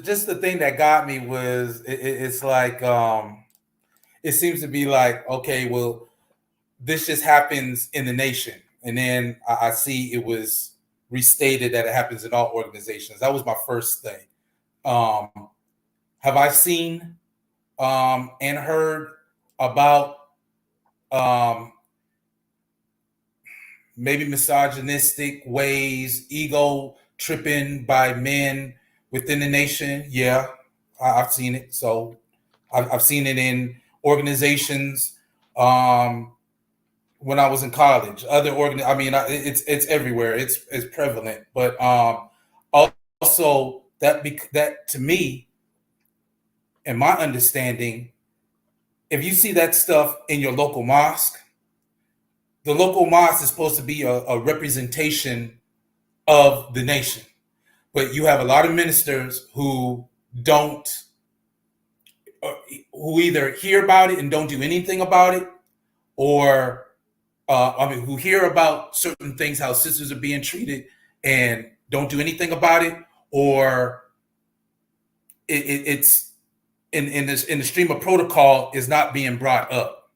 just the thing that got me was it's like it seems to be like, okay, well, this just happens in the nation, and then I see it was restated that it happens in all organizations. That was my first thing. Have I seen and heard about maybe misogynistic ways, ego tripping by men within the nation? Yeah, I've seen it. So I've seen it in organizations when I was in college. It's everywhere. It's prevalent. But also that to me, in my understanding, if you see that stuff in your local mosque, the local mosque is supposed to be a representation of the nation. But you have a lot of ministers who who either hear about it and don't do anything about it, or who hear about certain things, how sisters are being treated, and don't do anything about it, or it's in the stream of protocol is not being brought up.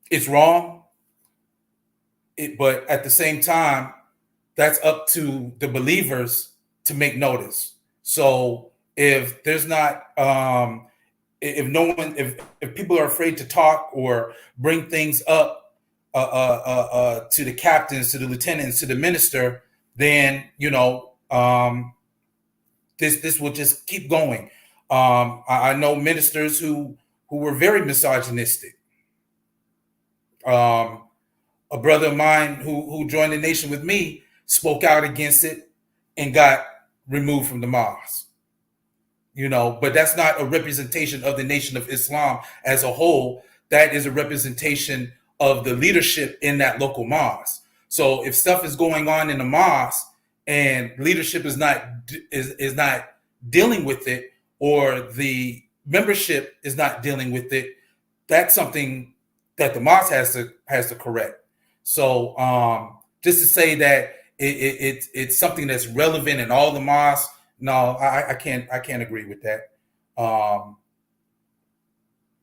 It's wrong, but at the same time, that's up to the believers to make notice. So if there's not, if people are afraid to talk or bring things up to the captains, to the lieutenants, to the minister, then this will just keep going. I know ministers who were very misogynistic. A brother of mine who joined the nation with me spoke out against it and got removed from the mosque. But that's not a representation of the Nation of Islam as a whole. That is a representation of the leadership in that local mosque. So if stuff is going on in the mosque and leadership is not dealing with it, or the membership is not dealing with it, that's something that the mosque has to correct. So just to say that it's something that's relevant in all the mosques, no, I can't agree with that.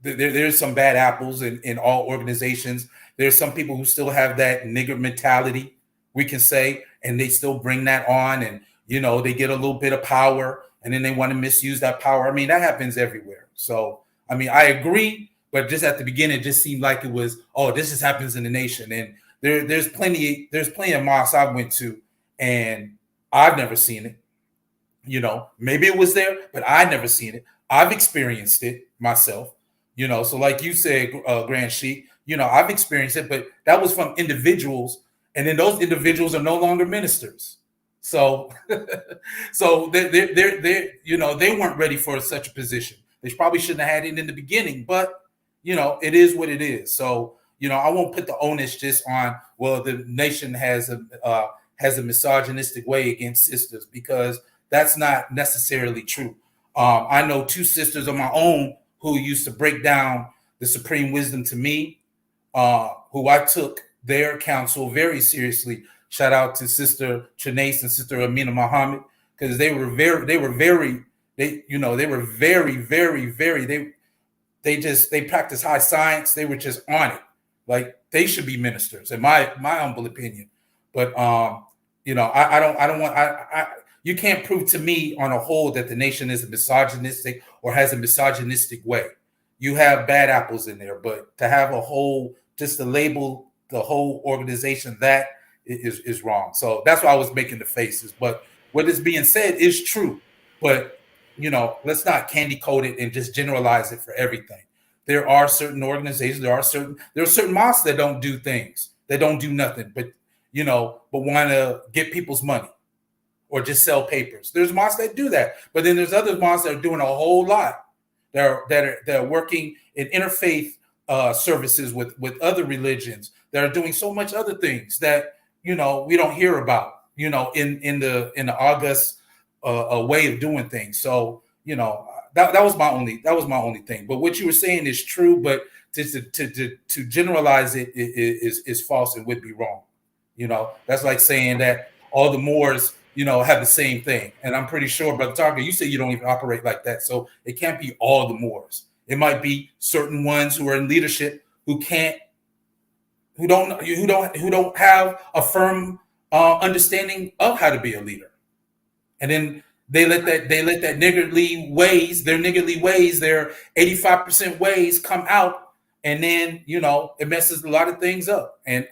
There's some bad apples in all organizations. There's some people who still have that nigger mentality, we can say, and they still bring that on, and they get a little bit of power, and then they want to misuse that power. I mean, that happens everywhere. So I agree, but just at the beginning, it just seemed like it was, oh, this just happens in the nation. And there's plenty of mosques I went to, and I've never seen it. Maybe it was there, but I've never seen it. I've experienced it myself. So like you said, Grand Sheik, I've experienced it, but that was from individuals, and then those individuals are no longer ministers. So, they weren't ready for such a position. They probably shouldn't have had it in the beginning, but it is what it is. So, I won't put the onus just on, well, the nation has a misogynistic way against sisters, because that's not necessarily true. I know two sisters of my own who used to break down the supreme wisdom to me, who I took their counsel very seriously. Shout out to Sister Trinace and Sister Amina Muhammad, because they were very, they practice high science. They were just on it. Like, they should be ministers, in my humble opinion. But you can't prove to me on a whole that the nation is misogynistic or has a misogynistic way. You have bad apples in there, but to have a whole, just to label the whole organization that is wrong. So that's why I was making the faces. But what is being said is true. But let's not candy coat it and just generalize it for everything. There are certain organizations, there are certain mosques that don't do things, that don't do nothing, but want to get people's money or just sell papers. There's mosques that do that, but then there's other mosques that are doing a whole lot. That are working in interfaith services with other religions, that are doing so much other things that we don't hear about. In the august way of doing things. So That was my only thing. But what you were saying is true, but to generalize it is false and would be wrong. That's like saying that all the Moors, have the same thing. And I'm pretty sure, Brother Tarka, you say you don't even operate like that. So it can't be all the Moors. It might be certain ones who are in leadership who don't have a firm understanding of how to be a leader. And then they let that niggardly ways, their 85% ways come out, and then it messes a lot of things up. And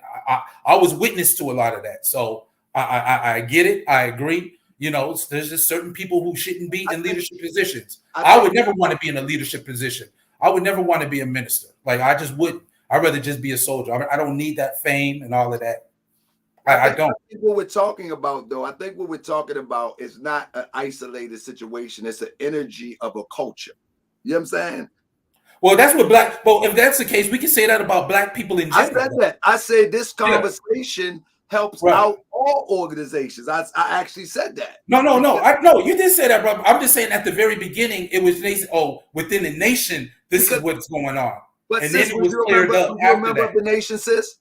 I was witness to a lot of that. So I get it. I agree. There's just certain people who shouldn't be in leadership positions. I would never want to be in a leadership position. I would never want to be a minister. Like, I just wouldn't. I'd rather just be a soldier. I don't need that fame and all of that. I don't. I think what we're talking about, though, is not an isolated situation. It's an energy of a culture. You know what I'm saying? Well, that's what if that's the case, we can say that about Black people in general. I said that. I said this conversation helps out all organizations. I actually said that. No. You did say that, bro. I'm just saying at the very beginning, it was within the nation, this is what's going on. But and sis, then it was cleared up you remember of the nation, sis?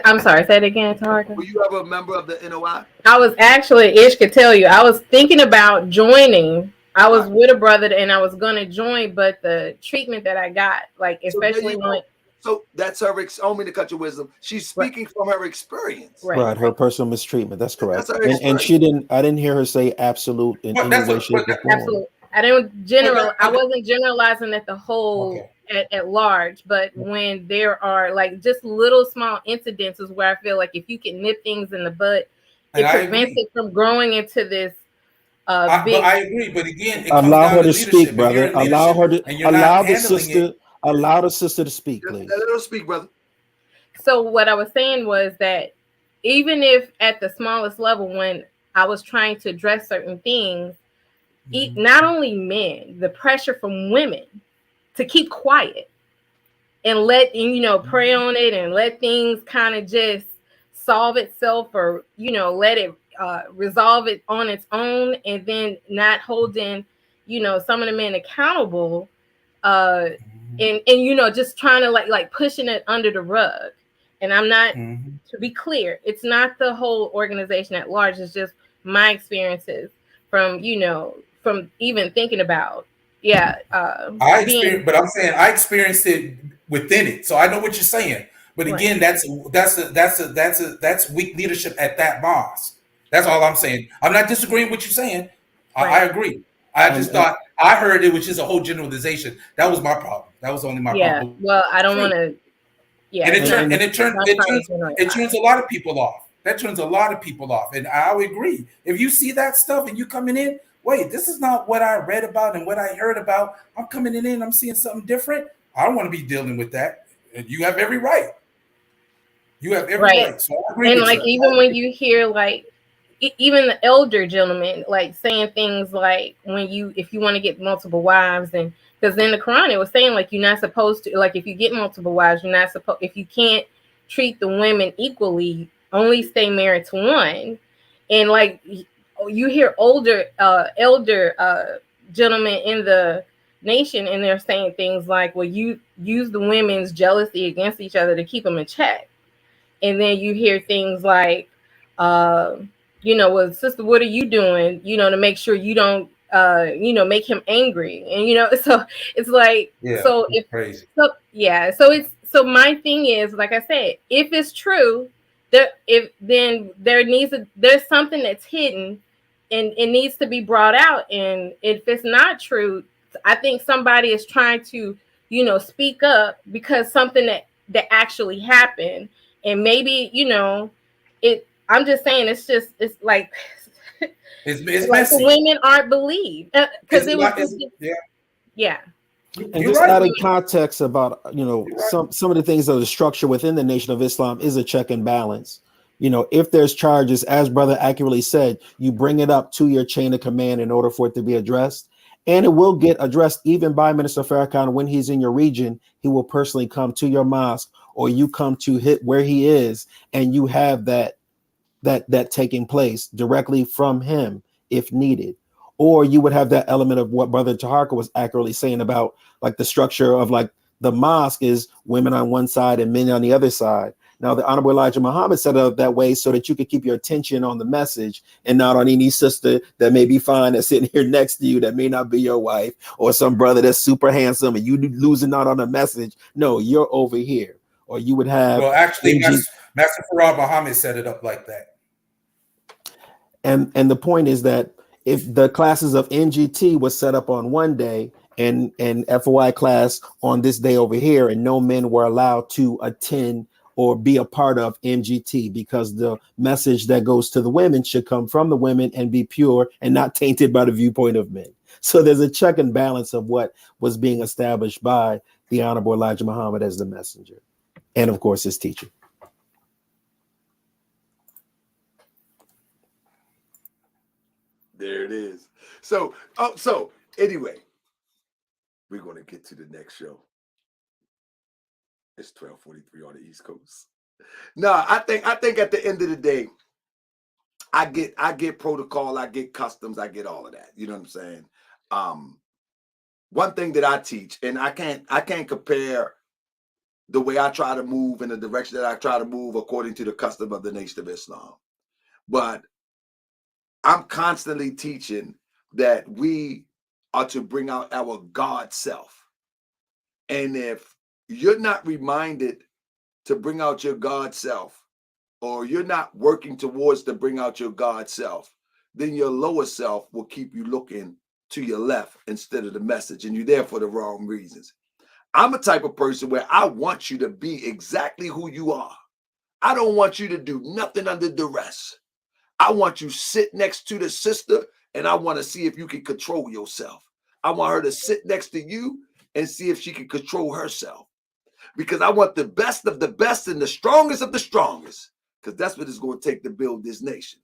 I'm sorry, say it again, Tarka. Were you ever a member of the NOI? I was actually, Ish could tell you, I was thinking about joining. I was with a brother and I was going to join, but the treatment that I got, especially so that's her. I don't mean to cut your wisdom. She's speaking from her experience. Right, her personal mistreatment. That's correct. And she didn't. I didn't hear her say absolute in any way, shape, or form. Absolute. I wasn't generalizing that the whole at large, but when there are just little small incidences where I feel like if you can nip things in the bud, it prevents it from growing into this. But I agree. But again, allow her to speak, brother. Allow the sister to speak, please. Let her speak, brother. So what I was saying was that even if at the smallest level, when I was trying to address certain things, not only men, the pressure from women to keep quiet and pray on it and let things kind of just solve itself, or let it resolve it on its own, and then not holding some of the men accountable, and just trying to like pushing it under the rug. And I'm not, to be clear, it's not the whole organization at large. It's just my experiences from even thinking about but I'm saying I experienced it within it, so I know what you're saying. But again, that's weak leadership at that mosque. That's all I'm saying. I'm not disagreeing with what you're saying. I agree. I just thought I heard it was just a whole generalization. That was my problem. That was only my problem. Well, I don't want to. Yeah, and it turns a lot of people off. That turns a lot of people off, and I would agree. If you see that stuff and you coming in, wait, this is not what I read about and what I heard about. I'm coming in, I'm seeing something different. I don't want to be dealing with that. And you have every right. You have every right. So I agree with you. Even when you hear even the elder gentlemen saying things like if you want to get multiple wives, and because in the Quran it was saying you're not supposed to, if you get multiple wives, you're not supposed, if you can't treat the women equally, only stay married to one. And you hear elder gentlemen in the nation, and they're saying things like, well, you use the women's jealousy against each other to keep them in check. And then you hear things like, well, sister, what are you doing, to make sure you don't, make him angry. And, so it's so it's crazy. So my thing is, like I said, if it's true, there's something that's hidden and it needs to be brought out. And if it's not true, I think somebody is trying to, speak up because something that actually happened. And maybe, I'm just saying, it's like the women aren't believed because it was And just adding context about some of the things of the structure within the Nation of Islam is a check and balance. If there's charges, as brother accurately said, you bring it up to your chain of command in order for it to be addressed, and it will get addressed even by Minister Farrakhan when he's in your region. He will personally come to your mosque, or you come to hit where he is, and you have that taking place directly from him if needed. Or you would have that element of what Brother Taharka was accurately saying about like the structure of like the mosque is women on one side and men on the other side. Now, the Honorable Elijah Muhammad set it up that way so that you could keep your attention on the message and not on any sister that may be fine that's sitting here next to you that may not be your wife, or some brother that's super handsome and you losing out on the message. No, you're over here. Or you would have. Well, actually, Master Farad Muhammad set it up like that. And the point is that if the classes of NGT was set up on one day and FOI class on this day over here, and no men were allowed to attend or be a part of MGT, because the message that goes to the women should come from the women and be pure and not tainted by the viewpoint of men. So there's a check and balance of what was being established by the Honorable Elijah Muhammad as the messenger, and of course his teacher. There it is. So anyway, we're going to get to the next show. It's 12:43 on the East Coast. No, I think at the end of the day, I get protocol, I get customs, I get all of that. You know what I'm saying? One thing that I teach, and I can't compare the way I try to move in the direction that I try to move according to the custom of the Nation of Islam. But I'm constantly teaching that we are to bring out our God self. And if you're not reminded to bring out your God self, or you're not working towards to bring out your God self, then your lower self will keep you looking to your left instead of the message, and you're there for the wrong reasons. I'm a type of person where I want you to be exactly who you are. I don't want you to do nothing under duress. I want you sit next to the sister, and I want to see if you can control yourself. I want her to sit next to you and see if she can control herself. Because I want the best of the best and the strongest of the strongest, because that's what it's going to take to build this nation.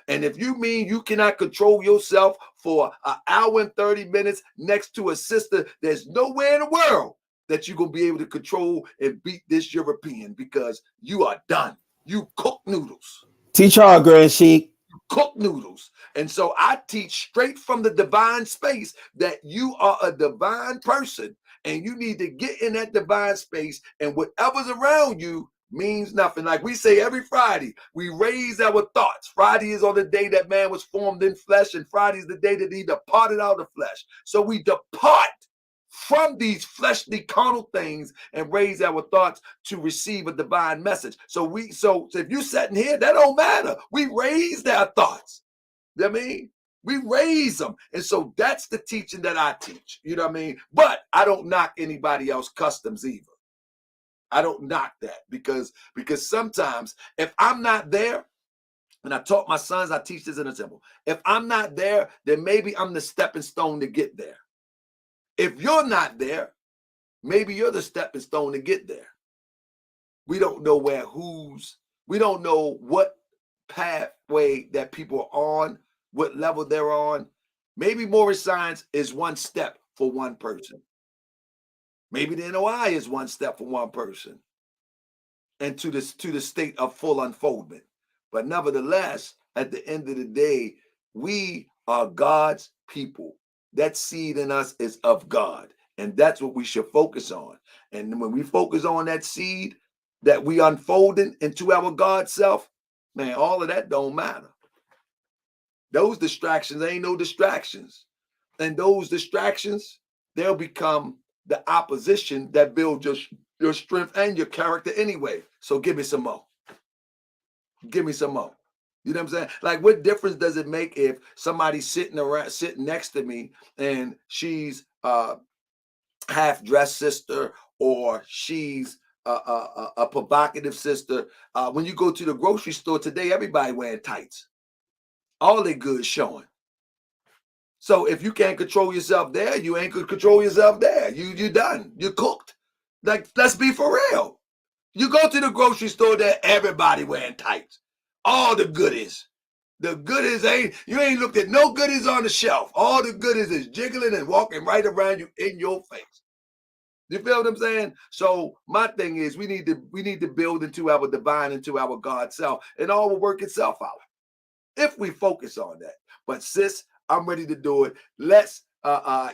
And if you mean you cannot control yourself for an hour and 30 minutes next to a sister, there's nowhere in the world that you're going to be able to control and beat this European, because you are done. You cook noodles. Teach hard, Grand Sheik. Cook noodles. And so I teach straight from the divine space that you are a divine person, and you need to get in that divine space, and whatever's around you means nothing. Like we say every Friday, we raise our thoughts. Friday is on the day that man was formed in flesh, and Friday is the day that he departed out of flesh. So we depart from these fleshly carnal things and raise our thoughts to receive a divine message. So if you sitting here, that don't matter. We raised our thoughts. You know what I mean? We raise them. And so that's the teaching that I teach. You know what I mean? But I don't knock anybody else's customs either. I don't knock that because sometimes if I'm not there, and I taught my sons, I teach this in a temple. If I'm not there, then maybe I'm the stepping stone to get there. If you're not there, maybe you're the stepping stone to get there. We don't know we don't know what pathway that people are on, what level they're on. Maybe Moorish science is one step for one person. Maybe the NOI is one step for one person, and to the state of full unfoldment. But nevertheless, at the end of the day, we are God's people. That seed in us is of God, and that's what we should focus on. And when we focus on that seed that we unfolding into our God self, man, all of that don't matter. Those distractions ain't no distractions. And those distractions, they'll become the opposition that builds your strength and your character anyway. So give me some more. Give me some more. You know what I'm saying? Like, what difference does it make if somebody's sitting next to me and she's half-dressed sister, or she's a provocative sister? When you go to the grocery store today, everybody wearing tights. All they good showing. So if you can't control yourself there, you ain't gonna control yourself there. You're done. You're cooked. Like, let's be for real. You go to the grocery store there, everybody wearing tights. All the goodies. The goodies you ain't looked at no goodies on the shelf. All the goodies is jiggling and walking right around you in your face. You feel what I'm saying? So my thing is we need to build into our divine, into our God self, and all will work itself out if we focus on that. But sis, I'm ready to do it. Let's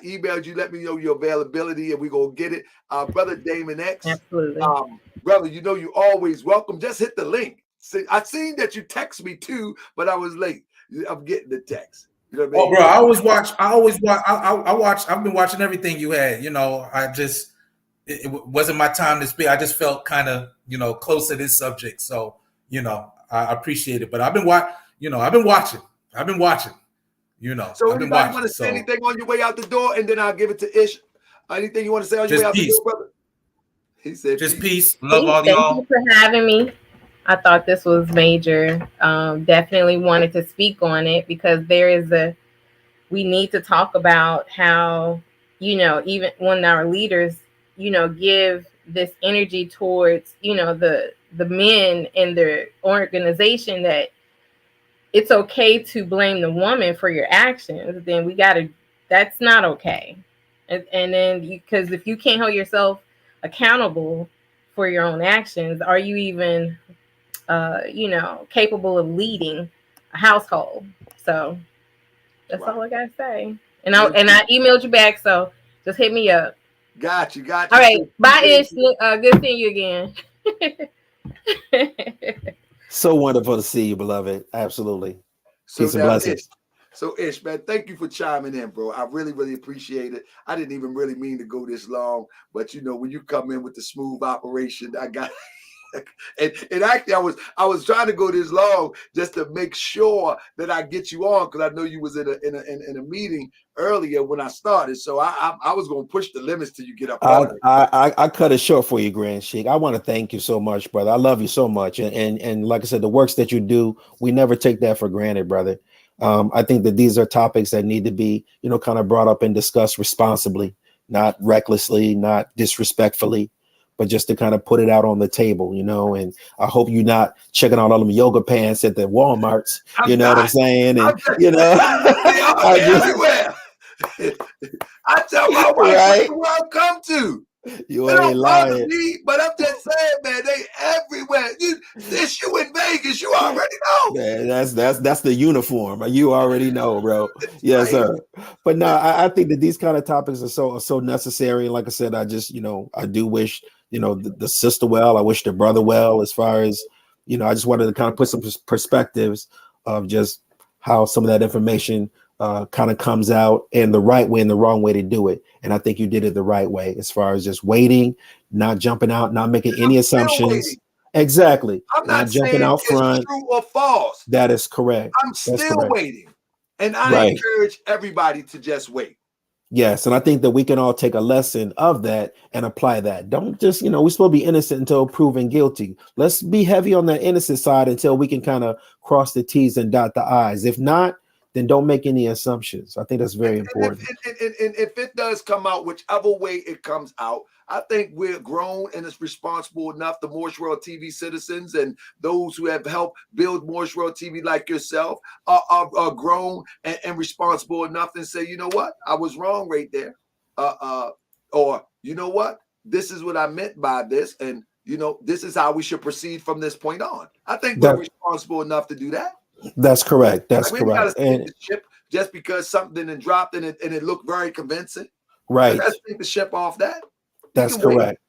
email you. Let me know your availability, and we're gonna get it. Brother Damon X. Absolutely. Brother, you know you always welcome. Just hit the link. See, I seen that you text me too, but I was late. I'm getting the text. You know what I mean? Oh, bro, I always watch. I watch. I've been watching everything you had. You know, it wasn't my time to speak. I just felt kind of, close to this subject. So, I appreciate it. But I've been watching. So I've been anybody watching. want to say anything on your way out the door, and then I'll give it to Ish. Anything you want to say on your way out the door, brother? He said just peace. Love all Thank y'all. you for having me. I thought this was major. Definitely wanted to speak on it because we need to talk about how, even when our leaders, give this energy towards, the men in their organization, that it's okay to blame the woman for your actions, then that's not okay. And then because if you can't hold yourself accountable for your own actions, are you even capable of leading a household? So that's all I gotta say. And I emailed you back, so just hit me up. Got you. All right, bye, Ish. Good seeing you again. So wonderful to see you, beloved. Absolutely. Peace and blessings. So Ish, man, thank you for chiming in, bro. I really, really appreciate it. I didn't even really mean to go this long, but when you come in with the smooth operation, I got and actually I was trying to go this long just to make sure that I get you on, because I know you was in a meeting earlier when I started. So I was gonna push the limits till you get up on it. I cut it short for you, Grand Sheik. I want to thank you so much, brother. I love you so much. And like I said, the works that you do, we never take that for granted, brother. I think that these are topics that need to be, kind of brought up and discussed responsibly, not recklessly, not disrespectfully, but just to kind of put it out on the table, and I hope you're not checking out all them yoga pants at the Walmarts. What I'm saying? And they are everywhere. I tell my wife, right? What the world come to? You they ain't don't lying. bother me, but I'm just saying, man, they everywhere. You in Vegas, you already know. Man, that's the uniform. You already know, bro. Yes, sir. But no, I think that these kind of topics are so necessary. Like I said, I just, I do wish, the sister well. I wish the brother well, as far as, I just wanted to kind of put some perspectives of just how some of that information kind of comes out, and the right way and the wrong way to do it. And I think you did it the right way, as far as just waiting, not jumping out, not making any assumptions. Exactly. I'm not jumping out front. It's true or false. That is correct. I'm still waiting. And I encourage everybody to just wait. Yes. And I think that we can all take a lesson of that and apply that. Don't just, we're supposed to be innocent until proven guilty. Let's be heavy on the innocent side until we can kind of cross the T's and dot the I's. If not, then don't make any assumptions. I think that's very important. And if it does come out, whichever way it comes out, I think we're grown and it's responsible enough, the Moorish World TV citizens and those who have helped build Moorish World TV like yourself are grown and responsible enough to say, you know what, I was wrong right there. Or, you know what, this is what I meant by this. And, this is how we should proceed from this point on. I think we're responsible enough to do that. That's correct. That's correct. And the ship just because something and dropped and it looked very convincing. Right. Let's take the ship off that. That's correct.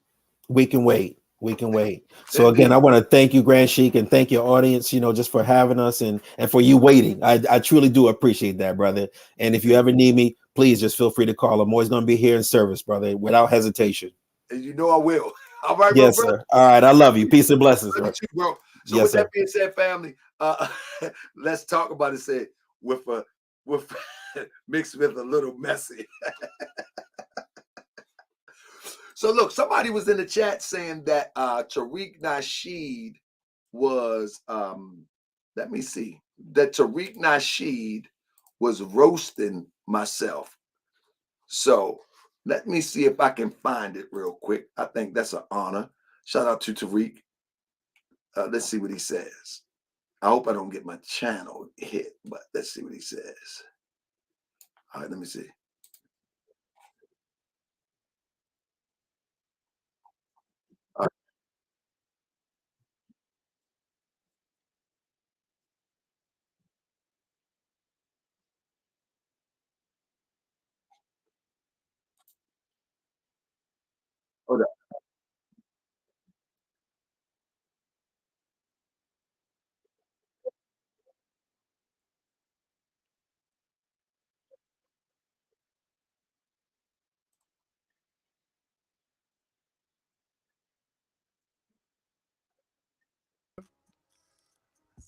We can wait. We can wait. So again, I want to thank you, Grand Sheik, and thank your audience, just for having us and for you waiting. I truly do appreciate that, brother. And if you ever need me, please just feel free to call. I'm always going to be here in service, brother, without hesitation. And I will. All right, yes, bro. Sir. All right. I love you. Peace and blessings, bro. Bro. So with that being said, family, let's talk about it. Say with mixed with a little messy. So look, somebody was in the chat saying that Tariq Nasheed was let me see, that Tariq Nasheed was roasting myself. So let me see if I can find it real quick. I think that's an honor. Shout out to Tariq. Let's see what he says. I hope I don't get my channel hit, but let's see what he says. All right, let me see.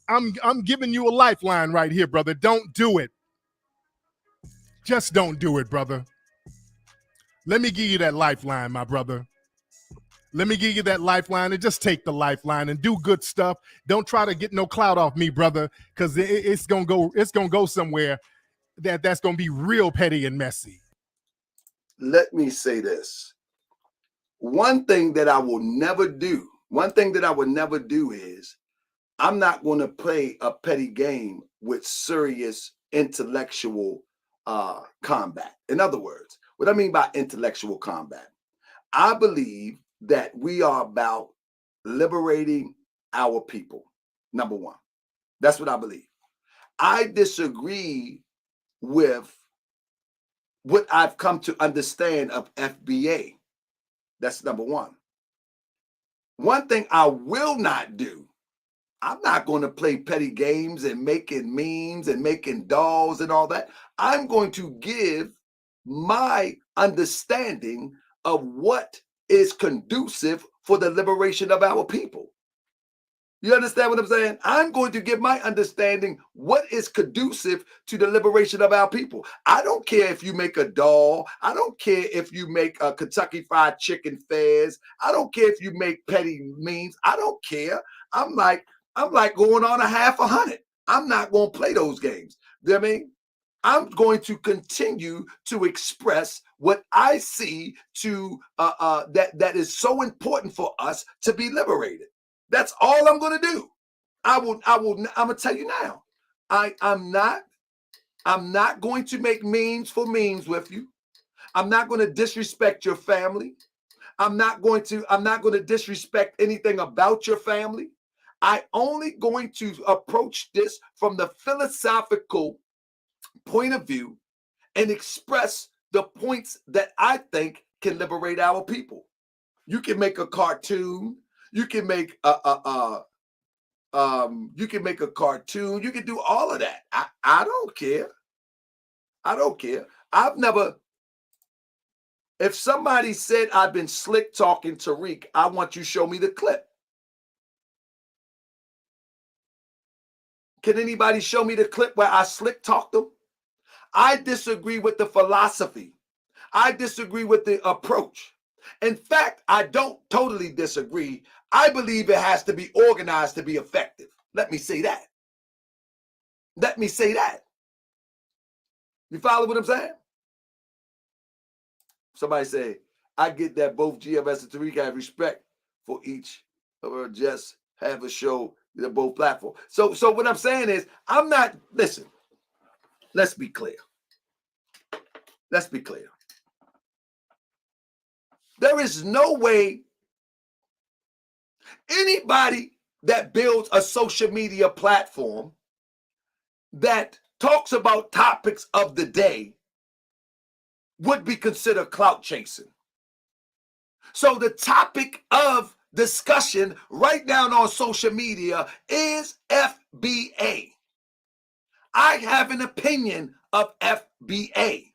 I'm giving you a lifeline right here, brother. Don't do it. Just don't do it, brother. Let me give you that lifeline, my brother. Let me give you that lifeline and just take the lifeline and do good stuff. Don't try to get no clout off me, brother, because it's gonna go somewhere that's gonna be real petty and messy. Let me say this. One thing that I will never do is I'm not going to play a petty game with serious intellectual combat. In other words, what I mean by intellectual combat, I believe that we are about liberating our people. Number one, that's what I believe. I disagree with what I've come to understand of FBA. That's number one. One thing I will not do, I'm not going to play petty games and making memes and making dolls and all that. I'm going to give my understanding of what is conducive for the liberation of our people. You understand what I'm saying? I'm going to give my understanding what is conducive to the liberation of our people. I don't care if you make a doll. I don't care if you make a Kentucky Fried Chicken fairs. I don't care if you make petty memes. I don't care. I'm like going on a half 100. I'm not going to play those games. You know what I mean? I'm going to continue to express what I see to that is so important for us to be liberated. That's all I'm going to do. I'm going to tell you now. I'm not going to make memes for memes with you. I'm not going to disrespect your family. I'm not going to disrespect anything about your family. I only going to approach this from the philosophical point of view and express the points that I think can liberate our people. You can make a cartoon. You can make a cartoon. You can do all of that. I don't care. I don't care. I've never. If somebody said I've been slick talking Tariq, I want you to show me the clip. Can anybody show me the clip where I slick talked them? I disagree with the philosophy. I disagree with the approach. In fact, I don't totally disagree. I believe it has to be organized to be effective. Let me say that. Let me say that. You follow what I'm saying? Somebody say, I get that both GMS and Tariq have respect for each, or just have a show, they're both platform. So what I'm saying is, I'm not, listen, let's be clear. Let's be clear. There is no way anybody that builds a social media platform that talks about topics of the day would be considered clout chasing. So the topic of discussion right now on social media is FBA. I have an opinion of FBA.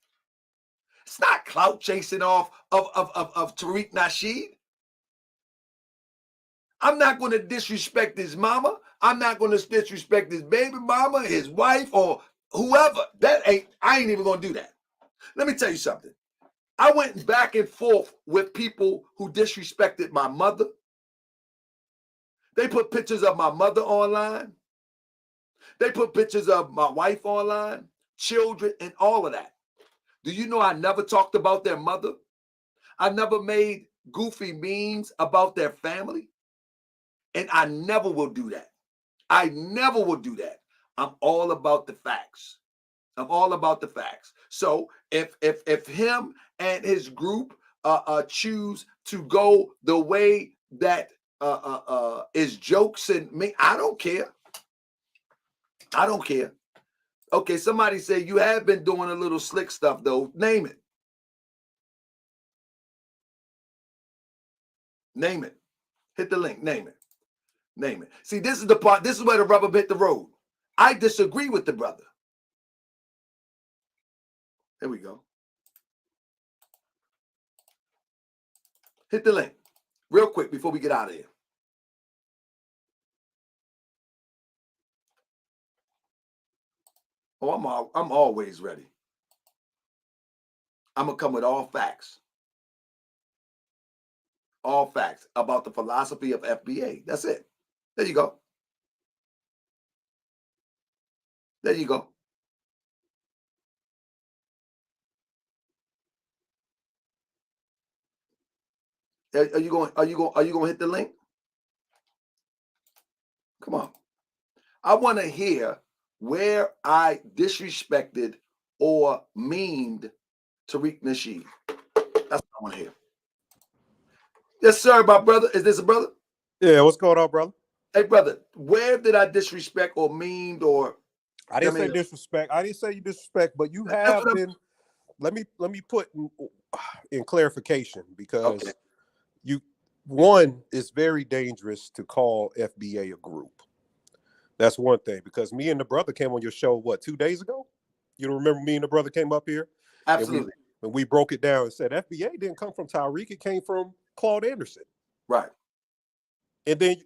It's not clout chasing off of Tariq Nasheed. I'm not going to disrespect his mama. I'm not going to disrespect his baby mama, his wife, or whoever. I ain't even going to do that. Let me tell you something. I went back and forth with people who disrespected my mother. They put pictures of my mother online. They put pictures of my wife online, children, and all of that. Do you know I never talked about their mother? I never made goofy memes about their family. And I never will do that. I never will do that. I'm all about the facts. I'm all about the facts. So if him and his group choose to go the way that is jokes and me, I don't care. I don't care. Okay, somebody say you have been doing a little slick stuff though. Name it. Name it. Hit the link. Name it. Name it. See, this is the part. This is where the rubber hit the road. I disagree with the brother. Here we go. Hit the link real quick before we get out of here. Oh, I'm always ready. I'm gonna come with all facts. All facts about the philosophy of FBA. That's it. There you go. There you go. Are you going to hit the link? Come on. I want to hear where I disrespected or meaned Tariq Nasheed. That's what I want to hear. Yes, sir, my brother. Is this a brother? Yeah, what's going on, brother? Hey, brother, where did I disrespect or meaned or? I didn't say disrespect. I didn't say you disrespect, but you have been. Let me put in clarification, because one, it's very dangerous to call FBA a group. That's one thing, because me and the brother came on your show, 2 days ago? You don't remember me and the brother came up here? Absolutely. And we broke it down and said FBA didn't come from Tariq, it came from Claude Anderson. Right. And then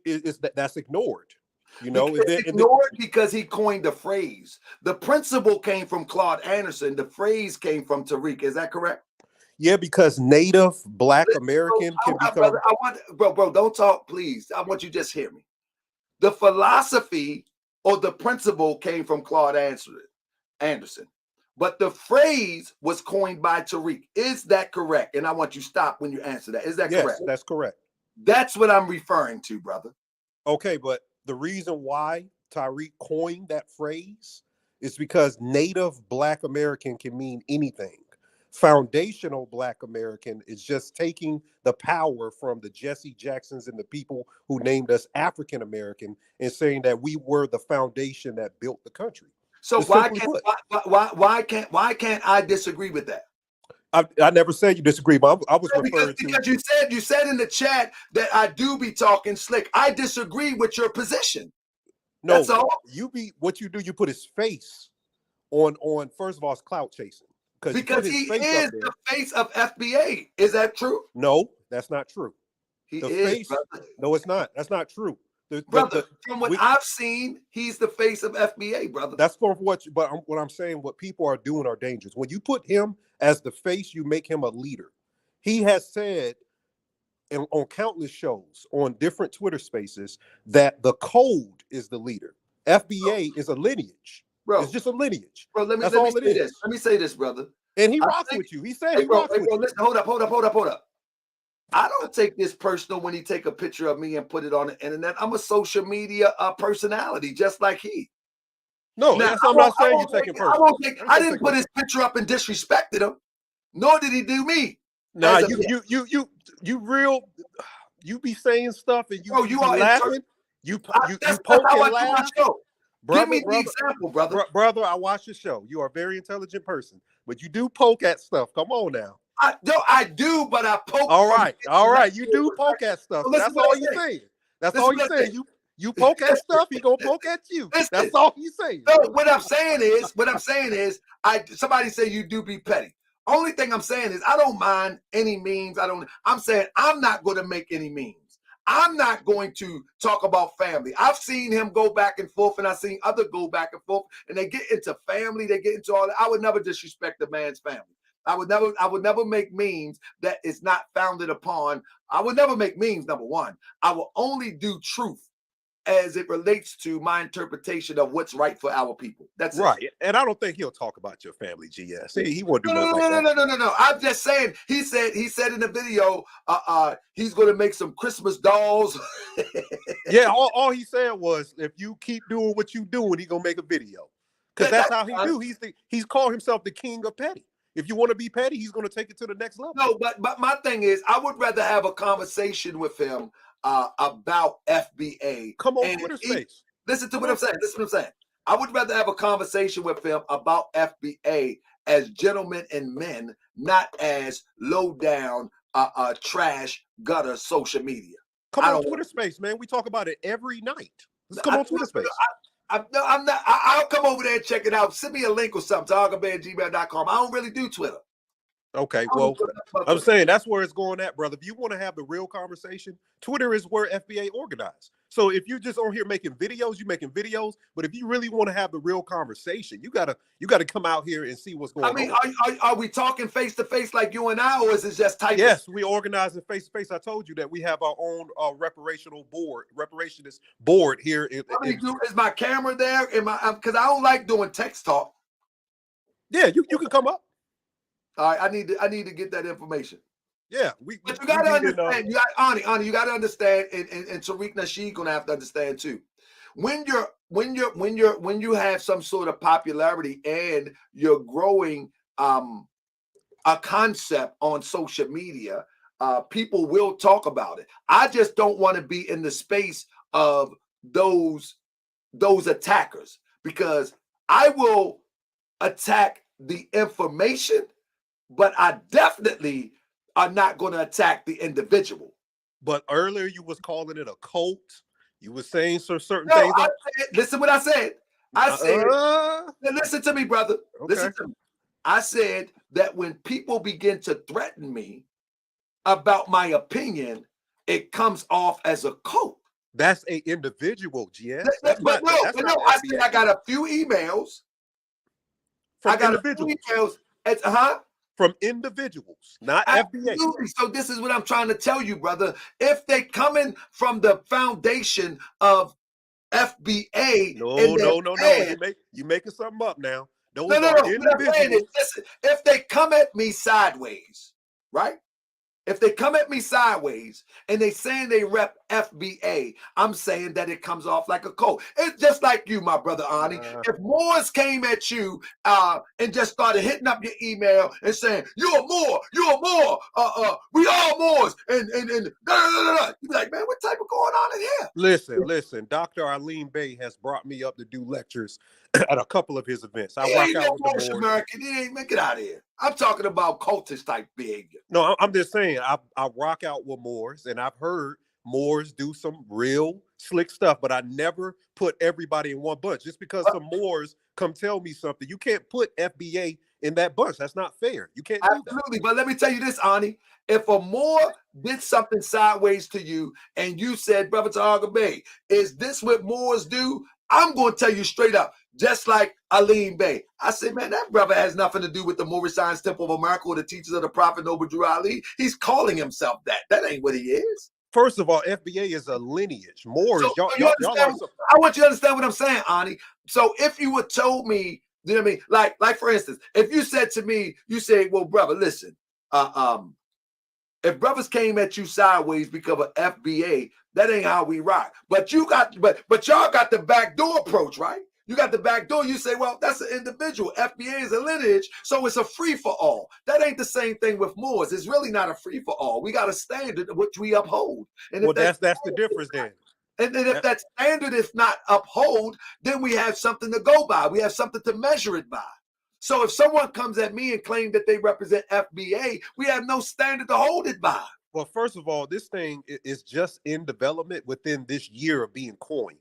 that's ignored. You know, it's ignored because he coined the phrase. The principle came from Claude Anderson. The phrase came from Tariq. Is that correct? Yeah, because Native Black American can become. Brother, bro, don't talk, please. I want you to just hear me. The philosophy or the principle came from Claude Anderson, but the phrase was coined by Tariq. Is that correct? And I want you to stop when you answer that. Is that correct? Yes, that's correct. That's what I'm referring to, brother. Okay, but the reason why Tariq coined that phrase is because Native Black American can mean anything. Foundational Black American is just taking the power from the Jesse Jacksons and the people who named us African American and saying that we were the foundation that built the country. So why can't I disagree with that? I never said you disagree, but I was referring to because you said in the chat that I do be talking slick. I disagree with your position. No, that's all. You put his face on first of all, it's clout chasing. Because he is the face of FBA. Is that true? No, that's not true. He is. No, it's not. That's not true. Brother, from what I've seen, he's the face of FBA, brother. That's for what I'm saying, what people are doing are dangerous. When you put him as the face, you make him a leader. He has said on countless shows, on different Twitter spaces, that the code is the leader. FBA is a lineage. Bro, it's just a lineage. Bro, let me say this, brother. And he rocks with you. He said he rocks with you. Listen, hold up. I don't take this personal when he take a picture of me and put it on the internet. I'm a social media personality, just like he. No, I'm not saying you're taking personal. I didn't put his picture up and disrespected him, nor did he do me. Nah, you be saying stuff and you are laughing. You poke and laugh. Brother, give me the example, brother. Brother, I watch your show. You are a very intelligent person, but you do poke at stuff. Come on now. I do, but I poke. All right. You do poke at stuff. That's all you're saying. That's all you're saying. You poke at stuff, he gonna poke at you. That's all he's saying. No, what I'm saying is, somebody say you do be petty. Only thing I'm saying is I don't mind any memes. I'm saying I'm not going to make any memes. I'm not going to talk about family. I've seen him go back and forth, and I've seen others go back and forth, and they get into family, they get into all that. I would never disrespect the man's family. I would never make memes that is not founded upon. I would never make memes, number one. I will only do truth as it relates to my interpretation of what's right for our people. That's right. It. And I don't think he'll talk about your family, GS. He won't do nothing like that. No. I'm just saying, he said in the video, he's going to make some Christmas dolls. Yeah, all he said was, if you keep doing what you doing, he's going to make a video. Because that's how he do. He's called himself the king of petty. If you want to be petty, he's going to take it to the next level. No, but my thing is, I would rather have a conversation with him about FBA. Come on, Twitter space. Listen to what I'm saying. I would rather have a conversation with him about FBA as gentlemen and men, not as low down, trash, gutter social media. Come on, Twitter space, man. We talk about it every night. Let's come on Twitter space. I'm not. I'll come over there and check it out. Send me a link or something to arguabay@gmail.com. I don't really do Twitter. Okay, well, I'm saying that's where it's going at, brother. If you want to have the real conversation, Twitter is where FBA organized. So if you're just on here making videos, you're making videos. But if you really want to have the real conversation, you gotta come out here and see what's going on. I mean, are we talking face to face like you and I, or is it just typing? Yes, we organize it face to face. I told you that we have our own reparationist board here. Is my camera there? Because I don't like doing text talk. Yeah, you can come up. All right, I need to get that information. Yeah, but you gotta understand. You got Ani, you gotta understand, and Tariq Nasheed gonna have to understand too. When you have some sort of popularity and you're growing a concept on social media, people will talk about it. I just don't want to be in the space of those attackers, because I will attack the information, but I definitely are not going to attack the individual. But earlier you was calling it a cult. You were saying certain things. Listen what I said. I said, listen to me, brother. Okay. Listen to me. I said that when people begin to threaten me about my opinion, it comes off as a cult. That's an individual, GS. I said I got a few emails. From individuals, not FBA. So this is what I'm trying to tell you, brother. If they coming from the foundation of FBA, no. You making something up now. Those are individuals. Listen, if they come at me sideways, right? If they come at me sideways and they saying they rep FBA, I'm saying that it comes off like a cult. It's just like you, my brother Ani. If Moors came at you and just started hitting up your email and saying, you're a Moor, we all Moors, and you'd be like, man, what type of going on in here? Listen, Dr. Arlene Bay has brought me up to do lectures at a couple of his events. I rock out with the Moors. American. He ain't make it out of here. I'm talking about cultist type behavior. No, I'm just saying I rock out with Moors, and I've heard Moors do some real slick stuff, but I never put everybody in one bunch. Just because some Moors come tell me something, you can't put FBA in that bunch. That's not fair. You can't do that. Absolutely. But let me tell you this, Ani. If a Moor did something sideways to you and you said, brother Tahaga Bay, is this what Moors do? I'm going to tell you straight up, just like Aline Bay. I said, man, that brother has nothing to do with the Moorish Science Temple of America or the teachers of the Prophet Noble Drew Ali. He's calling himself that. That ain't what he is. First of all, FBA is a lineage. Moors, I want you to understand what I'm saying, Ani. So if you would told me, you know what I mean? Like for instance, if you said to me, you say, well, brother, listen, if brothers came at you sideways because of FBA, that ain't how we rock. But y'all got the backdoor approach, right? You got the back door. You say, well, that's an individual. FBA is a lineage, so it's a free-for-all. That ain't the same thing with Moors. It's really not a free-for-all. We got a standard which we uphold. And well, that's the difference then. And then if that standard is not upheld, then we have something to go by. We have something to measure it by. So if someone comes at me and claim that they represent FBA, we have no standard to hold it by. Well, first of all, this thing is just in development within this year of being coined.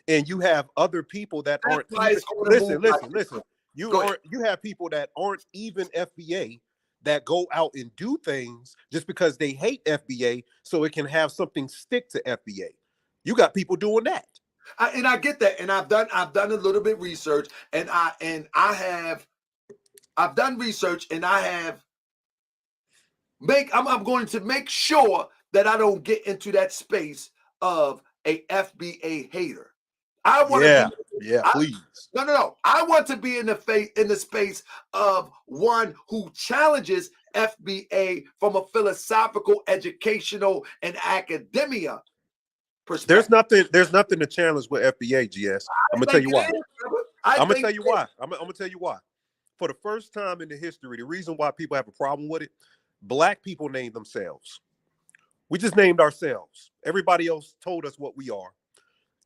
And you have other people that aren't even, listen. You have people that aren't even FBA that go out and do things just because they hate FBA, so it can have something stick to FBA. You got people doing that. And I get that. And I've done a little bit of research, and I've done research, and I'm going to make sure that I don't get into that space of a FBA hater. I want please. No. I want to be in the space of one who challenges FBA from a philosophical, educational, and academia perspective. There's nothing to challenge with FBA, GS. I'm gonna tell you why. I'm gonna tell you why. For the first time in the history, the reason why people have a problem with it, Black people named themselves. We just named ourselves. Everybody else told us what we are.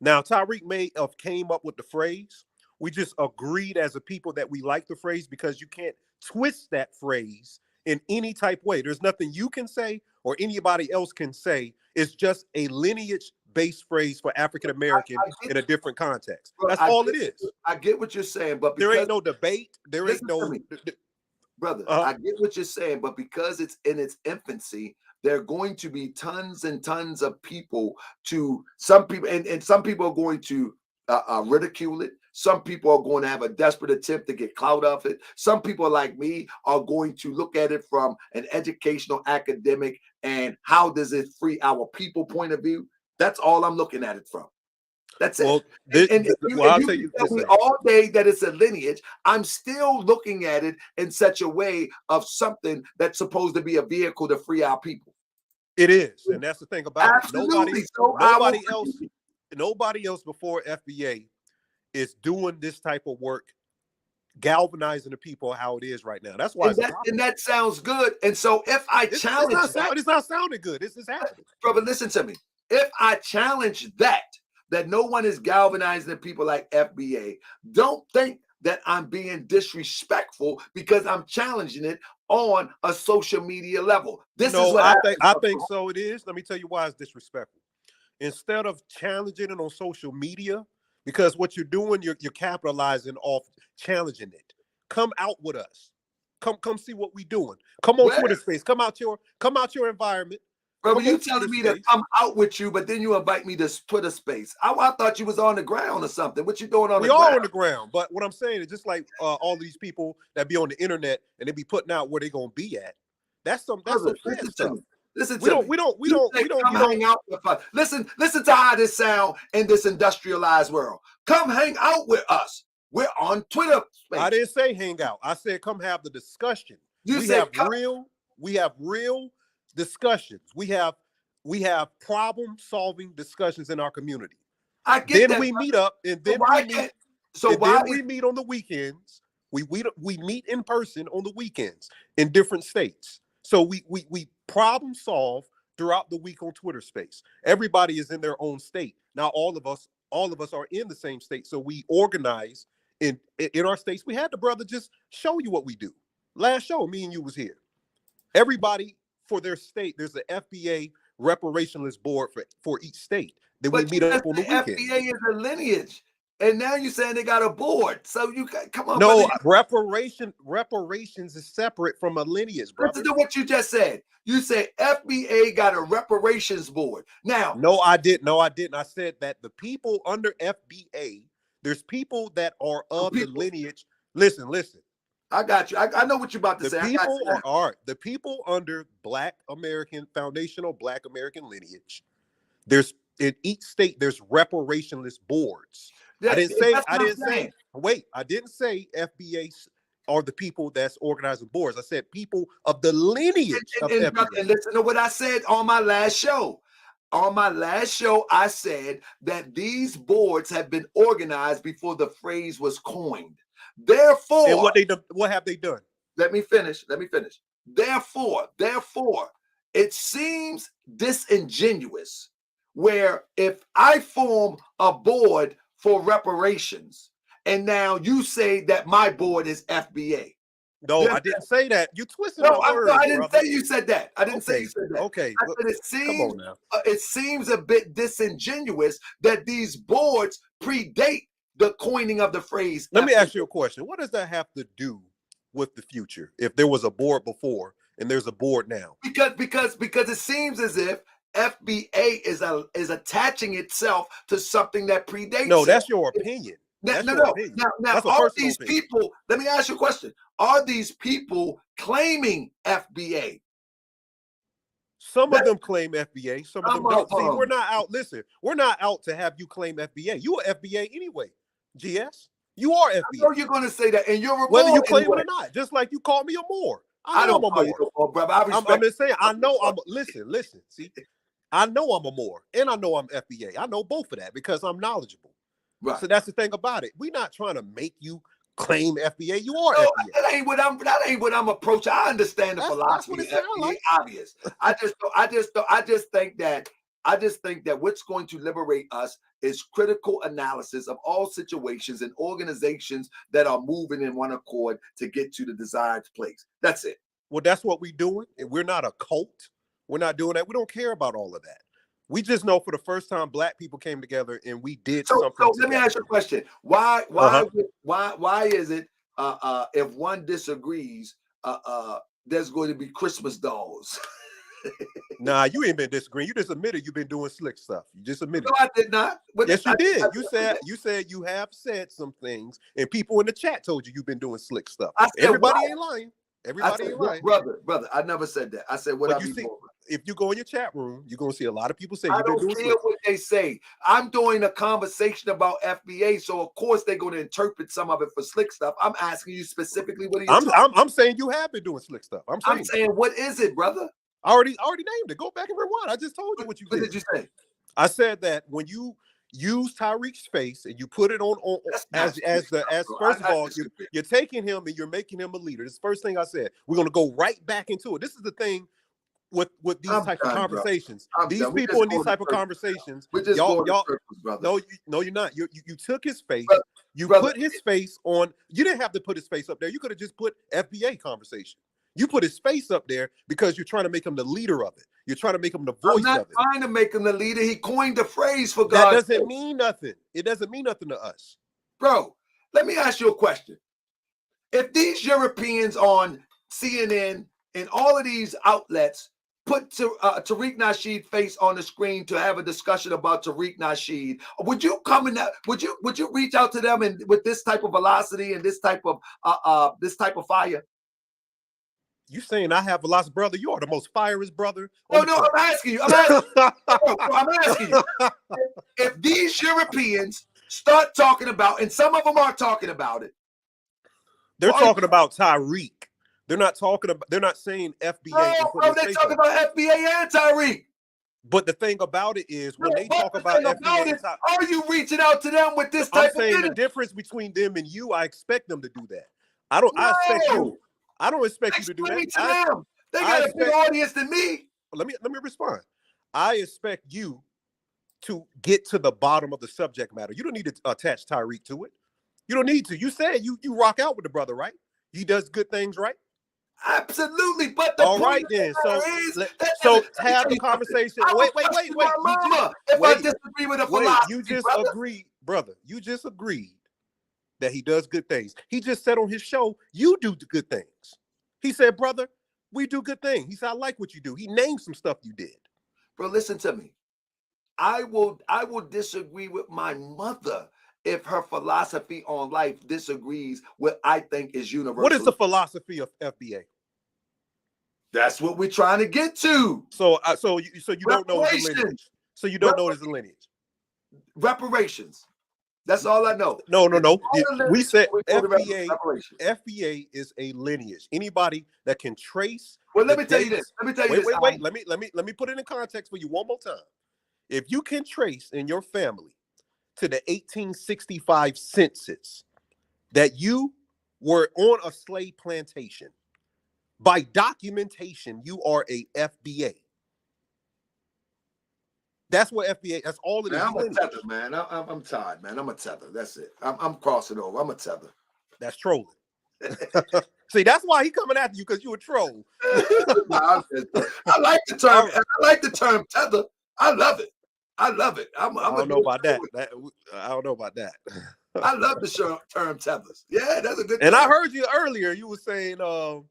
Now, Tariq may have came up with the phrase. We just agreed as a people that we like the phrase because you can't twist that phrase in any type way. There's nothing you can say or anybody else can say. It's just a lineage-based phrase for African American in a different context. That's all it is. I get what you're saying, but there ain't no debate. There ain't no. brother, I get what you're saying, but because it's in its infancy, there are going to be tons and tons of people some people, and some people are going to ridicule it. Some people are going to have a desperate attempt to get clout off it. Some people like me are going to look at it from an educational, academic, and how does it free our people point of view. That's all I'm looking at it from. That's it. And if you tell me all day that it's a lineage, I'm still looking at it in such a way of something that's supposed to be a vehicle to free our people. It is, and that's the thing about Absolutely. it. Nobody else before FBA is doing this type of work, galvanizing the people how it is right now. That's why and that sounds good. And so if I challenge it's not sounding good. It's happening. Brother, listen to me. If I challenge that no one is galvanizing the people like FBA, don't think that I'm being disrespectful because I'm challenging it on a social media level. I think so it is. Let me tell you why it's disrespectful. Instead of challenging it on social media, because what you're doing, you're capitalizing off challenging it. Come out with us. Come see what we're doing. Come on Twitter space. Come out your environment. Bro, you telling me to come out with you, but then you invite me to Twitter space. I thought you was on the ground or something. What you doing on the ground? We are on the ground, but what I'm saying is just like all these people that be on the internet and they be putting out where they gonna be at. That's some stuff. Listen to me. We don't hang out with us. Listen to how this sound in this industrialized world. Come hang out with us. We're on Twitter space. I didn't say hang out. I said come have the discussion. We have real discussions. We have problem solving discussions in our community. I get that. We meet up, and then we meet on the weekends. We meet in person on the weekends in different states. So we problem solve throughout the week on Twitter space. Everybody is in their own state. Now all of us are in the same state. So we organize in our states. We had the brother just show you what we do. Last show, me and you was here. Everybody for their state, there's an FBA reparationalist board for each state. Then we meet up on the weekend. FBA is a lineage, and now you're saying they got a board. So you come on. No, reparations is separate from a lineage, brother. Listen to what you just said. You said FBA got a reparations board. Now, no, I didn't. I said that the people under FBA, there's people that are of the lineage. Listen. I got you. I know what you're about to say. The people under Black American, foundational Black American lineage. There's in each state there's reparationalist boards. I didn't say FBA are the people that's organizing boards. I said people of the lineage of FBA. And listen to what I said on my last show. On my last show, I said that these boards have been organized before the phrase was coined. Therefore, and what have they done? Let me finish. Therefore, it seems disingenuous where if I form a board for reparations and now you say that my board is FBA. No, I didn't say that. You twisted my words. I didn't say you said that. I didn't say you said that. Okay. I said it seems a bit disingenuous that these boards predate the coining of the phrase. Let me ask you a question. What does that have to do with the future? If there was a board before and there's a board now? Because it seems as if FBA is attaching itself to something that predates. No, that's your opinion. Now, are these people? Let me ask you a question. Are these people claiming FBA? Some of them claim FBA. Some of them don't. See, we're not out. Listen, we're not out to have you claim FBA. You are FBA anyway. GS, you are FBA. I know you're going to say that, and you're whether you claim it or not. Just like you call me a Moor. I know I'm a Moor, brother. I'm just saying. I know I'm. Listen. See, I know I'm a Moor, and I know I'm FBA. I know both of that because I'm knowledgeable. Right. So that's the thing about it. We're not trying to make you claim FBA. You are FBA. That ain't what I'm approaching. I understand the philosophy of FBA. Like. Obvious. I just think that what's going to liberate us is critical analysis of all situations and organizations that are moving in one accord to get to the desired place. That's it. Well, that's what we're doing. And we're not a cult. We're not doing that. We don't care about all of that. We just know for the first time Black people came together and we did something. So let me ask you a question. Why is it if one disagrees, there's going to be Christmas dolls. Nah, you ain't been disagreeing. You just admitted you've been doing slick stuff. You just admitted. No, I did not. But yes, you did. I You said you have said some things, and people in the chat told you you've been doing slick stuff. I said, Everybody what? ain't lying. Everybody ain't lying. Brother, I never said that. I said what But I you be see, doing. if you go in your chat room, you're gonna see a lot of people say I you've been don't doing care slick. what they say. I'm doing a conversation about FBA, so of course they're going to interpret some of it for slick stuff. I'm asking you specifically what are you I'm saying you have been doing slick stuff. I'm saying what is it, brother? I already named it. Go back and rewind. I just told you what you did. What did you say? I said that when you use Tyreek's face and you put it on as first of all, you're taking him and you're making him a leader. This is the first thing I said. We're gonna go right back into it. This is the thing with these type of conversations. These people in these type of conversations, y'all, no, you're not. You took his face. You put his face on. You didn't have to put his face up there. You could have just put FBA conversation. You put his face up there because you're trying to make him the leader of it. You're trying to make him the voice of it. I'm not trying to make him the leader. He coined the phrase for God. That doesn't mean nothing. It doesn't mean nothing to us. Bro, let me ask you a question. If these Europeans on CNN and all of these outlets put Tariq Nasheed's face on the screen to have a discussion about Tariq Nasheed, would you come in that? Would you reach out to them and with this type of velocity and this type of fire? You saying I have a lost brother? You are the most fierest brother. No, I'm asking you. I'm asking you. If these Europeans start talking about, and some of them are talking about it, they're talking about Tyreek. They're not talking about. They're not saying FBA. No, they're talking about FBA and Tyreek. But the thing about it is, when they talk about FBA, are you reaching out to them with this type of thing? I'm saying the difference between them and you. I expect them to do that. I expect you. I don't expect you to do that. They got a bigger audience than me. Let me respond. I expect you to get to the bottom of the subject matter. You don't need to attach Tyreek to it. You don't need to. You said you rock out with the brother, right? He does good things, right? Absolutely. But the all right then. So have the conversation. Wait. If I disagree with a philosophy, you just agreed, brother. You just agreed that he does good things. He just said on his show, you do good things. He said, brother, we do good things. He said, I like what you do. He named some stuff you did. Bro, listen to me. I will disagree with my mother if her philosophy on life disagrees with I think is universal. What is the philosophy of FBA? That's what we're trying to get to. So you don't know his lineage. So you don't know his lineage. Reparations. That's all I know. No. We said FBA is a lineage. Anybody that can trace. Well, let me tell you this. Wait. Let me put it in context for you one more time. If you can trace in your family to the 1865 census that you were on a slave plantation, by documentation, you are a FBA. That's what FBA. That's all it is. I'm a tether, man. I'm tired, man. I'm a tether. That's it. I'm crossing over. I'm a tether. That's trolling. See, that's why he coming after you, because you a troll. I like the term. I like the term tether. I love it. I don't know about that. I don't know about that. I love the term tethers. Yeah, that's a good. And term. I heard you earlier. You were saying the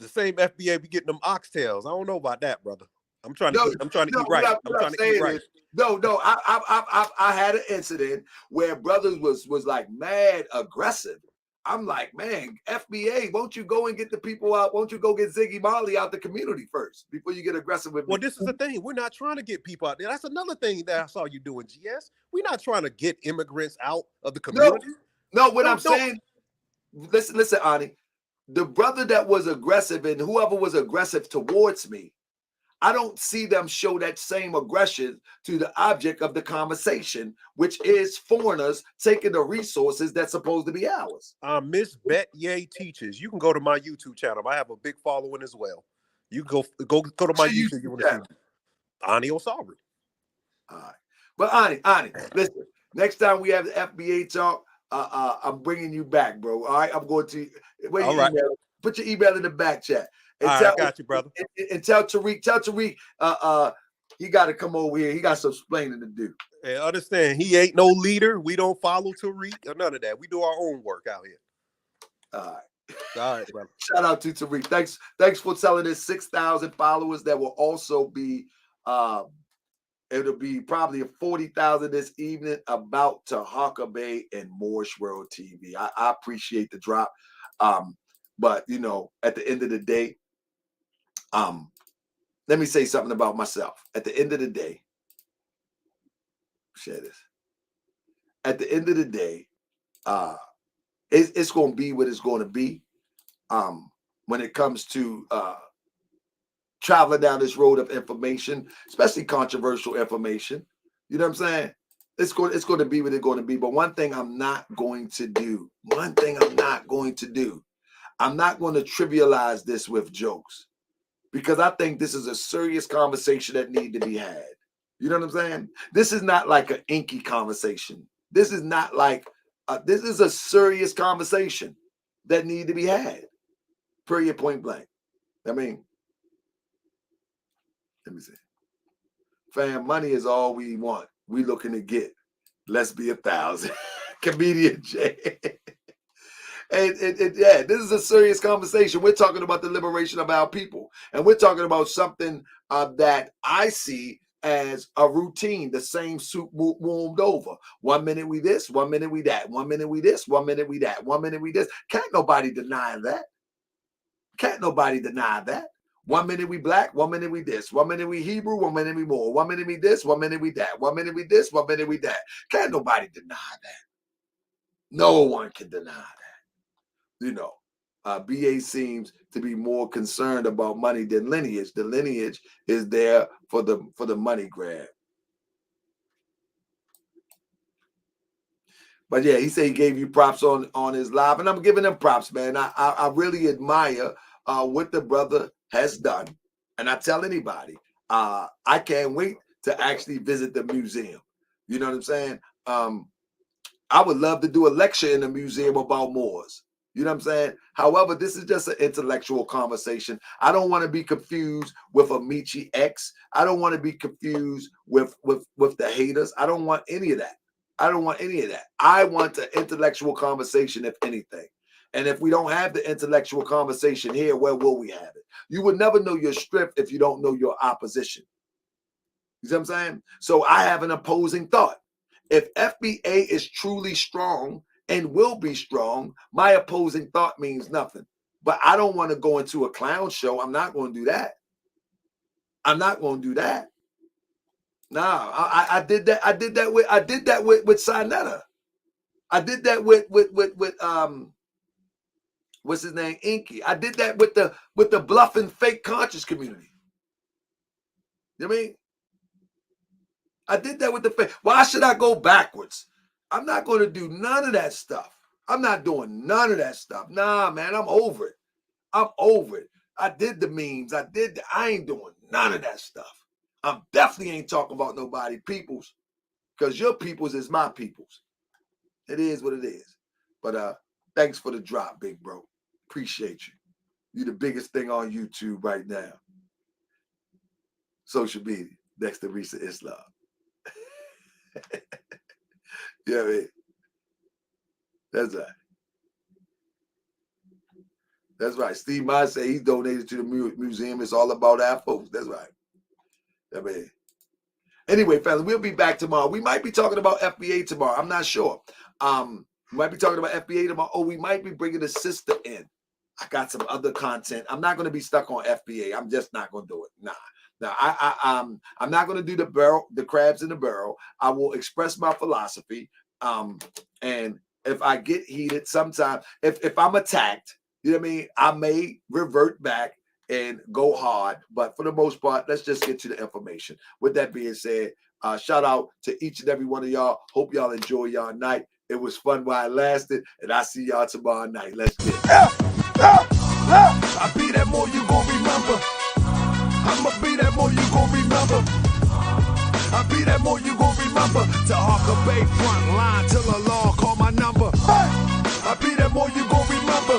same FBA be getting them oxtails. I don't know about that, brother. I'm trying to eat right. I'm trying to eat right. No. I had an incident where brothers was like mad aggressive. I'm like, man, FBA, won't you go and get the people out? Won't you go get Ziggy Marley out the community first before you get aggressive with me? Well, this is the thing. We're not trying to get people out there. That's another thing that I saw you doing, GS. We're not trying to get immigrants out of the community. No, I'm saying, listen, Ani, the brother that was aggressive and whoever was aggressive towards me, I don't see them show that same aggression to the object of the conversation, which is foreigners taking the resources that's supposed to be ours. Miss Bet Ye Teaches. You can go to my YouTube channel. I have a big following as well. You go to my YouTube. You want to see Ani Osabri. All right, but Ani, listen. Next time we have the FBA talk, I'm bringing you back, bro. All right, I'm going to wait. All right. Put your email in the back chat. And I got you, brother. And tell Tariq, he got to come over here. He got some explaining to do. And understand, he ain't no leader. We don't follow Tariq or none of that. We do our own work out here. All right. All right, brother. Shout out to Tariq. Thanks for telling us 6,000 followers. That will also be it'll be probably 40,000 this evening about Tahaka Bay and Moorish World TV. I appreciate the drop. But you know, at the end of the day, let me say something about myself. At the end of the day, share this. At the end of the day, it's going to be what it's going to be. When it comes to traveling down this road of information, especially controversial information, you know what I'm saying? It's going to be what it's going to be. But one thing I'm not going to do, I'm not going to trivialize this with jokes, because I think this is a serious conversation that need to be had. You know what I'm saying? This is not like an inky conversation. This is not like, this is a serious conversation that need to be had. Period, point blank. I mean, let me see. Fam, money is all we want. We looking to get. Let's be 1,000. Comedian Jay. And yeah, this is a serious conversation. We're talking about the liberation of our people. And we're talking about something that I see as a routine, the same soup warmed over. 1 minute we this, 1 minute we that. 1 minute we this, 1 minute we that. 1 minute we this. Can't nobody deny that. Can't nobody deny that. 1 minute we black, 1 minute we this. 1 minute we Hebrew, 1 minute we more. 1 minute we this, 1 minute we that. 1 minute we this, 1 minute we that. Can't nobody deny that. No one can deny that. You know, BA seems to be more concerned about money than lineage. The lineage is there for the money grab. But yeah, he said he gave you props on his live, and I'm giving him props, man. I really admire what the brother has done, and I tell anybody, I can't wait to actually visit the museum. You know what I'm saying? I would love to do a lecture in the museum about Moors. You know what I'm saying? However, this is just an intellectual conversation. I don't want to be confused with Amici X. I don't want to be confused with the haters. I don't want any of that. I don't want any of that. I want an intellectual conversation, if anything. And if we don't have the intellectual conversation here, where will we have it? You would never know your strength if you don't know your opposition. You see what I'm saying? So I have an opposing thought. If FBA is truly strong and will be strong, my opposing thought means nothing. But I don't want to go into a clown show. I'm not going to do that. I'm not going to do that. No, I did that. I did that with Sinetta. I did that with what's his name? Inky. I did that with the bluffing fake conscious community. You know what I mean? I did that with the fake. Why should I go backwards? I'm not going to do none of that stuff. I'm not doing none of that stuff. Nah, man, I'm over it. I'm over it. I did the memes. I ain't doing none of that stuff. I definitely ain't talking about nobody peoples, because your peoples is my peoples. It is what it is. But thanks for the drop, big bro. Appreciate you. You're the biggest thing on YouTube right now. Social media, next to Risa Islam. Yeah, man. That's right. That's right. Steve Mize said he donated to the museum. It's all about our folks. That's right. I mean, anyway, fellas, we'll be back tomorrow. We might be talking about FBA tomorrow. I'm not sure. We might be talking about FBA tomorrow. Oh, we might be bringing a sister in. I got some other content. I'm not going to be stuck on FBA. I'm just not going to do it. Nah. I'm not going to do the crabs in the barrel. I will express my philosophy. And if I get heated sometime, if I'm attacked, you know what I mean, I may revert back and go hard. But for the most part, let's just get to the information. With that being said, shout out to each and every one of y'all. Hope y'all enjoy y'all night. It was fun while it lasted, and I see y'all tomorrow night. Let's get it. I be that more you gon' remember. I'ma be that more you gon' remember. I be that more you gon' remember. Tahaka Bay front line till the law call my number. I be that more you gon' remember.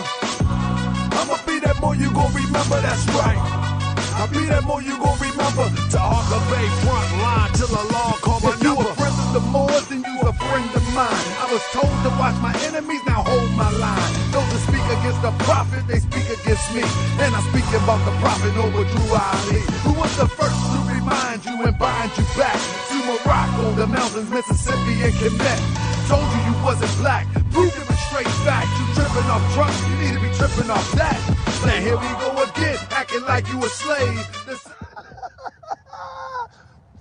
I'ma be that more you gon' remember. That's right. I be that more you gon' remember. Tahaka Bay front line till the law call my number. If you a friend of the Moors, then you's a friend of mine. I was told to watch my enemies, now hold my line. Those that speak against the prophet, they speak against me. And I'm speaking about the prophet over Drew Ali, who was the first to remind you and bind you back to Morocco, the mountains, Mississippi, and Quebec. Told you you wasn't black, proved it with straight facts. You tripping off trucks, you need to be tripping off that. Now here we go again, acting like you a slave.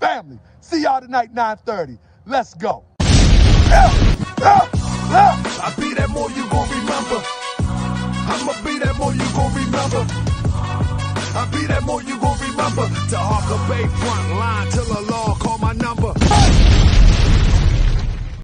Family, see y'all tonight, 9:30. Let's go. I be that more you gon' remember. I'ma be that more you gon' remember. I be that more you gon' remember. To Hawker Bay front line till a